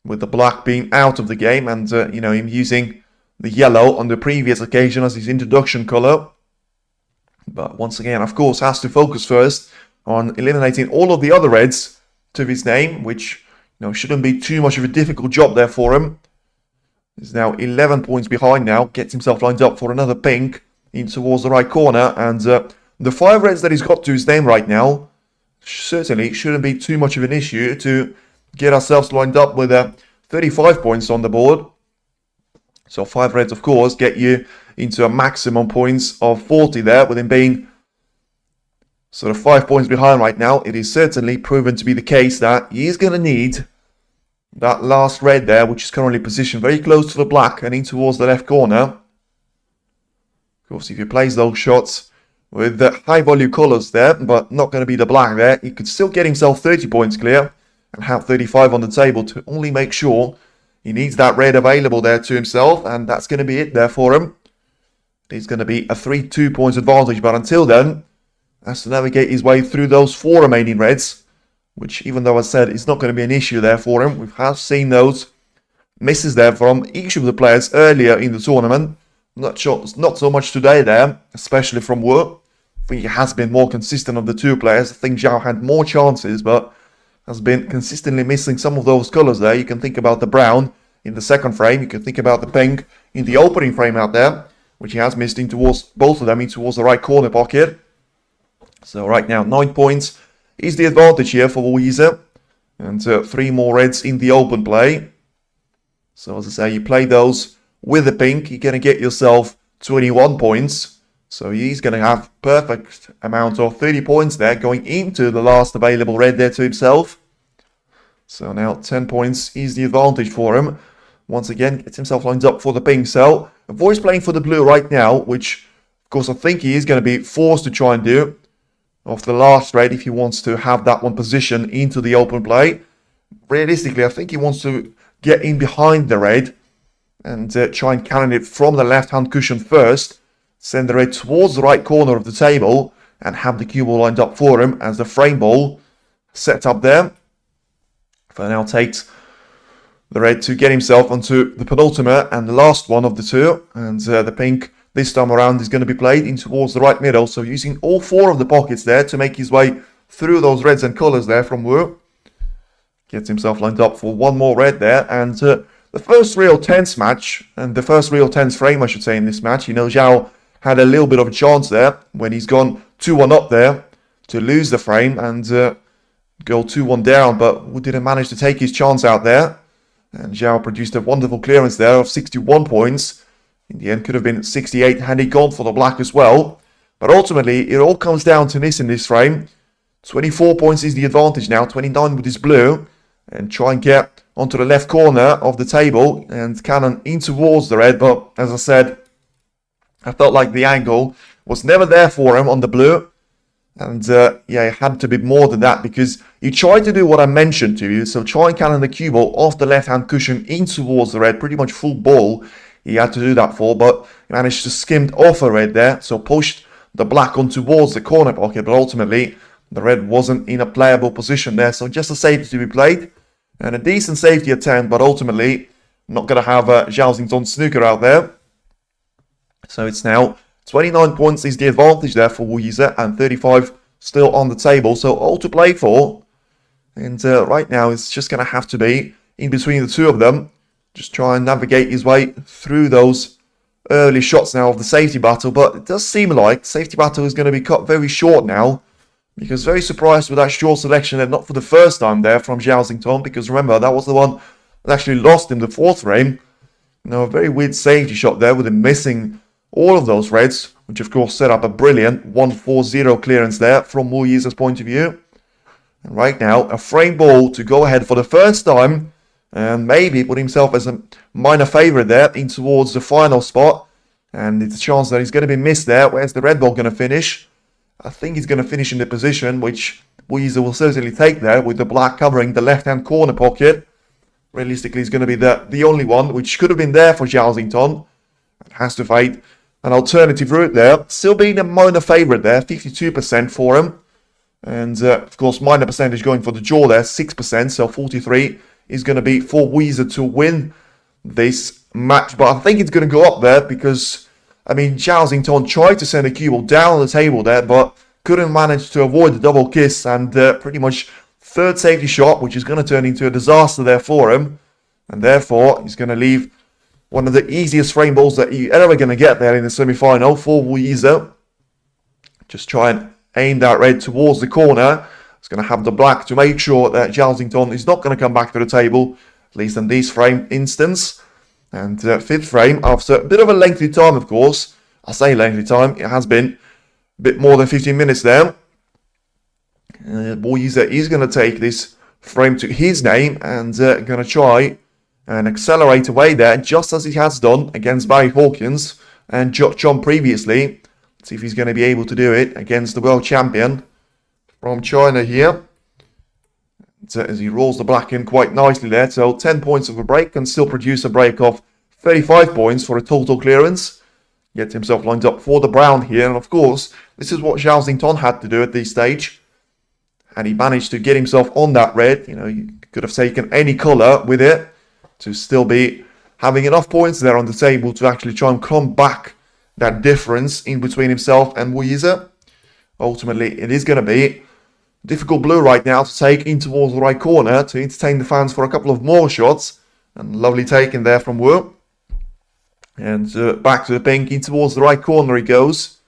with the black being out of the game, and him using the yellow on the previous occasion as his introduction colour. But once again, of course, has to focus first on eliminating all of the other reds to his name, which shouldn't be too much of a difficult job there for him. He's now 11 points behind now. Gets himself lined up for another pink in towards the right corner. And the 5 reds that he's got to his name right now certainly shouldn't be too much of an issue to get ourselves lined up with 35 points on the board. So 5 reds, of course, get you into a maximum points of 40 there, with him being sort of 5 points behind right now. It is certainly proven to be the case that he is going to need that last red there, which is currently positioned very close to the black and in towards the left corner. Of course, if he plays those shots with the high value colours there, but not going to be the black there. He could still get himself 30 points clear and have 35 on the table to only make sure he needs that red available there to himself, and that's going to be it there for him. He's going to be a 3-2 points advantage, but until then, has to navigate his way through those 4 remaining reds, which, even though I said it's not going to be an issue there for him, we have seen those misses there from each of the players earlier in the tournament. Not so much today there, especially from Wu. I think he has been more consistent of the 2 players. I think Zhao had more chances, but has been consistently missing some of those colours there. You can think about the brown in the second frame. You can think about the pink in the opening frame out there, which he has missed in towards both of them, in towards the right corner pocket. So right now, 9 points is the advantage here for Yize. And 3 more reds in the open play. So as I say, you play those with the pink, you're going to get yourself 21 points. So he's going to have perfect amount of 30 points there going into the last available red there to himself. So now 10 points is the advantage for him. Once again, gets himself lined up for the pink cell. Avoids playing for the blue right now, which of course I think he is going to be forced to try and do off the last red if he wants to have that one position into the open play. Realistically, I think he wants to get in behind the red and try and cannon it from the left-hand cushion first. Send the red towards the right corner of the table and have the cue ball lined up for him as the frame ball set up there. For now takes the red to get himself onto the penultimate and the last one of the 2. And the pink this time around is going to be played in towards the right middle. So using all 4 of the pockets there to make his way through those reds and colours there from Wu. Gets himself lined up for 1 more red there. And the first real tense match, and the first real tense frame I should say in this match. You know, Zhao had a little bit of a chance there when he's gone 2-1 up there to lose the frame and go 2-1 down, but we didn't manage to take his chance out there. And Zhao produced a wonderful clearance there of 61 points. In the end, could have been 68 had he gone for the black as well. But ultimately, it all comes down to this in this frame. 24 points is the advantage now, 29 with his blue. And try and get onto the left corner of the table and cannon in towards the red. But as I said, I felt like the angle was never there for him on the blue. And yeah, it had to be more than that because he tried to do what I mentioned to you. So try and cannon the cue ball off the left-hand cushion in towards the red. Pretty much full ball he had to do that for. But he managed to skim off a red there. So pushed the black on towards the corner pocket. But ultimately, the red wasn't in a playable position there. So just a safety to be played. And a decent safety attempt. But ultimately, not going to have Xintong Snooker out there. So it's now 29 points is the advantage there for Yize and 35 still on the table. So all to play for. And right now it's just going to have to be in between the 2 of them. Just try and navigate his way through those early shots now of the safety battle. But it does seem like safety battle is going to be cut very short now. Because very surprised with that short selection and not for the first time there from Xintong. Because remember, that was the one that actually lost him the 4th frame. You know, a very weird safety shot there with him missing all of those reds, which of course set up a brilliant 1-4-0 clearance there from Yize's point of view. And right now, a frame ball to go ahead for the first time and maybe put himself as a minor favourite there in towards the final spot. And it's a chance that he's going to be missed there. Where's the red ball going to finish? I think he's going to finish in the position which Yize will certainly take there with the black covering the left-hand corner pocket. Realistically, he's going to be the only one, which could have been there for Xintong. Has to fight an alternative route there. Still being a minor favourite there, 52% for him. And of course, minor percentage going for the draw there, 6%. So 43 is going to be for Yize to win this match. But I think it's going to go up there because, I mean, Xintong tried to send a cue ball down the table there, but couldn't manage to avoid the double kiss. And pretty much 3rd safety shot, which is going to turn into a disaster there for him. And therefore, he's going to leave one of the easiest frame balls that you're ever going to get there in the semi-final for Yize. Just try and aim that red towards the corner. It's going to have the black to make sure that Xintong is not going to come back to the table, at least in this frame instance. And 5th frame, after a bit of a lengthy time, of course. I say lengthy time, it has been a bit more than 15 minutes there. Yize is going to take this frame to his name and going to try and accelerate away there, just as he has done against Barry Hawkins and John previously. See if he's going to be able to do it against the world champion from China here. As he rolls the black in quite nicely there. So 10 points of a break, can still produce a break of 35 points for a total clearance. Gets himself lined up for the brown here. And of course, this is what Zhao Xintong had to do at this stage. And he managed to get himself on that red. You know, you could have taken any colour with it to still be having enough points there on the table to actually try and come back that difference in between himself and Yize. Ultimately, it is going to be difficult blue right now to take in towards the right corner to entertain the fans for a couple of more shots. And lovely taken there from Wu. And back to the pink, in towards the right corner he goes.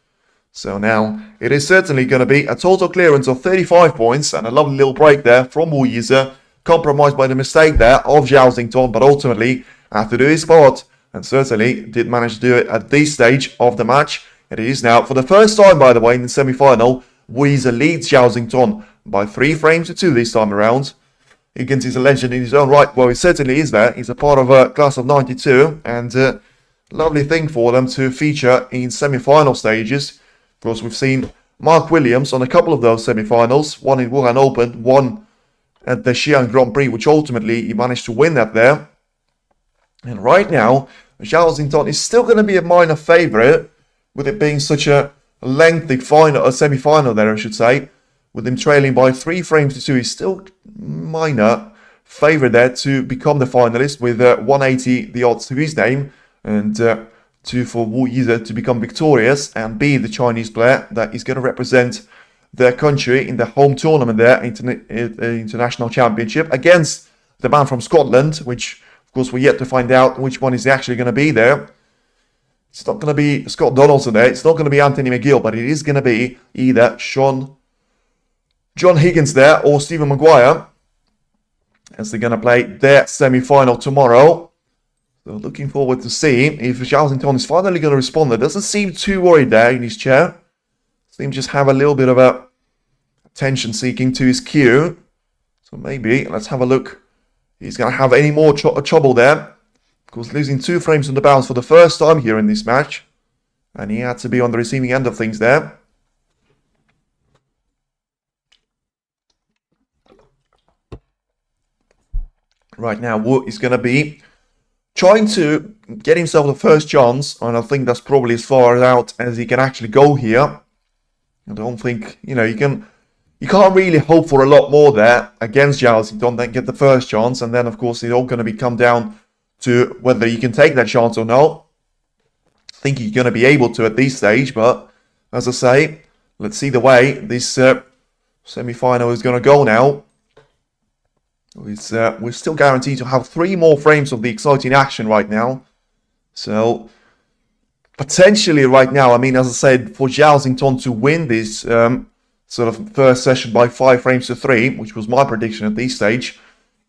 So now it is certainly going to be a total clearance of 35 points and a lovely little break there from Yize. Compromised by the mistake there of Zhao Xintong, but ultimately had to do his part. And certainly did manage to do it at this stage of the match. It is now, for the first time by the way, in the semi-final, Yize leads Zhao Xintong by 3 frames to 2 this time around. Higgins is a legend in his own right. Well, he certainly is there. He's a part of a class of 92. And lovely thing for them to feature in semi-final stages. Of course, we've seen Mark Williams on a couple of those semi-finals. One in Wuhan Open, one at the Xi'an Grand Prix, which ultimately he managed to win that there. And right now, Zhao Xintong is still going to be a minor favourite, with it being such a lengthy final, a semi-final there, I should say. With him trailing by 3 frames to 2, he's still minor favourite there to become the finalist, with 180 the odds to his name, and 2 for Yize to become victorious and be the Chinese player that is going to represent their country in the home tournament there, international championship, against the man from Scotland, which of course we're yet to find out which one is actually going to be there. It's not going to be Scott Donaldson there, it's not going to be Anthony McGill, but it is going to be either John Higgins there or Stephen Maguire, as they're going to play their semi-final tomorrow. So looking forward to seeing if Zhao Xintong is finally going to respond. There doesn't seem too worried there in his chair. Seems just have a little bit of a attention seeking to his cue. So maybe, let's have a look. He's going to have any more trouble there. Of course, losing 2 frames on the bounce for the first time here in this match. And he had to be on the receiving end of things there. Right now, Wu is going to be trying to get himself the first chance. And I think that's probably as far out as he can actually go here. I don't think, you know, you can't really hope for a lot more there against Zhao Xintong than get the first chance. And then, of course, it's all going to come down to whether you can take that chance or not. I think you're going to be able to at this stage. But, as I say, let's see the way this semi-final is going to go now. We're still guaranteed to have 3 more frames of the exciting action right now. So potentially right now, I mean, as I said, for Zhao Xintong to win this sort of first session by 5 frames to 3, which was my prediction at this stage,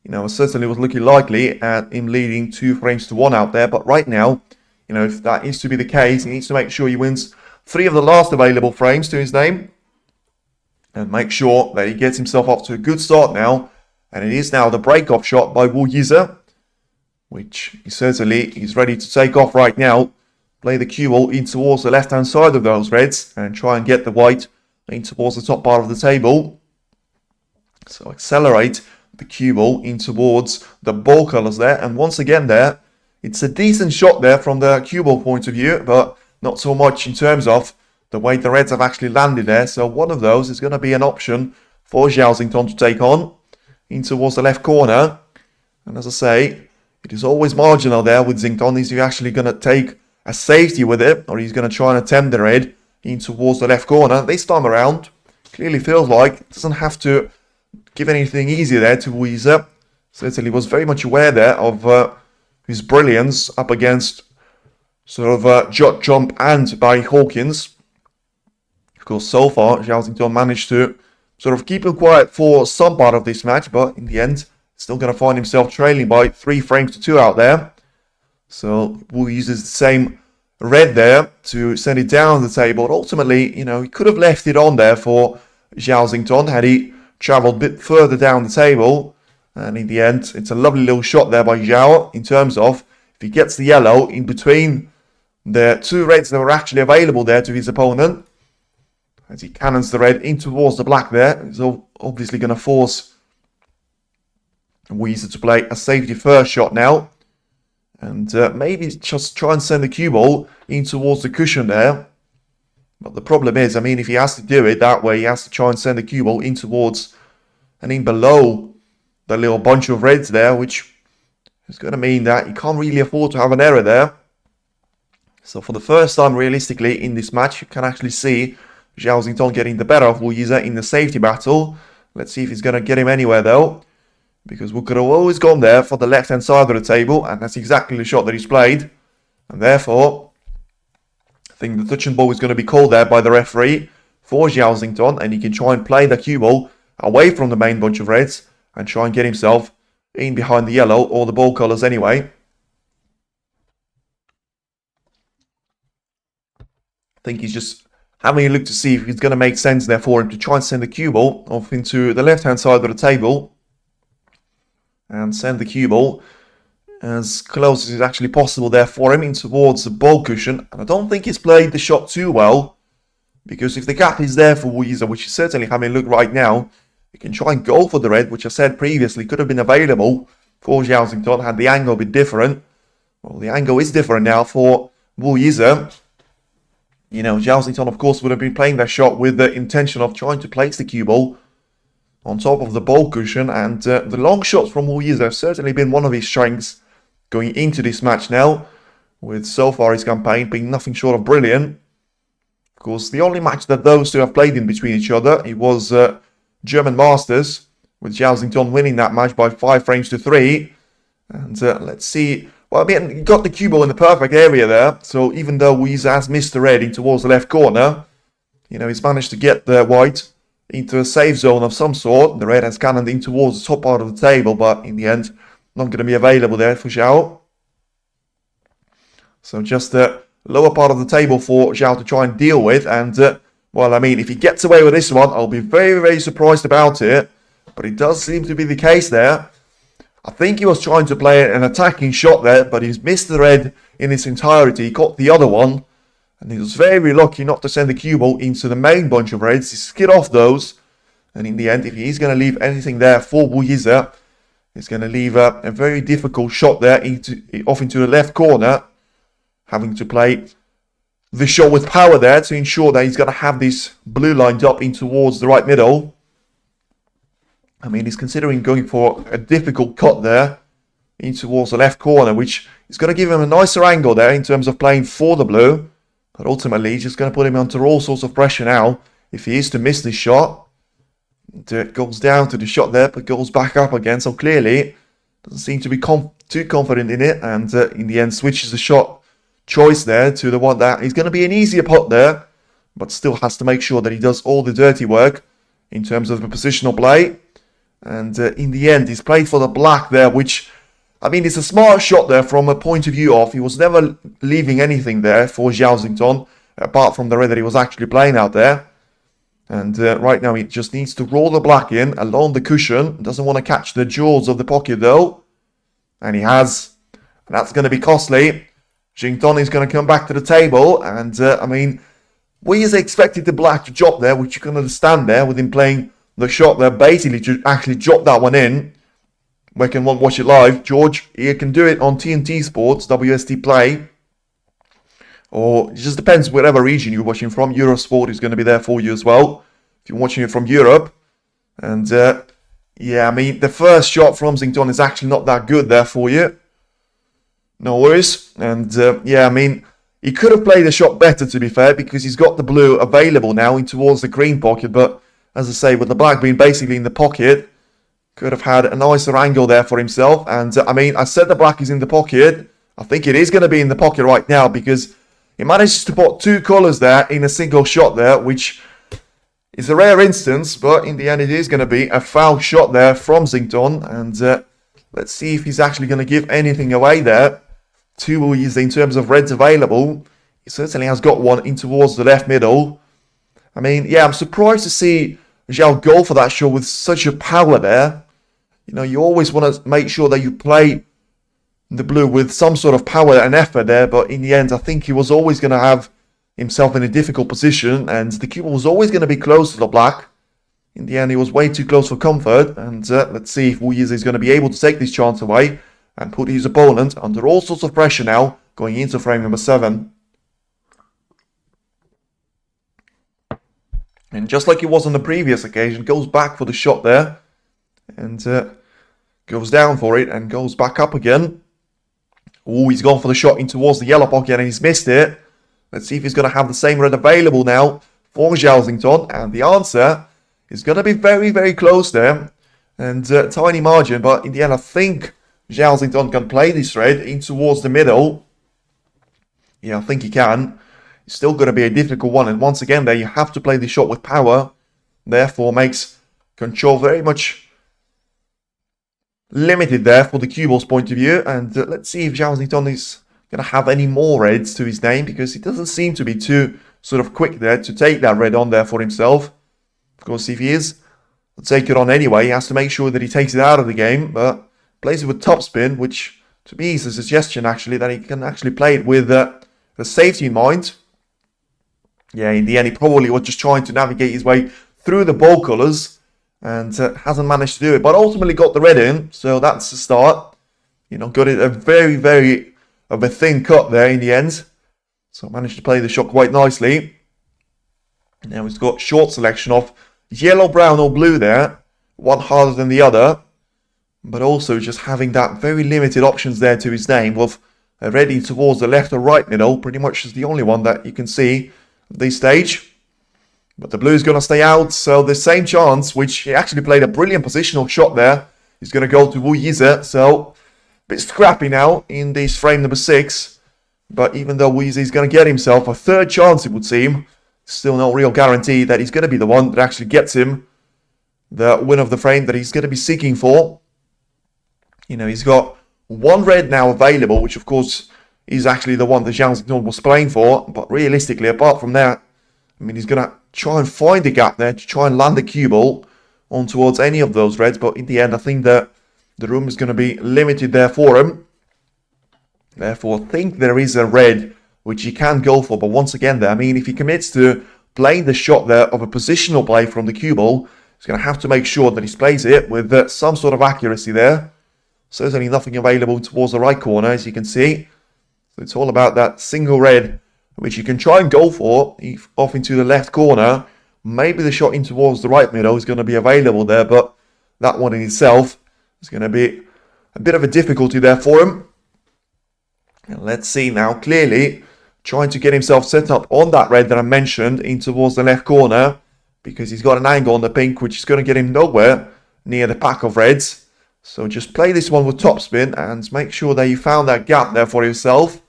you know, certainly was looking likely at him leading 2 frames to 1 out there. But right now, you know, if that is to be the case, he needs to make sure he wins 3 of the last available frames to his name and make sure that he gets himself off to a good start now. And it is now the break-off shot by Yize, which he certainly is ready to take off right now. Play the cue ball in towards the left-hand side of those reds and try and get the white in towards the top part of the table. So accelerate the cue ball in towards the ball colours there. And once again there, it's a decent shot there from the cue ball point of view, but not so much in terms of the way the reds have actually landed there. So one of those is going to be an option for Zhao Xintong to take on in towards the left corner. And as I say, it is always marginal there with Xintong. Is he actually going to take a safety with it, or he's going to try and attempt the red in towards the left corner? This time around, clearly feels like it doesn't have to give anything easy there to Yize. Certainly was very much aware there of his brilliance up against sort of Jot Jump and Barry Hawkins. Of course, so far, Zhao Xintong managed to sort of keep him quiet for some part of this match, but in the end, still going to find himself trailing by 3 frames to 2 out there. So Wu uses the same red there to send it down the table. But ultimately, you know, he could have left it on there for Zhao Xintong had he travelled a bit further down the table. And in the end, it's a lovely little shot there by Zhao in terms of if he gets the yellow in between the 2 reds that were actually available there to his opponent. As he cannons the red in towards the black there. He's obviously going to force Yize to play a safety first shot now. And maybe just try and send the cue ball in towards the cushion there. But the problem is, I mean, if he has to do it that way, he has to try and send the cue ball in towards and in below the little bunch of reds there, which is going to mean that he can't really afford to have an error there. So for the first time, realistically, in this match, you can actually see Zhao Xintong getting the better of Yize in the safety battle. Let's see if he's going to get him anywhere, though. Because we could have always gone there for the left-hand side of the table, and that's exactly the shot that he's played. And therefore, I think the touch and ball is going to be called there by the referee for Zhao Xintong, and he can try and play the cue ball away from the main bunch of reds and try and get himself in behind the yellow or the ball colours anyway. I think he's just having a look to see if it's going to make sense there for him to try and send the cue ball off into the left-hand side of the table. And send the cue ball as close as is actually possible there for him in towards the ball cushion. And I don't think he's played the shot too well. Because if the gap is there for Yize, which is certainly having a look right now, he can try and go for the red, which I said previously could have been available for Zhao Xintong had the angle been different. Well, the angle is different now for Yize. You know, Zhao Xintong, of course, would have been playing that shot with the intention of trying to place the cue ball on top of the ball cushion, and the long shots from Yize have certainly been one of his strengths going into this match now, with so far his campaign being nothing short of brilliant. Of course, the only match that those two have played in between each other, it was German Masters, with Zhao Xintong winning that match by 5 frames to 3. And let's see. Well, I mean, he got the cue ball in the perfect area there, so even though Yize has missed the red in towards the left corner, you know, he's managed to get the white into a safe zone of some sort. The red has cannoned in towards the top part of the table, but in the end, not going to be available there for Zhao. So just the lower part of the table for Zhao to try and deal with. And, well, I mean, if he gets away with this one, I'll be very, very surprised about it. But it does seem to be the case there. I think he was trying to play an attacking shot there, but he's missed the red in its entirety. He caught the other one. And he was very lucky not to send the cue ball into the main bunch of reds. He skid off those. And in the end, if he's going to leave anything there for Yize, he's going to leave a very difficult shot there off into the left corner. Having to play the shot with power there to ensure that he's going to have this blue lined up in towards the right middle. I mean, he's considering going for a difficult cut there in towards the left corner, which is going to give him a nicer angle there in terms of playing for the blue. But ultimately, he's just going to put him under all sorts of pressure now if he is to miss this shot. It goes down to the shot there, but goes back up again. So clearly, doesn't seem to be too confident in it. And in the end, switches the shot choice there to the one that is going to be an easier putt there. But still has to make sure that he does all the dirty work in terms of the positional play. And in the end, he's played for the black there, which, I mean, it's a smart shot there from a point of view of he was never leaving anything there for Zhao Xintong, apart from the red that he was actually playing out there. And right now he just needs to roll the black in along the cushion. Doesn't want to catch the jaws of the pocket though. And he has. And that's going to be costly. Xintong is going to come back to the table. And I mean, Yize expected the black to drop there, which you can understand there with him playing the shot there, basically to actually drop that one in. We can watch it live. George, you can do it on TNT Sports, WST Play. Or it just depends whatever region you're watching from. Eurosport is going to be there for you as well, if you're watching it from Europe. And yeah, I mean, the first shot from Xintong is actually not that good there for you. No worries. And yeah, I mean, he could have played the shot better, to be fair, because he's got the blue available now in towards the green pocket. But as I say, with the black being basically in the pocket, could have had a nicer angle there for himself. And I mean, I said the black is in the pocket. I think it is going to be in the pocket right now because he manages to put two colours there in a single shot there, which is a rare instance. But in the end, it is going to be a foul shot there from Xintong. And let's see if he's actually going to give anything away there to Yize in terms of reds available. He certainly has got one in towards the left middle. I mean, yeah, I'm surprised to see Zhao go for that shot with such a power there. You know, you always want to make sure that you play the blue with some sort of power and effort there, but in the end, I think he was always going to have himself in a difficult position, and the cube was always going to be close to the black. In the end, he was way too close for comfort, and let's see if Yize is going to be able to take this chance away and put his opponent under all sorts of pressure now, going into frame number 7. And just like it was on the previous occasion, goes back for the shot there, and goes down for it, and goes back up again. Oh, he's gone for the shot in towards the yellow pocket, and he's missed it. Let's see if he's going to have the same red available now for Xintong, and the answer is going to be very, very close there, and tiny margin, but in the end, I think Xintong can play this red in towards the middle. Yeah, I think he can. It's still going to be a difficult one, and once again there, you have to play the shot with power, therefore makes control very much limited there for the cue ball's point of view, and let's see if Xintong is going to have any more reds to his name, because he doesn't seem to be too sort of quick there to take that red on there for himself. Of course, if he is, he'll take it on anyway. He has to make sure that he takes it out of the game, but plays it with topspin, which to me is a suggestion actually that he can actually play it with the safety in mind. Yeah, in the end, he probably was just trying to navigate his way through the ball colours, and hasn't managed to do it, but ultimately got the red in, so that's the start. You know, got it a very, very of a thin cut there in the end, so managed to play the shot quite nicely. Now he's got short selection of yellow, brown or blue there, one harder than the other, but also just having that very limited options there to his name, with a red in towards the left or right middle, pretty much is the only one that you can see at this stage. But the blue is going to stay out, so the same chance, which he actually played a brilliant positional shot there, is going to go to Yize. So a bit scrappy now in this frame number 6. But even though Yize is going to get himself a third chance, it would seem, still no real guarantee that he's going to be the one that actually gets him the win of the frame that he's going to be seeking for. You know, he's got one red now available, which of course is actually the one that Zhao was playing for. But realistically, apart from that, I mean, he's going to try and find a gap there to try and land the cue ball on towards any of those reds. But in the end, I think that the room is going to be limited there for him. Therefore, I think there is a red which he can go for. But once again there, I mean, if he commits to playing the shot there of a positional play from the cue ball, he's going to have to make sure that he plays it with some sort of accuracy there. Certainly nothing available towards the right corner, as you can see. So it's all about that single red, which you can try and go for off into the left corner. Maybe the shot in towards the right middle is going to be available there, but that one in itself is going to be a bit of a difficulty there for him. And let's see now, clearly trying to get himself set up on that red that I mentioned in towards the left corner, because he's got an angle on the pink which is going to get him nowhere near the pack of reds. So just play this one with topspin and make sure that you found that gap there for yourself.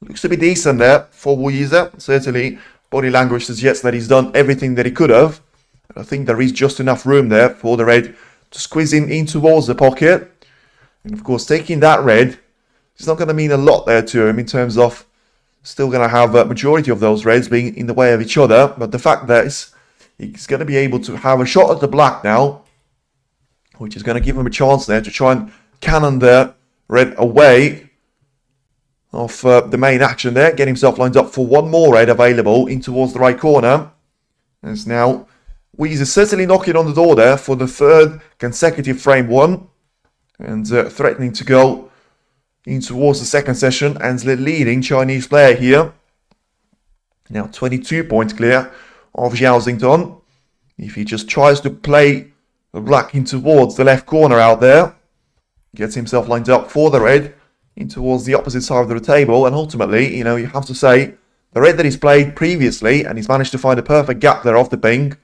Looks to be decent there for Yize. Certainly body language suggests that he's done everything that he could have. I think there is just enough room there for the red to squeeze him in towards the pocket. And of course, taking that red, it's not going to mean a lot there to him in terms of still going to have a majority of those reds being in the way of each other. But the fact that he's going to be able to have a shot at the black now, which is going to give him a chance there to try and cannon the red away of the main action there. Get himself lined up for one more red available in towards the right corner. As now Yize is certainly knocking on the door there for the third consecutive frame 1. And threatening to go in towards the second session and the leading Chinese player here. Now 22 points clear of Xintong. If he just tries to play the black in towards the left corner out there, gets himself lined up for the red in towards the opposite side of the table, and ultimately, you know, you have to say the red that he's played previously, and he's managed to find a perfect gap there off the pink,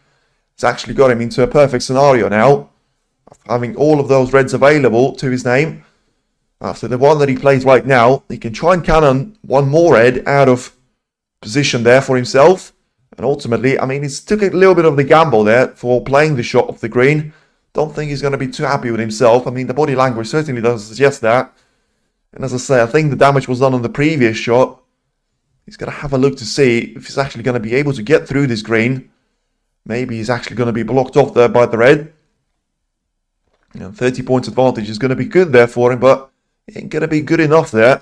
it's actually got him into a perfect scenario now of having all of those reds available to his name. After the one that he plays right now, he can try and cannon one more red out of position there for himself. And ultimately, I mean, he's took a little bit of the gamble there for playing the shot off the green. Don't think he's going to be too happy with himself. I mean, the body language certainly does suggest that. And as I say, I think the damage was done on the previous shot. He's going to have a look to see if he's actually going to be able to get through this green. Maybe he's actually going to be blocked off there by the red. You know, 30 points advantage is going to be good there for him, but ain't going to be good enough there.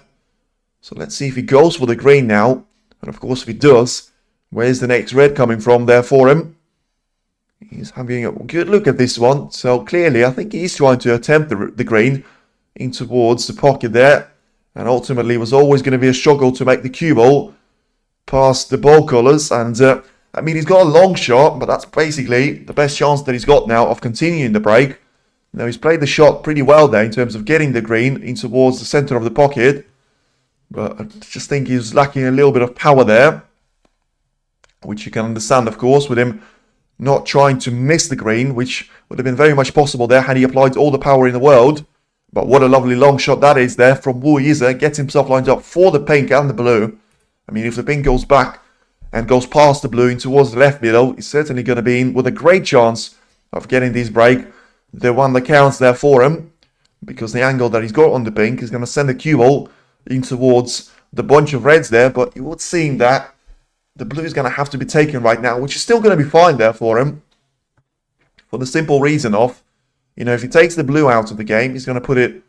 So let's see if he goes for the green now. And of course, if he does, where's the next red coming from there for him? He's having a good look at this one. So clearly, I think he's trying to attempt the green in towards the pocket there. And ultimately, it was always going to be a struggle to make the cue ball past the ball colours. And I mean, he's got a long shot, but that's basically the best chance that he's got now of continuing the break. Now, he's played the shot pretty well there in terms of getting the green in towards the centre of the pocket. But I just think he's lacking a little bit of power there, which you can understand, of course, with him not trying to miss the green, which would have been very much possible there had he applied all the power in the world. But what a lovely long shot that is there from Yize. Gets himself lined up for the pink and the blue. I mean, if the pink goes back and goes past the blue in towards the left middle, he's certainly going to be in with a great chance of getting this break. The one that counts there for him, because the angle that he's got on the pink is going to send the cue ball in towards the bunch of reds there. But it would seem that the blue is going to have to be taken right now, which is still going to be fine there for him. For the simple reason of, you know, if he takes the blue out of the game, he's going to put it,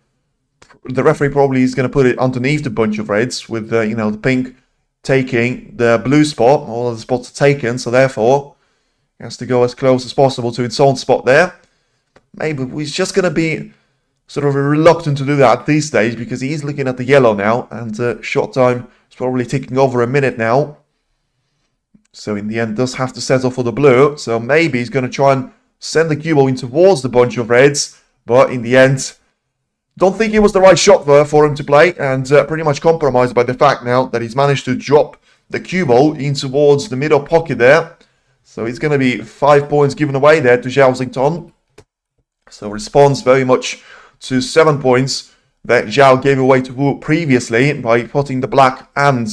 the referee probably is going to put it underneath the bunch of reds with, you know, the pink taking the blue spot. All of the spots are taken, so therefore he has to go as close as possible to its own spot there. Maybe he's just going to be sort of reluctant to do that at this stage because he's looking at the yellow now, and shot time is probably ticking over a minute now. So in the end, does have to settle for the blue. So maybe he's going to try and send the cue ball in towards the bunch of reds. But in the end, don't think it was the right shot there for him to play. And pretty much compromised by the fact now that he's managed to drop the cue ball in towards the middle pocket there. So it's going to be 5 points given away there to Zhao Xintong. So responds very much to 7 points that Zhao gave away to Wu previously by putting the black and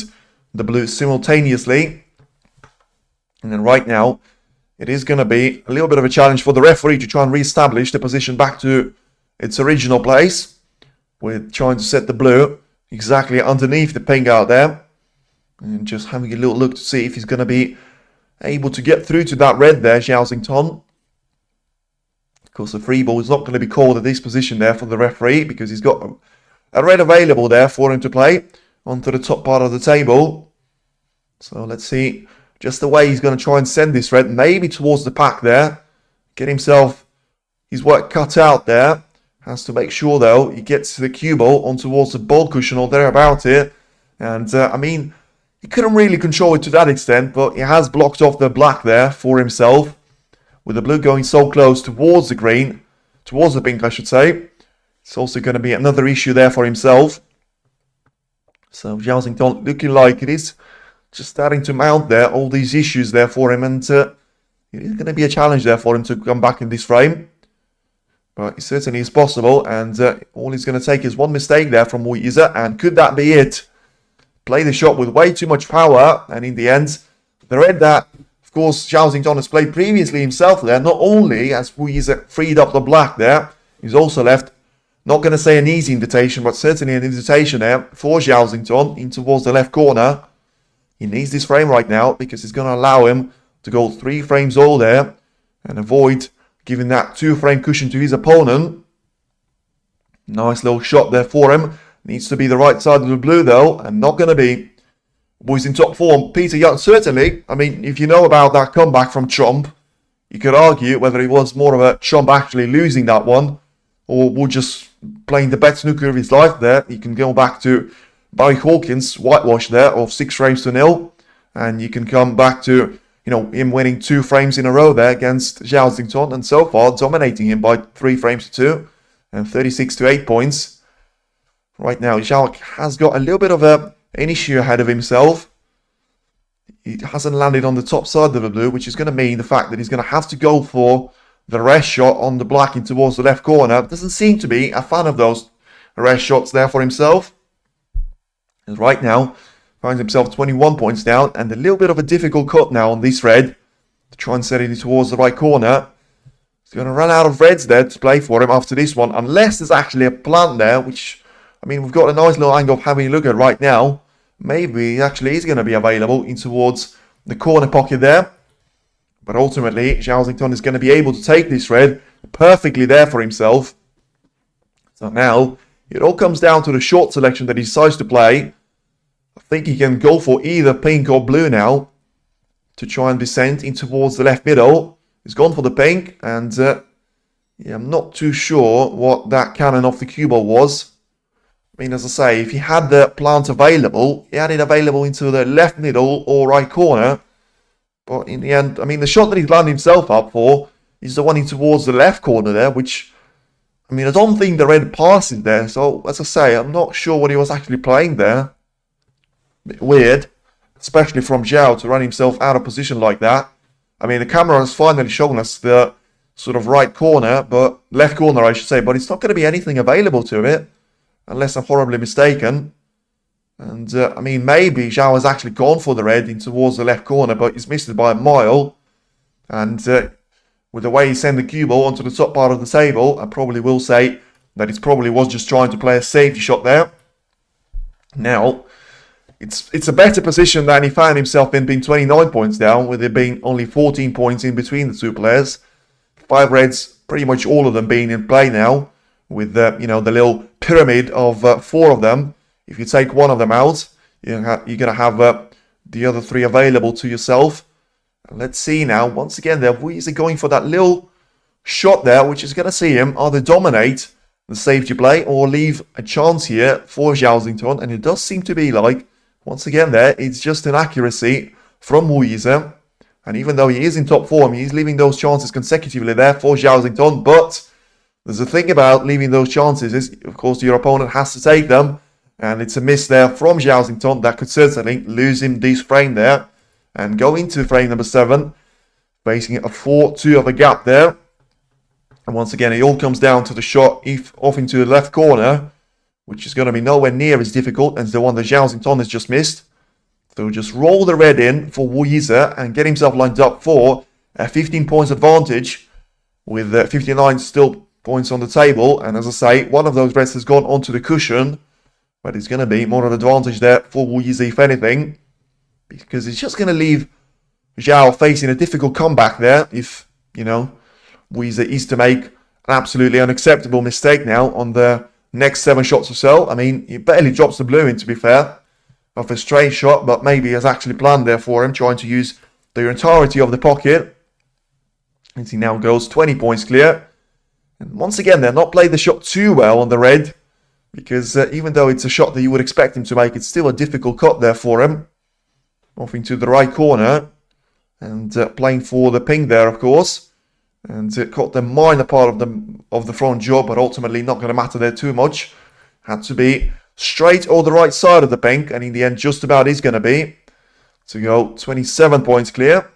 the blue simultaneously. And then right now, it is going to be a little bit of a challenge for the referee to try and re-establish the position back to its original place. We're trying to set the blue exactly underneath the pink out there. And just having a little look to see if he's going to be able to get through to that red there, Zhao Xintong. Of course, the free ball is not going to be called at this position there for the referee because he's got a red available there for him to play onto the top part of the table. So let's see just the way he's going to try and send this red, maybe towards the pack there. Get himself his work cut out there. Has to make sure, though, he gets the cue ball on towards the ball cushion or thereabout it. And, I mean, he couldn't really control it to that extent, but he has blocked off the black there for himself. With the blue going so close towards the green, towards the pink, I should say. It's also going to be another issue there for himself. So, Zhao Xintong looking like it is just starting to mount there, all these issues there for him, and it is going to be a challenge there for him to come back in this frame. But it certainly is possible, and all he's going to take is one mistake there from Yize, and could that be it? Play the shot with way too much power, and in the end, the red that, of course, Zhao Xintong has played previously himself there, not only has Yize freed up the black there, he's also left, not going to say an easy invitation, but certainly an invitation there for Zhao Xintong in towards the left corner. He needs this frame right now because it's going to allow him to go 3 frames all there and avoid giving that 2-frame cushion to his opponent. Nice little shot there for him. Needs to be the right side of the blue though, and not going to be. Boys in top form. Peter Young, certainly. I mean, if you know about that comeback from Trump, you could argue whether it was more of a Trump actually losing that one or just playing the best snooker of his life there. You can go back to Barry Hawkins' whitewash there of 6 frames to 0, and you can come back to, you know, him winning 2 frames in a row there against Zhao Xintong, and so far dominating him by 3 frames to 2 and 36 to 8 points. Right now, Zhao has got a little bit of an issue ahead of himself. He hasn't landed on the top side of the blue, which is going to mean the fact that he's going to have to go for the rest shot on the black in towards the left corner. Doesn't seem to be a fan of those rest shots there for himself. Right now, finds himself 21 points down, and a little bit of a difficult cut now on this red to try and set it towards the right corner. He's going to run out of reds there to play for him after this one, unless there's actually a plant there, which, I mean, we've got a nice little angle of having a look at right now. Maybe he actually is going to be available in towards the corner pocket there. But ultimately, Zhao Xintong is going to be able to take this red perfectly there for himself. So now It all comes down to the short selection that he decides to play. I think he can go for either pink or blue now to try and descend in towards the left middle. He's gone for the pink, and yeah, I'm not too sure what that cannon off the cue ball was. I mean, as I say, if he had the plant available, he had it available into the left middle or right corner. But in the end, I mean, the shot that he's lined himself up for is the one in towards the left corner there, which, I mean, I don't think the red passes there. So, as I say, I'm not sure what he was actually playing there. A bit weird, especially from Zhao to run himself out of position like that. I mean, the camera has finally shown us the sort of right corner, but left corner, I should say, but it's not going to be anything available to it, unless I'm horribly mistaken. And, I mean, maybe Zhao has actually gone for the red in towards the left corner, but he's missed it by a mile. And with the way he sent the cue ball onto the top part of the table, I probably will say that it probably was just trying to play a safety shot there. Now, it's a better position than he found himself in, being 29 points down, with there being only 14 points in between the two players. 5 reds, pretty much all of them being in play now, with you know, the little pyramid of 4 of them. If you take one of them out, you're going to have the other 3 available to yourself. And let's see now, once again, there, Yize going for that little shot there, which is going to see him either dominate the safety play or leave a chance here for Xintong. And it does seem to be like, once again there, it's just an accuracy from Yize. And even though he is in top form, he's leaving those chances consecutively there for Xintong. But there's a thing about leaving those chances is, of course, your opponent has to take them. And it's a miss there from Xintong that could certainly lose him this frame there. And go into frame number 7, facing a 4-2 of a gap there. And once again, it all comes down to the shot off into the left corner, which is going to be nowhere near as difficult as the one that Xintong has just missed. So just roll the red in for Yize and get himself lined up for a 15 points advantage, with 59 still points on the table. And as I say, one of those reds has gone onto the cushion, but it's going to be more of an advantage there for Yize, if anything, because it's just going to leave Zhao facing a difficult comeback there if, you know, Yize is to make an absolutely unacceptable mistake now on the next 7 shots or so. I mean, he barely drops the blue in, to be fair, of a straight shot, but maybe he has actually planned there for him, trying to use the entirety of the pocket. As he now goes 20 points clear. And once again, they're not played the shot too well on the red, because even though it's a shot that you would expect him to make, it's still a difficult cut there for him. Off into the right corner, and playing for the ping there, of course. And it caught the minor part of the front jaw, but ultimately not going to matter there too much. Had to be straight or the right side of the pink, and in the end just about is going to be. To go 27 points clear,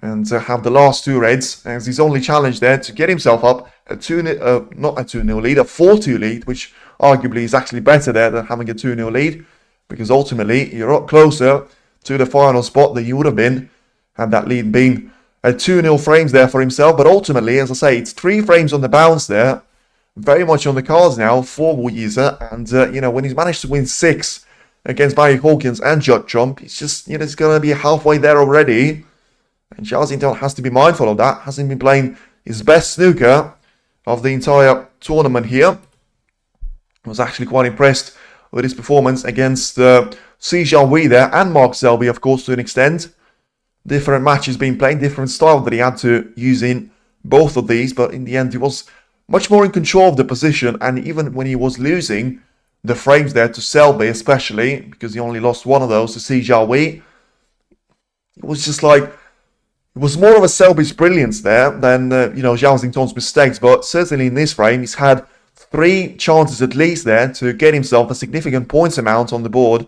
and have the last 2 reds as his only challenge there to get himself up a 2-0, not a 2-0 lead, a 4-2 lead, which arguably is actually better there than having a 2-0 lead, because ultimately you're up closer to the final spot than you would have been had that lead been a 2-0 frames there for himself. But ultimately, as I say, it's 3 frames on the bounce there, very much on the cards now for Yize. And you know, when he's managed to win 6 against Barry Hawkins and Judd Trump, it's just, you know, it's going to be halfway there already. And Xintong has to be mindful of that. Hasn't been playing his best snooker of the entire tournament here. I was actually quite impressed with his performance against Zhao there and Mark Selby, of course, to an extent. Different matches being played, different style that he had to use in both of these, but in the end he was much more in control of the position. And even when he was losing the frames there to Selby, especially because he only lost one of those to Zhao, it was just like, it was more of a Selby's brilliance there than you know, Xintong's mistakes. But certainly in this frame, he's had 3 chances at least there to get himself a significant points amount on the board.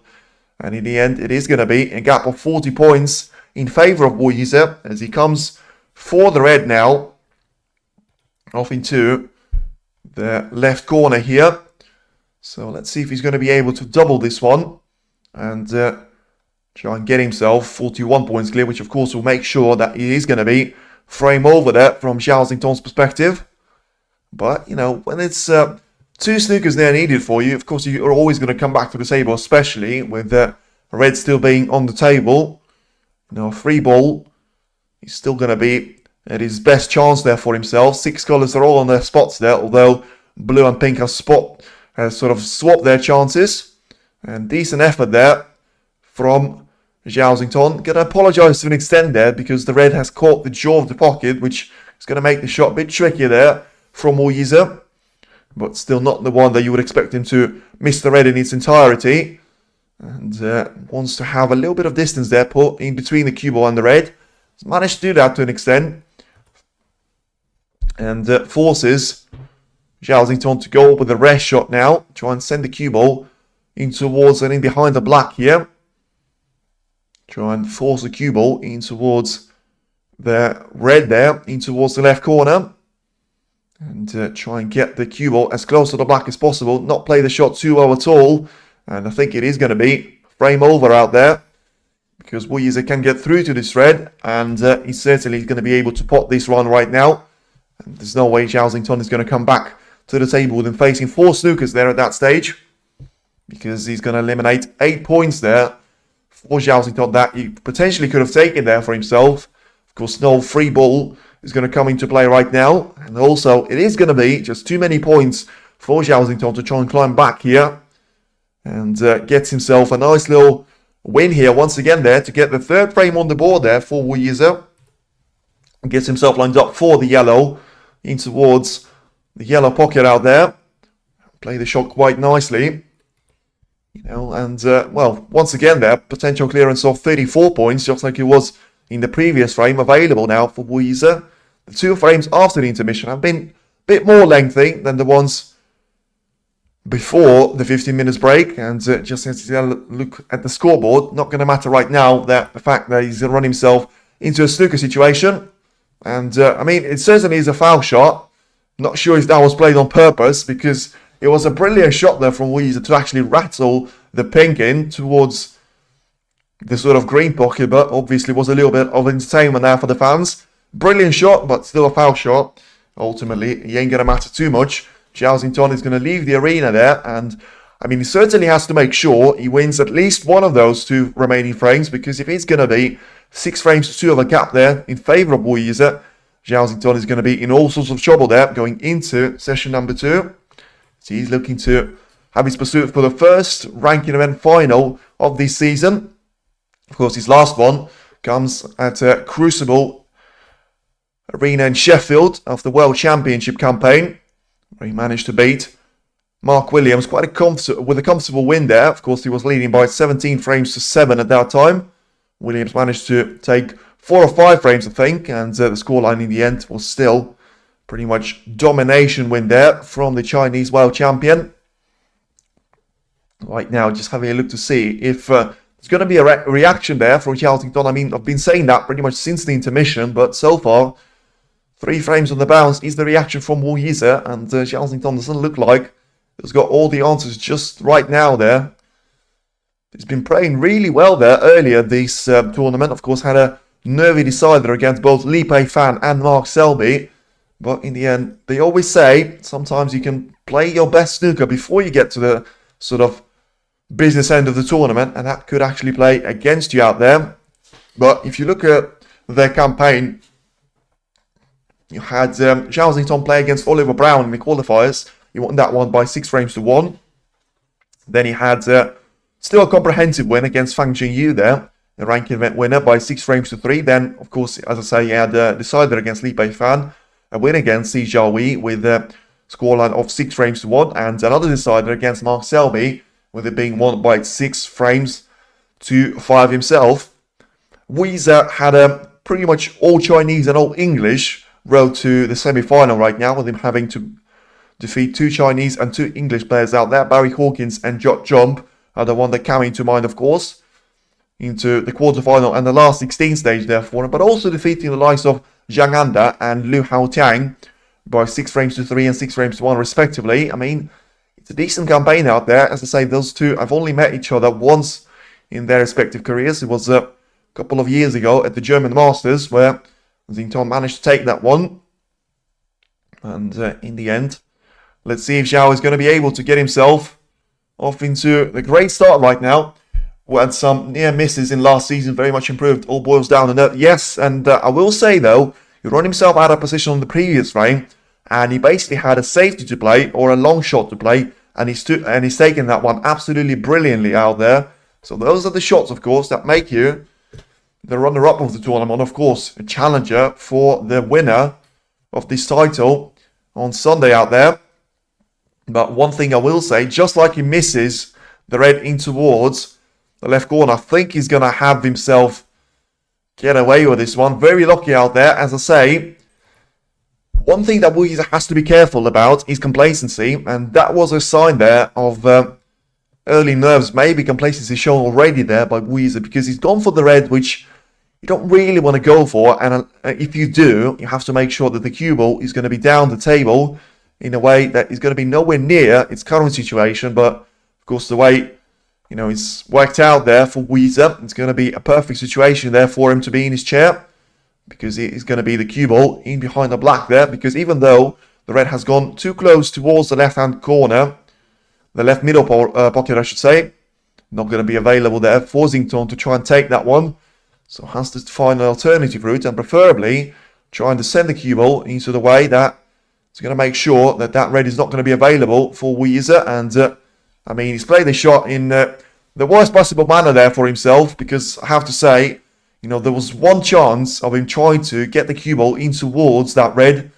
And in the end, it is going to be a gap of 40 points in favour of Yize as he comes for the red now. Off into the left corner here. So let's see if he's going to be able to double this one. And try and get himself 41 points clear, which of course will make sure that he is going to be frame over there from Xintong's perspective. But, you know, when it's 2 snookers there needed for you, of course you're always going to come back to the table, especially with the red still being on the table. You know, 3 ball, he's still going to be at his best chance there for himself. 6 colours are all on their spots there, although blue and pink are spot has sort of swapped their chances. And decent effort there from Zhao Xintong. Gonna apologise to an extent there because the red has caught the jaw of the pocket, which is going to make the shot a bit trickier there from Yize. But still not the one that you would expect him to miss the red in its entirety. And wants to have a little bit of distance there put in between the cue ball and the red. He's managed to do that to an extent. And forces Zhao Xintong to go with the rest shot now. Try and send the cue ball in towards and in behind the black here. Try and force the cue ball in towards the red there, in towards the left corner. And try and get the cue ball as close to the black as possible. Not play the shot too well at all. And I think it is going to be frame over out there. Because Yize can get through to this red. And he's certainly going to be able to pot this run right now. And there's no way Zhao Xintong is going to come back to the table with him facing 4 snookers there at that stage. Because he's going to eliminate 8 points there for Zhao Xintong that he potentially could have taken there for himself. Of course, no free ball is going to come into play right now. And also, it is going to be just too many points for Zhao Xintong to try and climb back here. And gets himself a nice little win here once again there to get the 3rd frame on the board there for Yize. Gets himself lined up for the yellow in towards the yellow pocket out there. Play the shot quite nicely. You know, and well, once again there, potential clearance of 34 points, just like it was in the previous frame, available now for Yize. The 2 frames after the intermission have been a bit more lengthy than the ones before the 15 minutes break. And just as you look at the scoreboard, not going to matter right now that the fact that he's going to run himself into a snooker situation. And I mean, it certainly is a foul shot. Not sure if that was played on purpose, because it was a brilliant shot there from Yize to actually rattle the pink in towards the sort of green pocket, but obviously was a little bit of entertainment there for the fans. Brilliant shot, but still a foul shot. Ultimately, he ain't going to matter too much. Zhao Xintong is going to leave the arena there, and I mean, he certainly has to make sure he wins at least one of those 2 remaining frames, because if it's going to be 6 frames to 2 of a gap there in favour of Yize, Zhao Xintong is going to be in all sorts of trouble there going into session number 2. So he's looking to have his pursuit for the first ranking event final of this season. Of course, his last one comes at Crucible Arena in Sheffield of the World Championship campaign, where he managed to beat Mark Williams with a comfortable win there. Of course, he was leading by 17 frames to 7 at that time. Williams managed to take 4 or 5 frames, I think, and the scoreline in the end was still pretty much domination win there from the Chinese world champion. Right now, just having a look to see if there's going to be a reaction there from Zhao Xintong. I mean, I've been saying that pretty much since the intermission, but so far, 3 frames on the bounce is the reaction from Yize, and Zhao Xintong doesn't look like he's got all the answers just right now there. He's been playing really well there earlier this tournament. Of course, had a nervy decider against both Li Peifan and Mark Selby. But in the end, they always say sometimes you can play your best snooker before you get to the sort of business end of the tournament, and that could actually play against you out there. But if you look at their campaign, you had Zhao Xintong play against Oliver Brown in the qualifiers. He won that one by 6 frames to 1. Then he had still a comprehensive win against Fang Jingyu there, the ranking event winner by 6 frames to 3. Then, of course, as I say, he had a decider against Li Peifan, a win against Si Zhaohui with a scoreline of 6 frames to 1, and another decider against Mark Selby, with it being won by 6 frames to 5 himself. Yize had a pretty much all Chinese and all English road to the semi-final right now, with him having to defeat 2 Chinese and 2 English players out there. Barry Hawkins and Jot Jump are the one that come into mind, of course, into the quarterfinal and the last 16 stage there for him, but also defeating the likes of Zhang Anda and Liu Haotiang by 6 frames to 3 and 6 frames to 1 respectively. I mean, it's a decent campaign out there. As I say, those 2 have only met each other once in their respective careers. It was a couple of years ago at the German Masters, where Xintong managed to take that one. And in the end, let's see if Zhao is going to be able to get himself off into the great start right now. We had some near misses in last season, very much improved. All boils down to that. Yes, and I will say though, he run himself out of position on the previous frame, and he basically had a safety to play or a long shot to play and he's taken that one absolutely brilliantly out there. So those are the shots, of course, that make you the runner-up of the tournament, of course, a challenger for the winner of this title on Sunday out there. But one thing I will say, just like he misses the red in towards the left corner, I think he's going to have himself get away with this one. Very lucky out there, as I say. One thing that Yize has to be careful about is complacency, and that was a sign there of early nerves, maybe complacency shown already there by Yize, because he's gone for the red, which you don't really want to go for, and if you do, you have to make sure that the cue ball is going to be down the table in a way that is going to be nowhere near its current situation. But of course, the way it's worked out there for Yize, it's going to be a perfect situation there for him to be in his chair, because it is going to be the cue ball in behind the black there, because even though the red has gone too close towards the left-hand corner, the left middle pocket, I should say, not going to be available there for Xintong to try and take that one. So has to find an alternative route, and preferably trying to send the cue ball into the way that it's going to make sure that that red is not going to be available for Yize. And I mean, he's played the shot in the worst possible manner there for himself, because I have to say, there was one chance of him trying to get the cue ball in towards that red,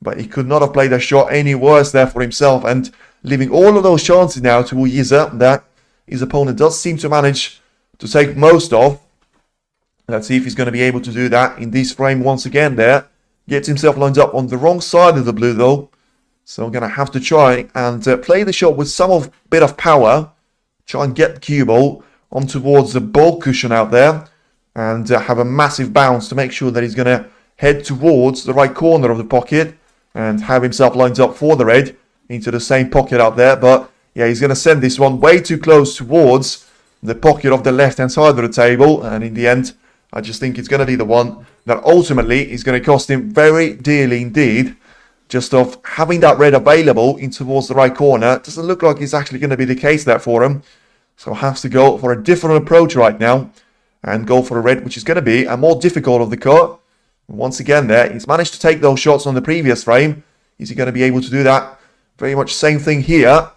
but he could not have played the shot any worse there for himself, and leaving all of those chances now to Yize that his opponent does seem to manage to take most of. Let's see if he's going to be able to do that in this frame once again there. Gets himself lined up on the wrong side of the blue though. So I'm going to have to try and play the shot with some bit of power. Try and get the cue ball on towards the ball cushion out there. And have a massive bounce to make sure that he's going to head towards the right corner of the pocket. And have himself lined up for the red into the same pocket out there. But yeah, he's going to send this one way too close towards the pocket of the left-hand side of the table. And in the end, I just think it's going to be the one that ultimately is going to cost him very dearly indeed. Just of having that red available in towards the right corner. Doesn't look like it's actually going to be the case there for him. So has to go for a different approach right now. And go for a red, which is going to be a more difficult of the cut. Once again there, he's managed to take those shots on the previous frame. Is he going to be able to do that? Very much same thing here.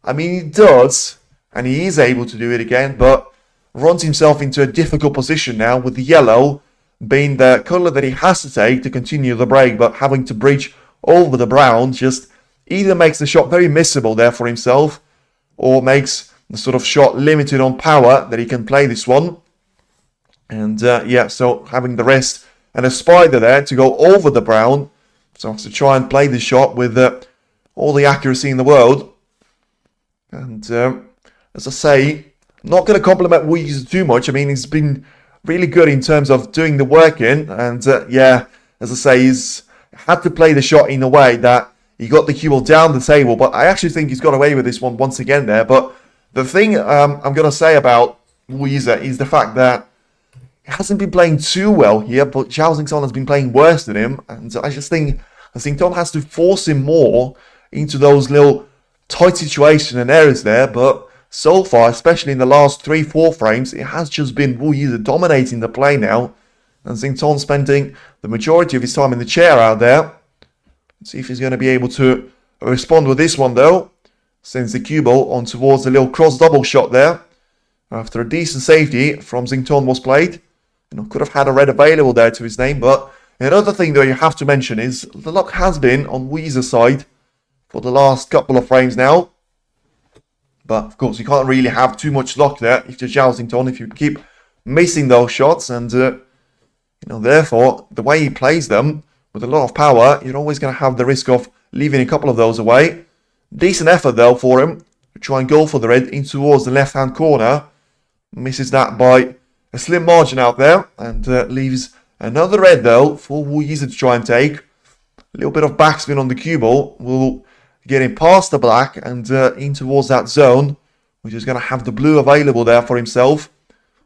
I mean, he does. And he is able to do it again, but runs himself into a difficult position now, with the yellow being the colour that he has to take to continue the break, but having to breach over the brown just either makes the shot very missable there for himself, or makes the sort of shot limited on power that he can play this one. And yeah, so having the rest and a spider there to go over the brown, so has to try and play the shot with all the accuracy in the world. And as I say, not going to compliment Yize too much. I mean, he's been really good in terms of doing the work in. And yeah, as I say, he's had to play the shot in a way that he got the cue ball down the table. But I actually think he's got away with this one once again there. But the thing I'm going to say about Yize is the fact that he hasn't been playing too well here. But Zhao Xintong has been playing worse than him. And I just think Xintong has to force him more into those little tight situations and areas there. But so far, especially in the last 3-4 frames, it has just been Yize dominating the play now. And Xintong spending the majority of his time in the chair out there. Let's see if he's going to be able to respond with this one though. Sends the cue ball on towards the little cross double shot there. After a decent safety from Xintong was played. Could have had a red available there to his name. But another thing though you have to mention is the luck has been on Yize's side for the last couple of frames now. But of course, you can't really have too much luck there if you're Zhao Xintong, if you keep missing those shots. And, therefore, the way he plays them with a lot of power, you're always going to have the risk of leaving a couple of those away. Decent effort, though, for him to try and go for the red in towards the left-hand corner. Misses that by a slim margin out there. And leaves another red, though, for Yize to try and take. A little bit of backspin on the cue ball will getting past the black and in towards that zone, which is going to have the blue available there for himself.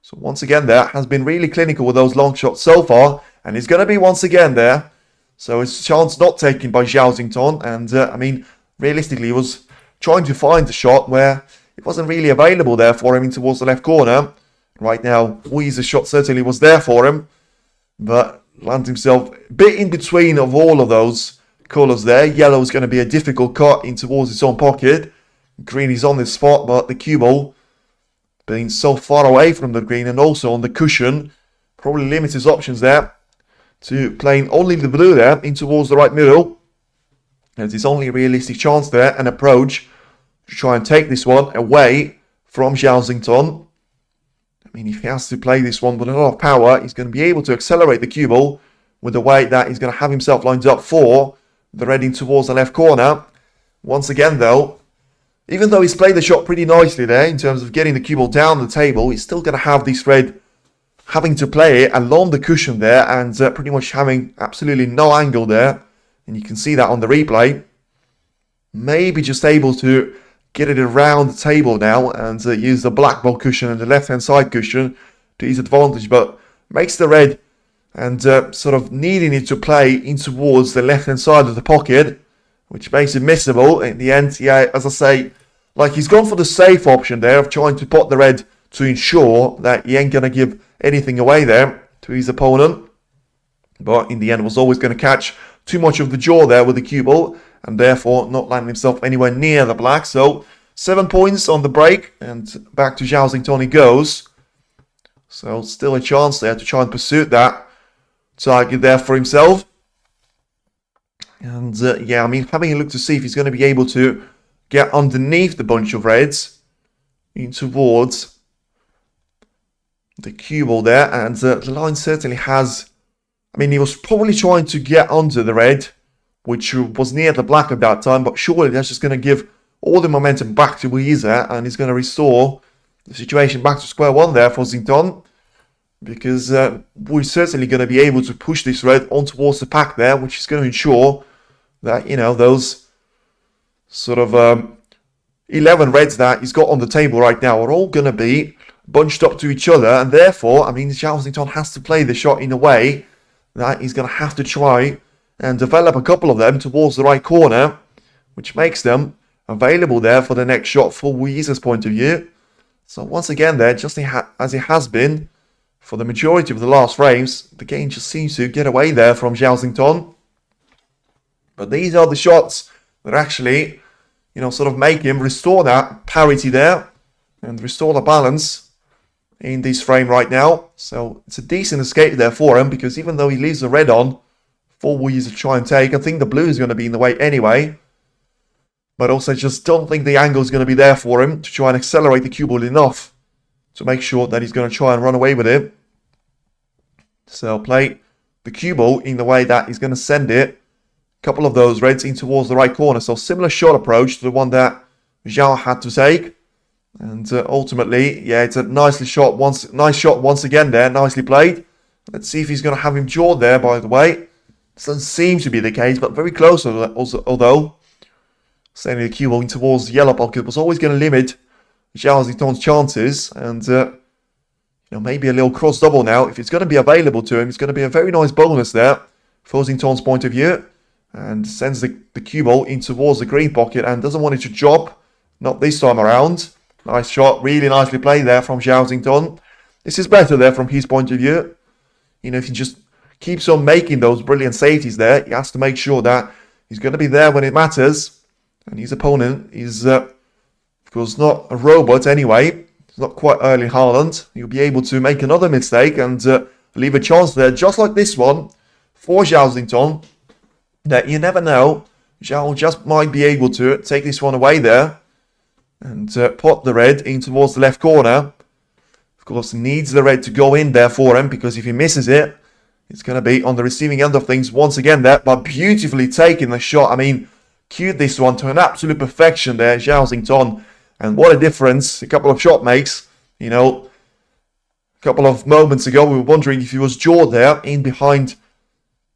So once again there, has been really clinical with those long shots so far, and he's going to be once again there. So it's a chance not taken by Zhao Xintong, and I mean, realistically, he was trying to find a shot where it wasn't really available there for him in towards the left corner. Right now, Yize's shot certainly was there for him, but lands himself a bit in between of all of those colours there. Yellow is going to be a difficult cut in towards its own pocket. green is on this spot, but the cue ball being so far away from the green and also on the cushion probably limits his options there to playing only the blue there in towards the right middle. As his only realistic chance there, an approach to try and take this one away from Zhao Xintong. I mean, if he has to play this one with a lot of power, he's going to be able to accelerate the cue ball with the way that he's going to have himself lined up for the red in towards the left corner. Once again, though, even though he's played the shot pretty nicely there in terms of getting the cue ball down the table, he's still going to have this red having to play it along the cushion there and pretty much having absolutely no angle there. And you can see that on the replay. Maybe just able to get it around the table now and use the black ball cushion and the left-hand side cushion to his advantage. But makes the red and sort of needing it to play in towards the left-hand side of the pocket, which makes it missable. In the end, yeah, as I say, like he's gone for the safe option there of trying to pot the red to ensure that he ain't going to give anything away there to his opponent. But in the end, was always going to catch too much of the jaw there with the cue ball and therefore not landing himself anywhere near the black. So 7 points on the break and back to Zhao Xintong he goes. So still a chance there to try and pursue that target there for himself. And yeah, I mean, having a look to see if he's going to be able to get underneath the bunch of reds in towards the cue ball there. And the line certainly has... I mean, he was probably trying to get onto the red, which was near the black at that time, but surely that's just going to give all the momentum back to Yize, and he's going to restore the situation back to square one there for Xintong, because we're certainly going to be able to push this red on towards the pack there, which is going to ensure that, you know, those sort of 11 reds that he's got on the table right now are all going to be bunched up to each other, and therefore, I mean, Zhao Xintong has to play the shot in a way that he's going to have to try and develop a couple of them towards the right corner, which makes them available there for the next shot for Yize's point of view. So once again there, just as it has been for the majority of the last frames, the game just seems to get away there from Zhao Xintong. But these are the shots that actually, you know, sort of make him restore that parity there and restore the balance in this frame right now. So it's a decent escape there for him, because even though he leaves the red on for Yize to try and take, I think the blue is going to be in the way anyway. But also just don't think the angle is going to be there for him to try and accelerate the cue ball enough to make sure that he's going to try and run away with it. So play the cue ball in the way that he's going to send it, a couple of those reds in towards the right corner. So similar shot approach to the one that Zhao had to take. And ultimately, yeah, it's a nice shot once again there, nicely played. Let's see if he's going to have him jawed there, by the way. This doesn't seem to be the case, but very close, although sending the cue ball in towards the yellow pocket was always going to limit Zhao Xintong's chances. And, you know, maybe a little cross double now. If it's going to be available to him, it's going to be a very nice bonus there for Xintong's point of view. And sends the cue ball in towards the green pocket and doesn't want it to drop. Not this time around. Nice shot, really nicely played there from Zhao Xintong. This is better there from his point of view. You know, if he just keeps on making those brilliant safeties there, he has to make sure that he's going to be there when it matters. And his opponent is, of course, not a robot anyway. He's not quite Erling Haaland. He'll be able to make another mistake and leave a chance there, just like this one, for Zhao Xintong. That you never know. Zhao just might be able to take this one away there. And pot the red in towards the left corner. Of course, needs the red to go in there for him, because if he misses it, it's going to be on the receiving end of things once again there. But beautifully taking the shot. I mean, cued this one to an absolute perfection there, Zhao Xintong. And what a difference a couple of shot makes. You know, a couple of moments ago, we were wondering if he was jawed there in behind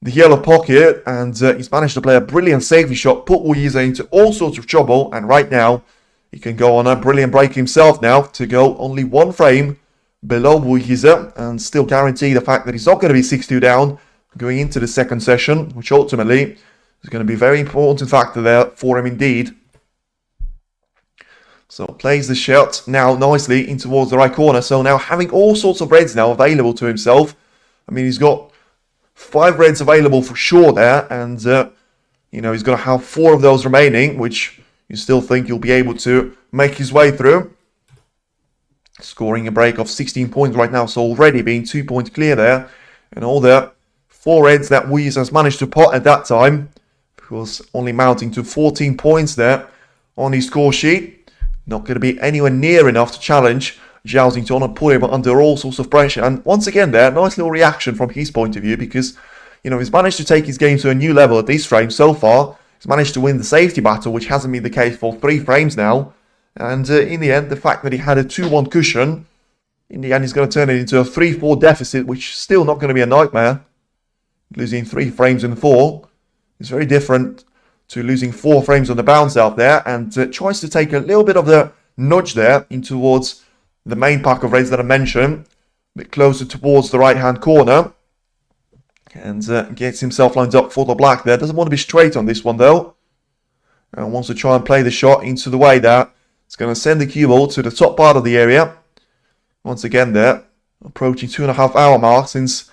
the yellow pocket. And he's managed to play a brilliant safety shot, put Yize into all sorts of trouble. And right now, he can go on a brilliant break himself now to go only one frame below Yize and still guarantee the fact that he's not going to be 6-2 down going into the second session, which ultimately is going to be a very important factor there for him indeed. So plays the shot now nicely in towards the right corner. So now having all sorts of reds now available to himself. I mean, he's got 5 reds available for sure there, and you know, he's going to have 4 of those remaining, which, you still think he'll be able to make his way through. Scoring a break of 16 points right now, so already being 2 points clear there. And all the 4 reds that Yize has managed to pot at that time was only mounting to 14 points there on his score sheet. Not going to be anywhere near enough to challenge Zhao Xintong and put him under all sorts of pressure. And once again there, nice little reaction from his point of view, because, you know, he's managed to take his game to a new level at this frame so far. He's managed to win the safety battle, which hasn't been the case for 3 frames now. And in the end, the fact that he had a 2-1 cushion, in the end he's going to turn it into a 3-4 deficit, which is still not going to be a nightmare. Losing 3 frames in 4 is very different to losing 4 frames on the bounce out there, and tries to take a little bit of the nudge there in towards the main pack of reds that I mentioned, a bit closer towards the right-hand corner, and gets himself lined up for the black there. Doesn't want to be straight on this one though, and wants to try and play the shot into the way there. It's going to send the cue ball to the top part of the area. Once again there, approaching 2.5 hour mark since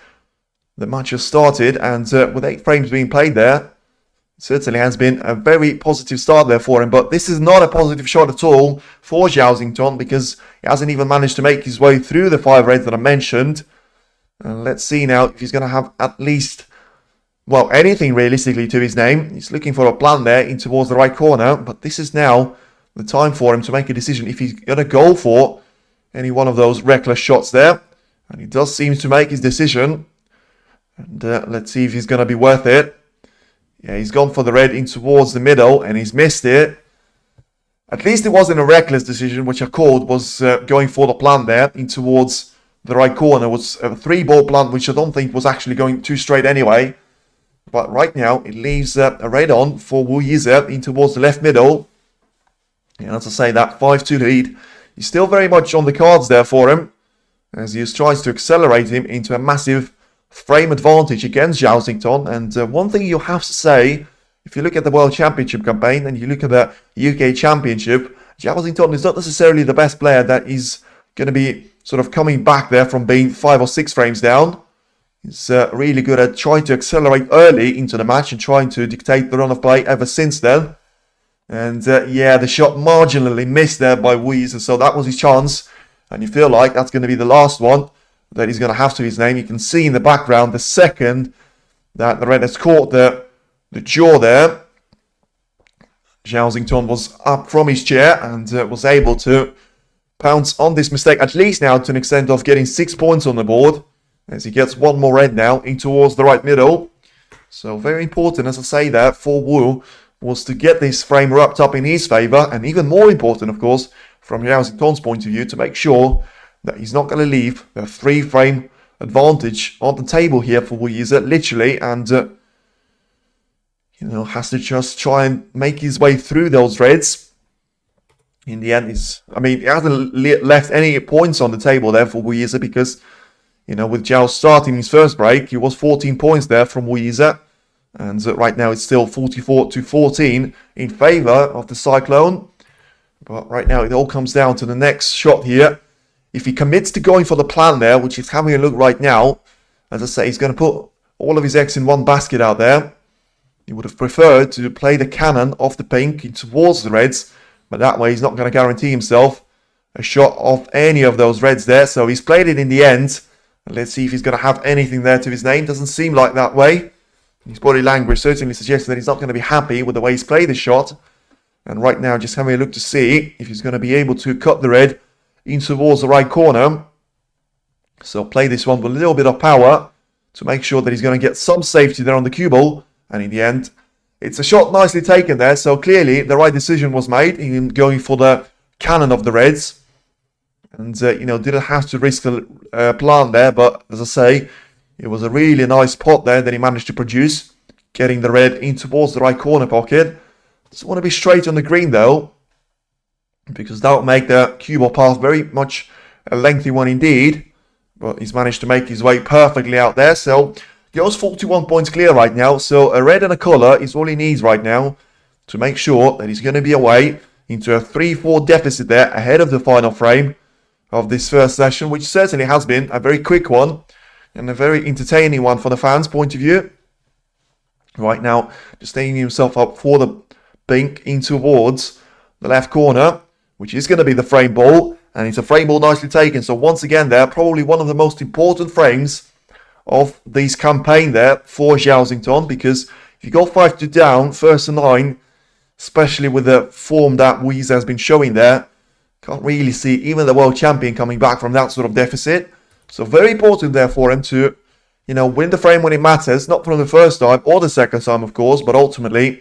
the match has started, and with 8 frames being played there, certainly has been a very positive start there for him. But this is not a positive shot at all for Zhao Xintong, because he hasn't even managed to make his way through the 5 reds that I mentioned. And let's see now if he's going to have at least, well, anything realistically to his name. He's looking for a plan there in towards the right corner, but this is now the time for him to make a decision if he's going to go for any one of those reckless shots there. And he does seem to make his decision. And let's see if he's going to be worth it. Yeah, he's gone for the red in towards the middle, and he's missed it. At least it wasn't a reckless decision, which I called was going for the plant there in towards the right corner. It was a 3-ball plant, which I don't think was actually going too straight anyway. But right now, it leaves a red on for Yize in towards the left middle. And as I say, that 5-2 lead is still very much on the cards there for him, as he tries to accelerate him into a massive frame advantage against Zhao Xintong. And one thing you have to say, if you look at the World Championship campaign and you look at the UK Championship, Zhao Xintong is not necessarily the best player that is going to be sort of coming back there from being 5 or 6 frames down. He's really good at trying to accelerate early into the match and trying to dictate the run of play ever since then. And yeah, the shot marginally missed there by Yize, and so that was his chance. And you feel like that's going to be the last one that he's going to have to his name. You can see in the background the second that the red has caught the jaw there. Zhao Xintong was up from his chair and was able to pounce on this mistake, at least now to an extent of getting 6 points on the board, as he gets 1 more red now in towards the right middle. So very important, as I say there, for Wu was to get this frame wrapped up in his favour, and even more important, of course, from Zhao Xintong's point of view, to make sure that he's not going to leave the 3-frame advantage on the table here for Yize, literally, and you know, has to just try and make his way through those reds. In the end, he hasn't left any points on the table there for Yize, because, you know, with Zhao starting his first break, he was 14 points there from Yize. And right now it's still 44-14 in favour of the Cyclone. But right now it all comes down to the next shot here. If he commits to going for the plan there, which he's having a look right now, as I say, he's going to put all of his eggs in one basket out there. He would have preferred to play the cannon off the pink towards the reds, but that way he's not going to guarantee himself a shot of any of those reds there. So he's played it in the end. Let's see if he's going to have anything there to his name. Doesn't seem like that way. His body language certainly suggests that he's not going to be happy with the way he's played the shot. And right now, just having a look to see if he's going to be able to cut the red in towards the right corner. So play this one with a little bit of power to make sure that he's going to get some safety there on the cue ball. And in the end, it's a shot nicely taken there. So clearly, the right decision was made in going for the cannon of the reds. And, you know, didn't have to risk the plant there. But as I say, it was a really nice pot there that he managed to produce, getting the red in towards the right corner pocket. Doesn't want to be straight on the green though, because that would make the cue ball path very much a lengthy one indeed. But he's managed to make his way perfectly out there. So he goes 41 points clear right now. So a red and a colour is all he needs right now to make sure that he's going to be away into a 3-4 deficit there ahead of the final frame of this first session, which certainly has been a very quick one. And a very entertaining one for the fans' point of view. Right now, just staying himself up for the pink in towards the left corner, which is going to be the frame ball. And it's a frame ball nicely taken. So once again there, probably one of the most important frames of this campaign there for Zhao Xintong. Because if you go 5-2 down, first and 9, especially with the form that Yize has been showing there, can't really see even the world champion coming back from that sort of deficit. So very important there for him to, win the frame when it matters. Not from the first time or the second time, of course, but ultimately,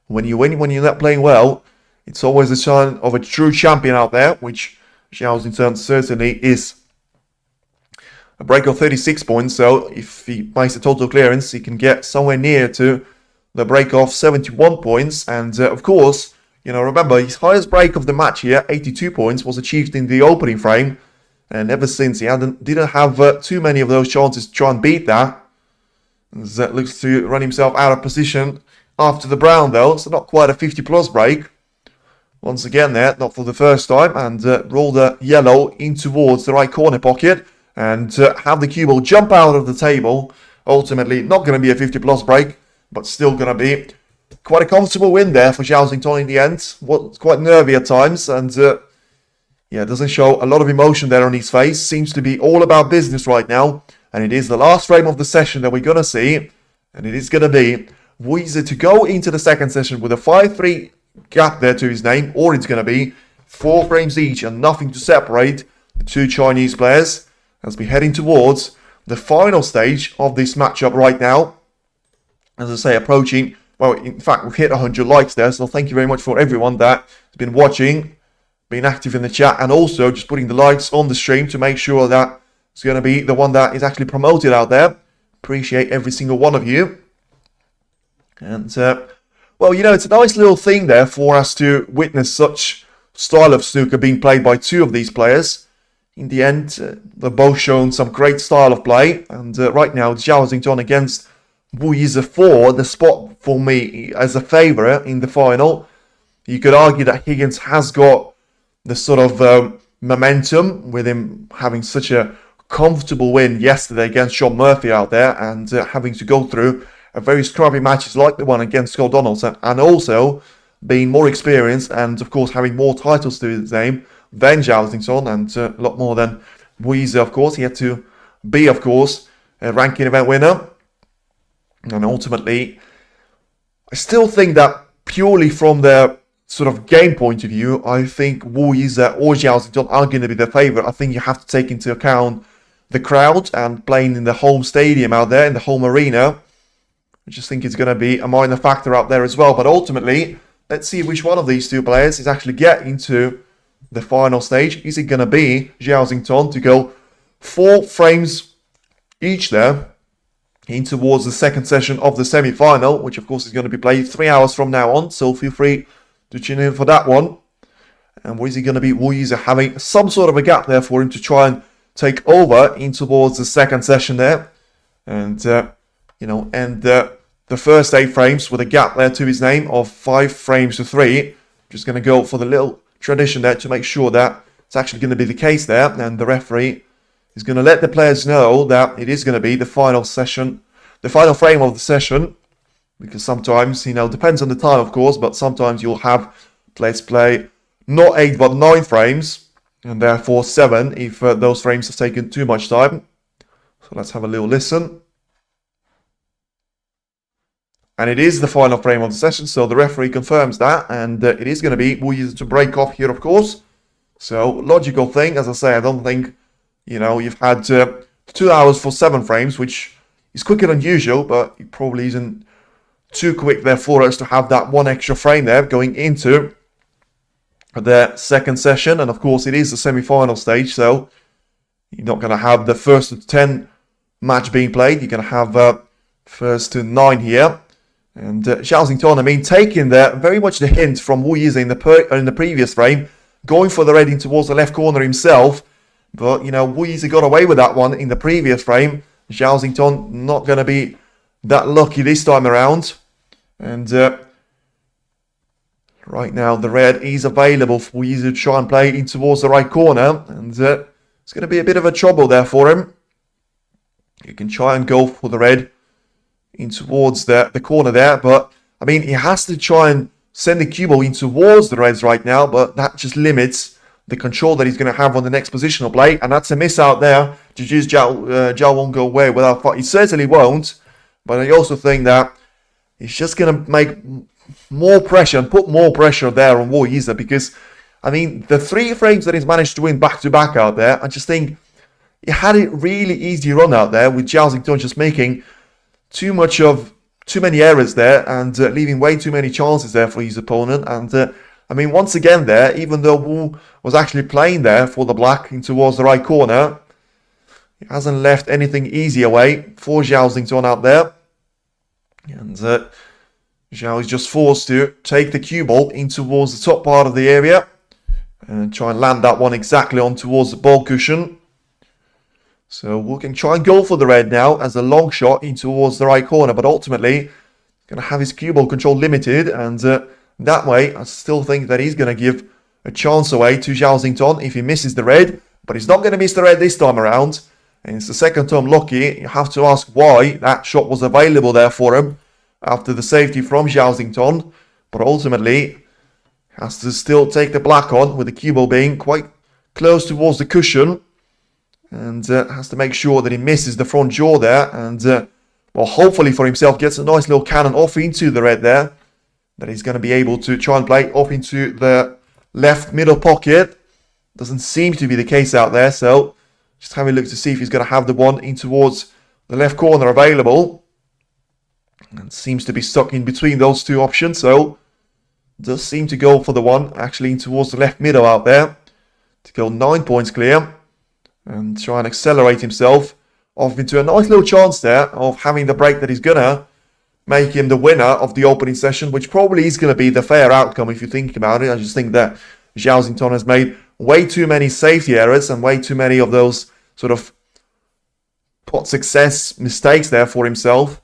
when you win, when you're not playing well, it's always a sign of a true champion out there, which Zhao Xintong certainly is. A break of 36 points, so if he makes a total clearance, he can get somewhere near to the break of 71 points. And of course, remember, his highest break of the match here, 82 points, was achieved in the opening frame. And ever since, he didn't have too many of those chances to try and beat that. That looks to run himself out of position after the brown, though. So not quite a 50-plus break. Once again there, not for the first time. And roll the yellow in towards the right corner pocket. And have the cue ball jump out of the table. Ultimately, not going to be a 50-plus break, but still going to be quite a comfortable win there for Zhao Xintong in the end. Quite nervy at times, and doesn't show a lot of emotion there on his face. Seems to be all about business right now, and it is the last frame of the session that we're going to see, and it is going to be Yize to go into the second session with a 5-3 gap there to his name, or it's going to be 4 frames each and nothing to separate the two Chinese players as we're heading towards the final stage of this matchup right now. As I say, approaching, well, in fact, we've hit 100 likes there, so thank you very much for everyone that has been watching, being active in the chat, and also just putting the likes on the stream to make sure that it's going to be the one that is actually promoted out there. Appreciate every single one of you. And, well, it's a nice little thing there for us to witness such style of snooker being played by two of these players. In the end, they've both shown some great style of play, and right now, Zhao Xintong against Yize for the spot for me as a favourite in the final. You could argue that Higgins has got the sort of momentum with him having such a comfortable win yesterday against Sean Murphy out there, and having to go through a very scrappy matches like the one against Scott Donaldson, and also being more experienced and of course having more titles to his name than Zhao Xintong, and a lot more than Yize, of course. He had to be, of course, a ranking event winner. And ultimately, I still think that purely from the sort of game point of view, I think Yize or Zhao Xintong are going to be the favourite. I think you have to take into account the crowd and playing in the home stadium out there, in the home arena. I just think it's going to be a minor factor out there as well. But ultimately, let's see which one of these two players is actually getting to the final stage. Is it going to be Zhao Xintong to go 4 frames each there in towards the second session of the semi-final, which of course is going to be played 3 hours from now on, so feel free to tune in for that one. And what is it going to be? Yize having some sort of a gap there for him to try and take over in towards the second session there, and end the first 8 frames with a gap there to his name of 5 frames to 3. Just going to go for the little tradition there to make sure that it's actually going to be the case there, and the referee is going to let the players know that it is going to be the final session, the final frame of the session, because sometimes, depends on the time, of course, but sometimes you'll have players play not 8 but 9 frames, and therefore 7 if those frames have taken too much time. So let's have a little listen. And it is the final frame of the session, so the referee confirms that, and it is going to be Yize to break off here, of course. So, logical thing, as I say, I don't think, you've had 2 hours for 7 frames, which is quicker than usual, but it probably isn't too quick there for us to have that 1 extra frame there going into the second session. And of course, it is the semi-final stage, so you're not going to have the first to 10 match being played. You're going to have first to 9 here. And Zhao Xintong, taking very much the hint from Yize in the previous frame, going for the red in towards the left corner himself. But, Yize got away with that one in the previous frame. Zhao Xintong not going to be that lucky this time around. And right now, the red is available for Yize to try and play in towards the right corner. And it's going to be a bit of a trouble there for him. You can try and go for the red in towards the corner there, but he has to try and send the cue ball in towards the reds right now, but that just limits the control that he's going to have on the next positional play, and that's a miss out there. Zhao won't go away without fight. He certainly won't, but I also think that he's just going to make more pressure and put more pressure there on Yize, because, I mean, the 3 frames that he's managed to win back-to-back out there, I just think he had it really easy run out there with Xintong just making too many errors there and leaving way too many chances there for his opponent. And I mean, once again there, even though Wu was actually playing there for the black in towards the right corner, he hasn't left anything easy away for Xintong out there. And Zhao is just forced to take the cue ball in towards the top part of the area and try and land that one exactly on towards the ball cushion. So we can try and go for the red now as a long shot in towards the right corner, but ultimately going to have his cue ball control limited, and that way I still think that he's going to give a chance away to Xintong if he misses the red, but he's not going to miss the red this time around, and it's the second time lucky. You have to ask why that shot was available there for him after the safety from Xintong, but ultimately has to still take the black on with the cue ball being quite close towards the cushion. And has to make sure that he misses the front jaw there. And, well, hopefully for himself, gets a nice little cannon off into the red there. That he's going to be able to try and play off into the left middle pocket. Doesn't seem to be the case out there. So, just having a look to see if he's going to have the one in towards the left corner available. And seems to be stuck in between those 2 options. So, does seem to go for the one actually in towards the left middle out there. To go 9 points clear. And try and accelerate himself off into a nice little chance there of having the break that is going to make him the winner of the opening session, which probably is going to be the fair outcome if you think about it. I just think that Xintong has made way too many safety errors and way too many of those sort of pot success mistakes there for himself.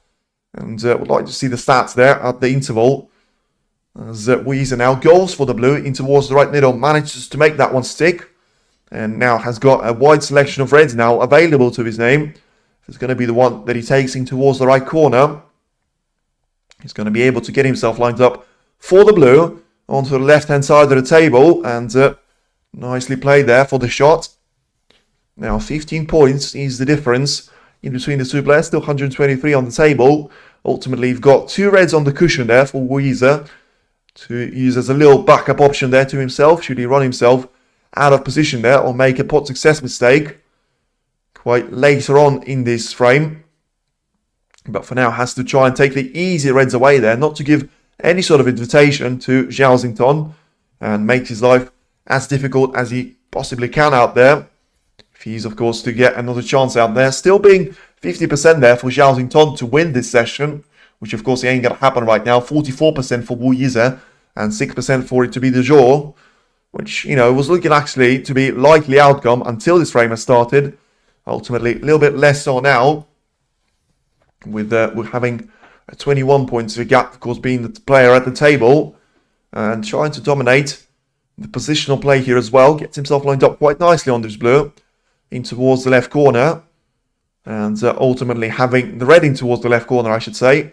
And would like to see the stats there at the interval. As Yize now goes for the blue in towards the right middle, manages to make that one stick. And now has got a wide selection of reds now available to his name. It's going to be the one that he takes in towards the right corner. He's going to be able to get himself lined up for the blue onto the left-hand side of the table. And nicely played there for the shot. Now 15 points is the difference in between the 2 players. Still 123 on the table. Ultimately, you've got 2 reds on the cushion there for Yize to use as a little backup option there to himself. Should he run himself out of position there or make a pot success mistake quite later on in this frame. But for now has to try and take the easy reds away there, not to give any sort of invitation to Xintong and make his life as difficult as he possibly can out there. If he's, of course, to get another chance out there. Still being 50% there for Xintong to win this session, which of course ain't going to happen right now. 44% for Yize and 6% for it to be the Zhao, which, you know, was looking actually to be likely outcome until this frame has started. Ultimately, a little bit less so now, with having a 21 points gap, of course, being the player at the table and trying to dominate the positional play here as well. Gets himself lined up quite nicely on this blue in towards the left corner, and ultimately having the red in towards the left corner, I should say,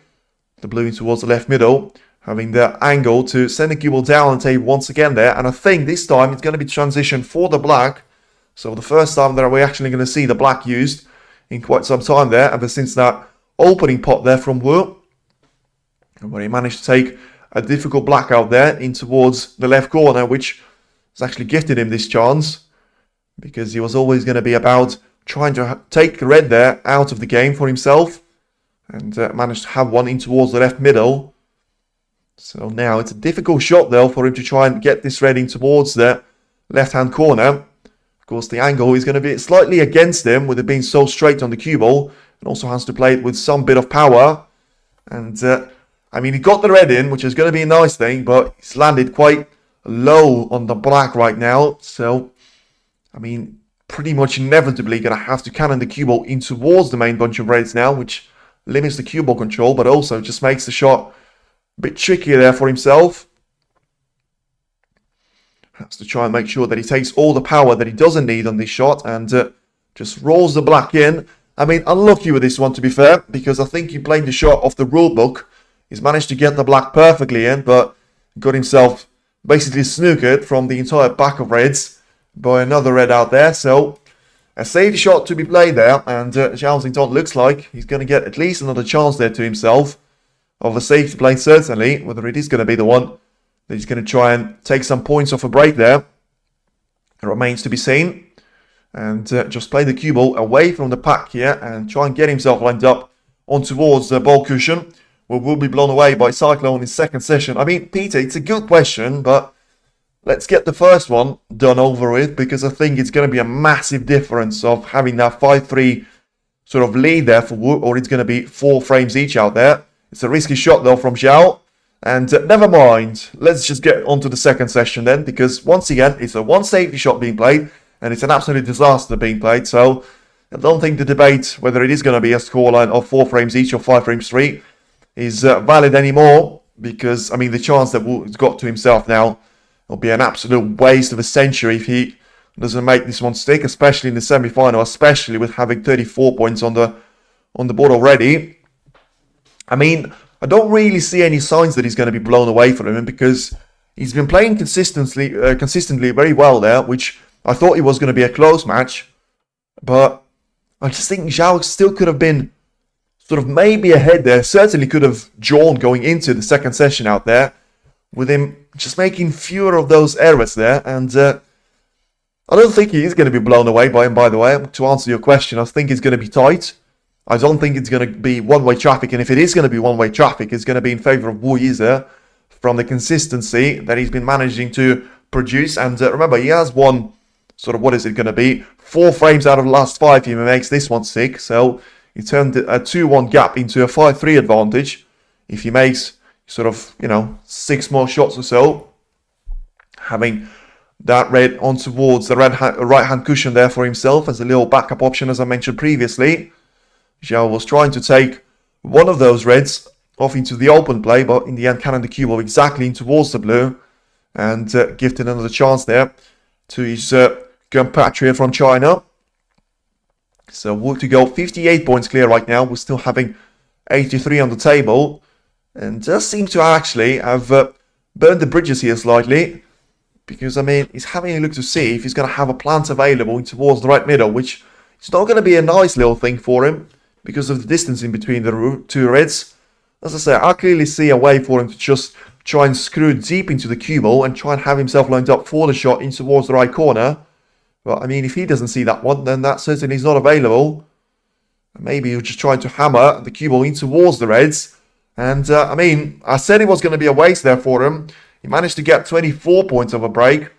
the blue in towards the left middle. Having the angle to send the cue ball down on the table once again there. And I think this time it's going to be transition for the black. So the first time that we're actually going to see the black used in quite some time there, ever since that opening pot there from Wu, where he managed to take a difficult black out there in towards the left corner, which has actually gifted him this chance, because he was always going to be about trying to take the red there out of the game for himself, and managed to have one in towards the left middle. So now it's a difficult shot though for him to try and get this red in towards the left-hand corner. Of course, the angle is going to be slightly against him with it being so straight on the cue ball, and also has to play it with some bit of power. And I mean, he got the red in, which is going to be a nice thing, but he's landed quite low on the black right now. So, I mean, pretty much inevitably going to have to cannon the cue ball in towards the main bunch of reds now, which limits the cue ball control, but also just makes the shot a bit trickier there for himself. Has to try and make sure that he takes all the power that he doesn't need on this shot and just rolls the black in. I mean, unlucky with this one, to be fair, because I think he played the shot off the rule book. He's managed to get the black perfectly in, but got himself basically snookered from the entire pack of reds by another red out there. So a safety shot to be played there, and Zhao Xintong looks like he's going to get at least another chance there to himself of a safety play, certainly. Whether it is going to be the one that he's going to try and take some points off a break there, it remains to be seen. And just play the cue ball away from the pack here and try and get himself lined up on towards the ball cushion, where will be blown away by Cyclone in his second session. I mean, Peter, it's a good question, but let's get the first one done over with, because I think it's going to be a massive difference of having that 5-3 sort of lead there for Wu, or it's going to be 4 frames each out there. It's a risky shot though from Zhao. And never mind, let's just get on to the second session then, because once again, it's a one safety shot being played, and it's an absolute disaster being played. So I don't think the debate whether it is going to be a scoreline of 4 frames each or 5 frames 3 is valid anymore, because, I mean, the chance that Wu's got to himself now will be an absolute waste of a century if he doesn't make this one stick, especially in the semi-final, especially with having 34 points on the board already. I mean, I don't really see any signs that he's going to be blown away from him, because he's been playing consistently very well there, which I thought it was going to be a close match. But I just think Zhao still could have been sort of maybe ahead there. Certainly could have drawn going into the second session out there, with him just making fewer of those errors there. And I don't think he is going to be blown away by him, by the way. To answer your question, I think it's going to be tight. I don't think it's going to be one-way traffic. And if it is going to be one-way traffic, it's going to be in favour of Yize from the consistency that he's been managing to produce. And remember, he has won sort of, what is it going to be? 4 frames out of the last 5 if he makes this one stick. So he turned a 2-1 gap into a 5-3 advantage if he makes sort of, 6 more shots or so. Having that red on towards the right-hand cushion there for himself as a little backup option, as I mentioned previously. Zhao was trying to take one of those reds off into the open play, but in the end cannon the cue ball exactly in towards the blue, and gifted another chance there to his compatriot from China. So Wu to go 58 points clear right now. We're still having 83 on the table, and does seem to actually have burned the bridges here slightly, because, I mean, he's having a look to see if he's going to have a plant available in towards the right middle, which is not going to be a nice little thing for him because of the distance in between the 2 reds. As I say, I clearly see a way for him to just try and screw deep into the cue ball and try and have himself lined up for the shot in towards the right corner. But, I mean, if he doesn't see that one, then that certainly is not available. Maybe he'll just try to hammer the cue ball in towards the reds. And, I mean, I said it was going to be a waste there for him. He managed to get 24 points of a break.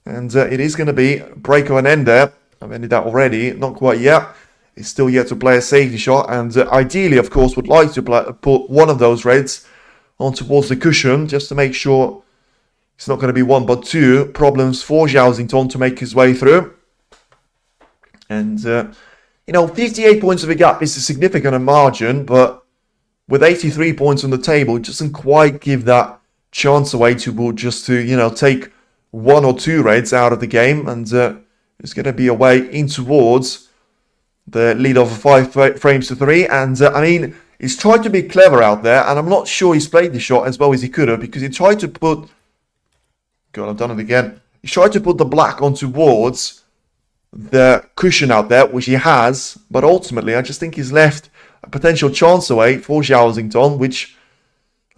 And it is going to be a break of an end there. I've ended that already. Not quite yet. He's still yet to play a safety shot. And ideally, of course, would like to put one of those reds on towards the cushion, just to make sure it's not going to be 1 but 2 problems for Zhao Xintong to make his way through. And, 58 points of a gap is a significant margin, but with 83 points on the table, it doesn't quite give that chance away to Wu just to, take 1 or 2 reds out of the game. And it's going to be a way in towards the lead of 5 frames to 3. And, I mean, he's tried to be clever out there, and I'm not sure he's played the shot as well as he could have, because he tried to put... God, I've done it again. He tried to put the black on towards the cushion out there, which he has, but ultimately I just think he's left a potential chance away for Zhao Xintong, which,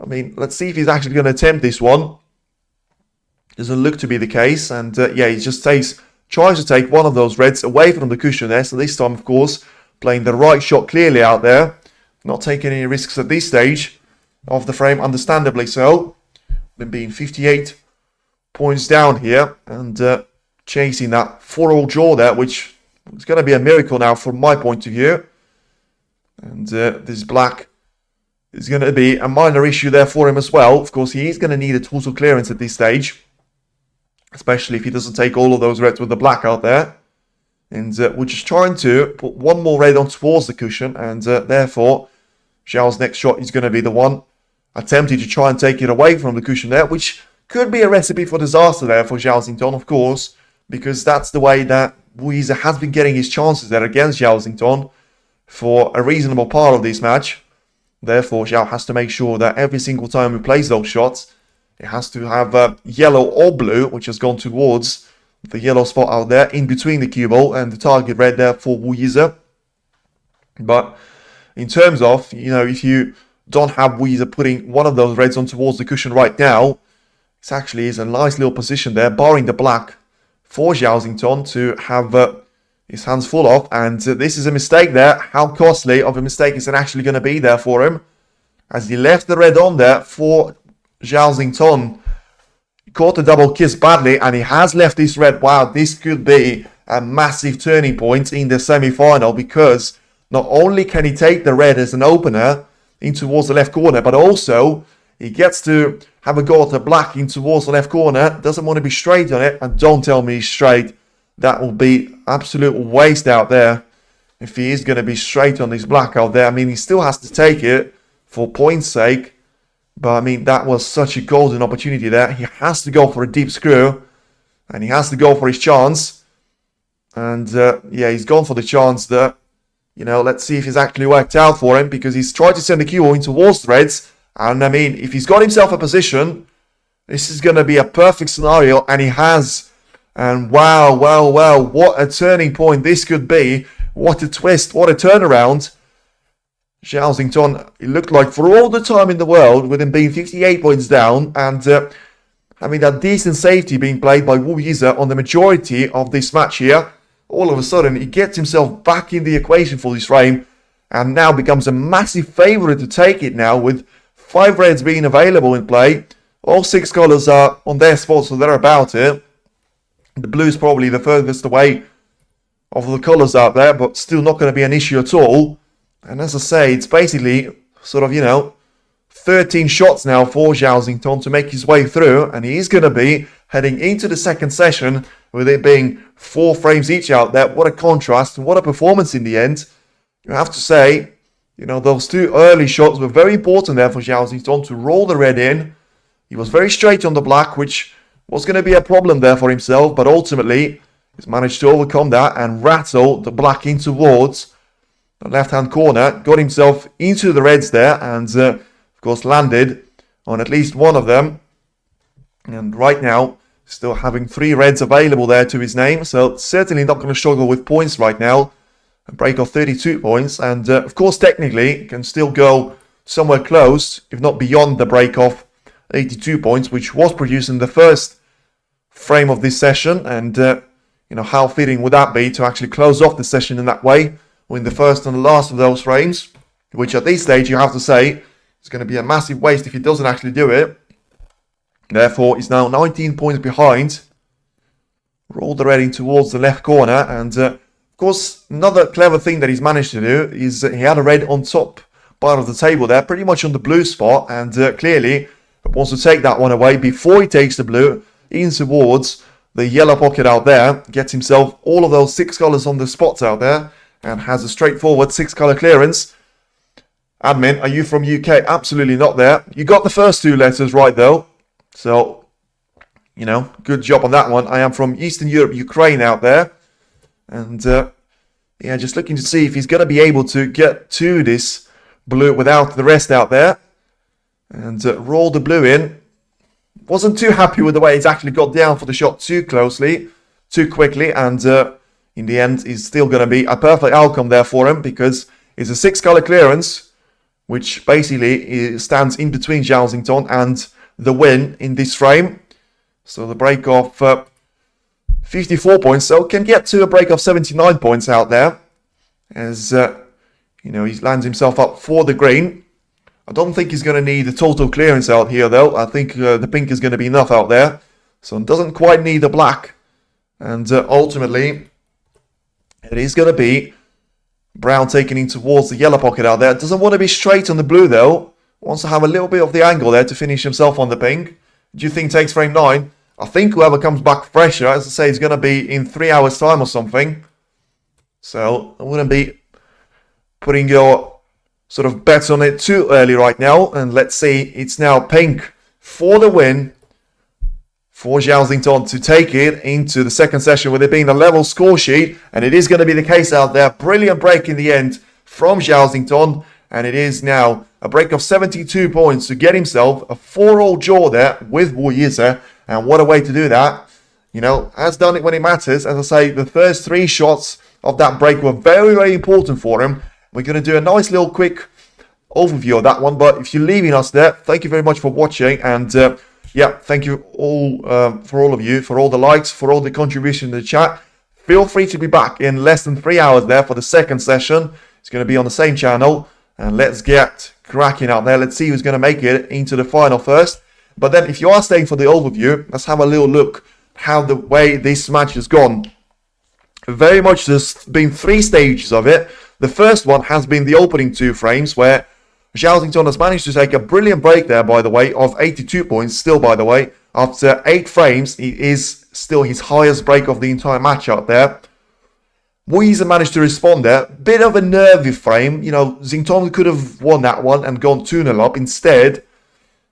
I mean, let's see if he's actually going to attempt this one. Doesn't look to be the case, and yeah, he just tries to take one of those reds away from the cushion there, so this time, of course, playing the right shot clearly out there, not taking any risks at this stage of the frame, understandably so. Been being 58 points down here, and chasing that 4-all draw there, which is going to be a miracle now from my point of view. And this black is going to be a minor issue there for him as well. Of course, he is going to need a total clearance at this stage, especially if he doesn't take all of those reds with the black out there. And we're just trying to put one more red on towards the cushion, and therefore Zhao's next shot is going to be the one attempting to try and take it away from the cushion there, which could be a recipe for disaster there for Zhao Xintong, of course, because that's the way that Yize has been getting his chances there against Zhao Xintong for a reasonable part of this match. Therefore, Zhao has to make sure that every single time he plays those shots, It has to have yellow or blue, which has gone towards the yellow spot out there in between the cue ball and the target red there for Yize. But in terms of, if you don't have Yize putting one of those reds on towards the cushion right now, it actually is a nice little position there, barring the black for Zhao Xintong to have his hands full of. And this is a mistake there. How costly of a mistake is it actually going to be there for him? As he left the red on there for Zhao Xintong. He caught the double kiss badly, and he has left this red. Wow, this could be a massive turning point in the semi-final, because not only can he take the red as an opener in towards the left corner, but also he gets to have a go at the black in towards the left corner. Doesn't want to be straight on it, and don't tell me he's straight. That will be absolute waste out there if he is going to be straight on this black out there. I mean, he still has to take it for points' sake. But, I mean, that was such a golden opportunity there. He has to go for a deep screw. And he has to go for his chance. And, yeah, he's gone for the chance there. Let's see if it's actually worked out for him. Because he's tried to send the cue ball in towards the reds. And, I mean, if he's got himself a position, this is going to be a perfect scenario. And he has. And wow, what a turning point this could be. What a twist, what a turnaround. Zhao Xintong, it looked like for all the time in the world, with him being 58 points down, and having that decent safety being played by Yize on the majority of this match here, all of a sudden he gets himself back in the equation for this frame, and now becomes a massive favourite to take it now, with 5 reds being available in play. All 6 colours are on their spot, so they're about it. The blue is probably the furthest away of the colours out there, but still not going to be an issue at all. And as I say, it's basically sort of, 13 shots now for Zhao Xintong to make his way through. And he is going to be heading into the second session with it being 4 frames each out there. What a contrast and what a performance in the end. You have to say, those 2 early shots were very important there for Zhao Xintong to roll the red in. He was very straight on the black, which was going to be a problem there for himself, but ultimately he's managed to overcome that and rattle the black in towards the left-hand corner, got himself into the reds there, and of course landed on at least one of them. And right now, still having 3 reds available there to his name, so certainly not going to struggle with points right now. A break of 32 points, and of course technically can still go somewhere close, if not beyond the break of 82 points, which was produced in the first frame of this session. And how fitting would that be to actually close off the session in that way, win the first and the last of those frames, which at this stage you have to say is going to be a massive waste if he doesn't actually do it. Therefore he's now 19 points behind. Roll the red in towards the left corner, and of course another clever thing that he's managed to do is he had a red on top part of the table there, pretty much on the blue spot, and clearly wants to take that one away before he takes the blue in towards the yellow pocket out there, gets himself all of those 6 colours on the spots out there, and has a straightforward 6 colour clearance. Admin, are you from UK? Absolutely not there. You got the first 2 letters right though, so good job on that one. I am from Eastern Europe, Ukraine out there, and yeah, just looking to see if he's going to be able to get to this blue without the rest out there, and roll the blue in. Wasn't too happy with the way he's actually got down for the shot too quickly, and in the end is still going to be a perfect outcome there for him, because it's a 6 colour clearance, which basically stands in between Zhao Xintong and the win in this frame. So the break of 54 points, so can get to a break of 79 points out there, as he lands himself up for the green. I don't think he's going to need a total clearance out here though. I think the pink is going to be enough out there, so it doesn't quite need the black. And ultimately it is going to be brown taking in towards the yellow pocket out there. Doesn't want to be straight on the blue though. Wants to have a little bit of the angle there to finish himself on the pink. Do you think takes frame 9? I think whoever comes back fresher, as I say, is going to be in 3 hours time or something. So I wouldn't be putting your sort of bets on it too early right now. And let's see, it's now pink for the win for Zhao Xintong to take it into the second session with it being a level score sheet. And it is going to be the case out there. Brilliant break in the end from Zhao Xintong. And it is now a break of 72 points to get himself a 4-all draw there with Yize. And what a way to do that. You know, has done it when it matters. As I say, the first 3 shots of that break were very, very important for him. We're going to do a nice little quick overview of that one. But if you're leaving us there, thank you very much for watching. And yeah, thank you all for all of you, for all the likes, for all the contribution in the chat. Feel free to be back in less than 3 hours there for the second session. It's going to be on the same channel. And let's get cracking out there. Let's see who's going to make it into the final first. But then if you are staying for the overview, let's have a little look how the way this match has gone. Very much there's been 3 stages of it. The first one has been the opening 2 frames where Xintong has managed to take a brilliant break there, by the way, of 82 points. Still, by the way, after 8 frames, it is still his highest break of the entire match out there. Yize managed to respond there. Bit of a nervy frame. You know, Xintong could have won that one and gone 2-0 up. Instead,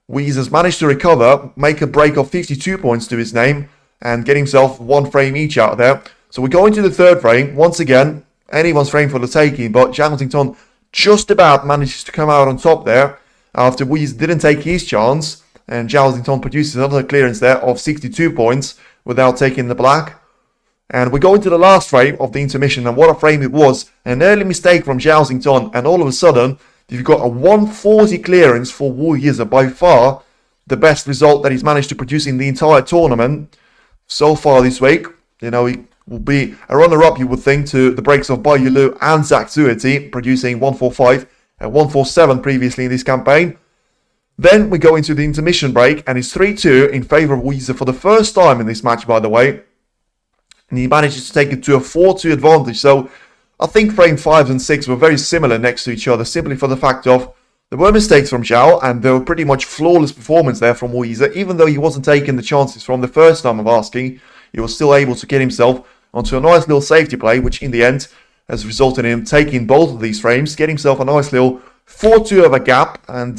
Yize has managed to recover, make a break of 52 points to his name, and get himself 1 frame each out there. So we go into the 3rd frame. Once again, anyone's frame for the taking, but Xintong just about manages to come out on top there after Yize didn't take his chance, and Xintong produces another clearance there of 62 points without taking the black. And we go into the last frame of the intermission, and what a frame it was. An early mistake from Xintong, and all of a sudden, you've got a 140 clearance for Yize, by far the best result that he's managed to produce in the entire tournament so far this week. You know, he will be a runner-up, you would think, to the breaks of Bayulu and Zach Zueti, producing 145 and 147 previously in this campaign. Then we go into the intermission break, and it's 3-2 in favour of Yize for the first time in this match, by the way. And he manages to take it to a 4-2 advantage. So I think frame 5 and 6 were very similar next to each other, simply for the fact of there were mistakes from Zhao, and there were pretty much flawless performance there from Yize. Even though he wasn't taking the chances from the first time of asking, he was still able to get himself onto a nice little safety play, which in the end has resulted in him taking both of these frames, get himself a nice little 4-2 of a gap. And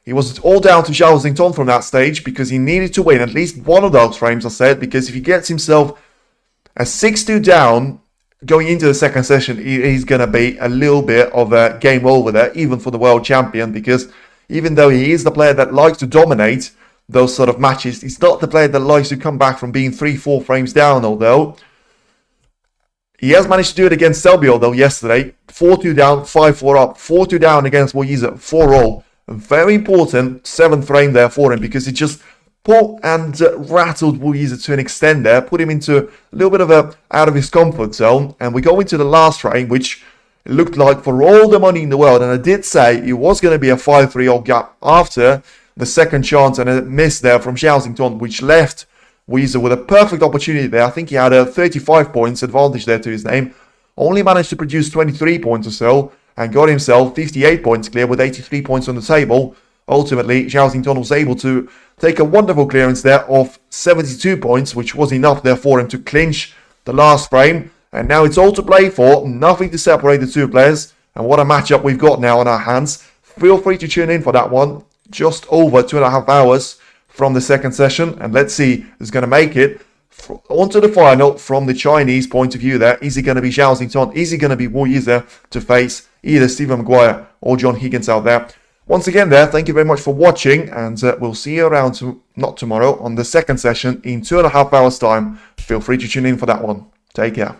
he was all down to Zhao Xintong from that stage, because he needed to win at least one of those frames, I said, because if he gets himself a 6-2 down going into the second session, he's going to be a little bit of a game over there, even for the world champion, because even though he is the player that likes to dominate those sort of matches, he's not the player that likes to come back from being 3-4 frames down, although he has managed to do it against Selby, although yesterday, 4-2 down, 5-4 up, 4-2 down against Yize, 4-all. A very important 7th frame there for him, because he just put and rattled Yize to an extent there, put him into a little bit of a out of his comfort zone. And we go into the last frame, which looked like for all the money in the world, and I did say it was going to be a 5-3 gap after the second chance and a miss there from Xintong, which left Yize with a perfect opportunity there. I think he had a 35 points advantage there to his name, only managed to produce 23 points or so, and got himself 58 points clear with 83 points on the table. Ultimately, Xintong was able to take a wonderful clearance there of 72 points, which was enough there for him to clinch the last frame. And now it's all to play for, nothing to separate the two players. And what a matchup we've got now on our hands. Feel free to tune in for that one, just over 2.5 hours from the second session. And let's see who's going to make it onto the final from the Chinese point of view there. Is it going to be Xintong? Is it going to be Yize to face either Stephen Maguire or John Higgins out there? Once again there, thank you very much for watching, and we'll see you around, not tomorrow, on the second session in 2.5 hours time. Feel free to tune in for that one. Take care.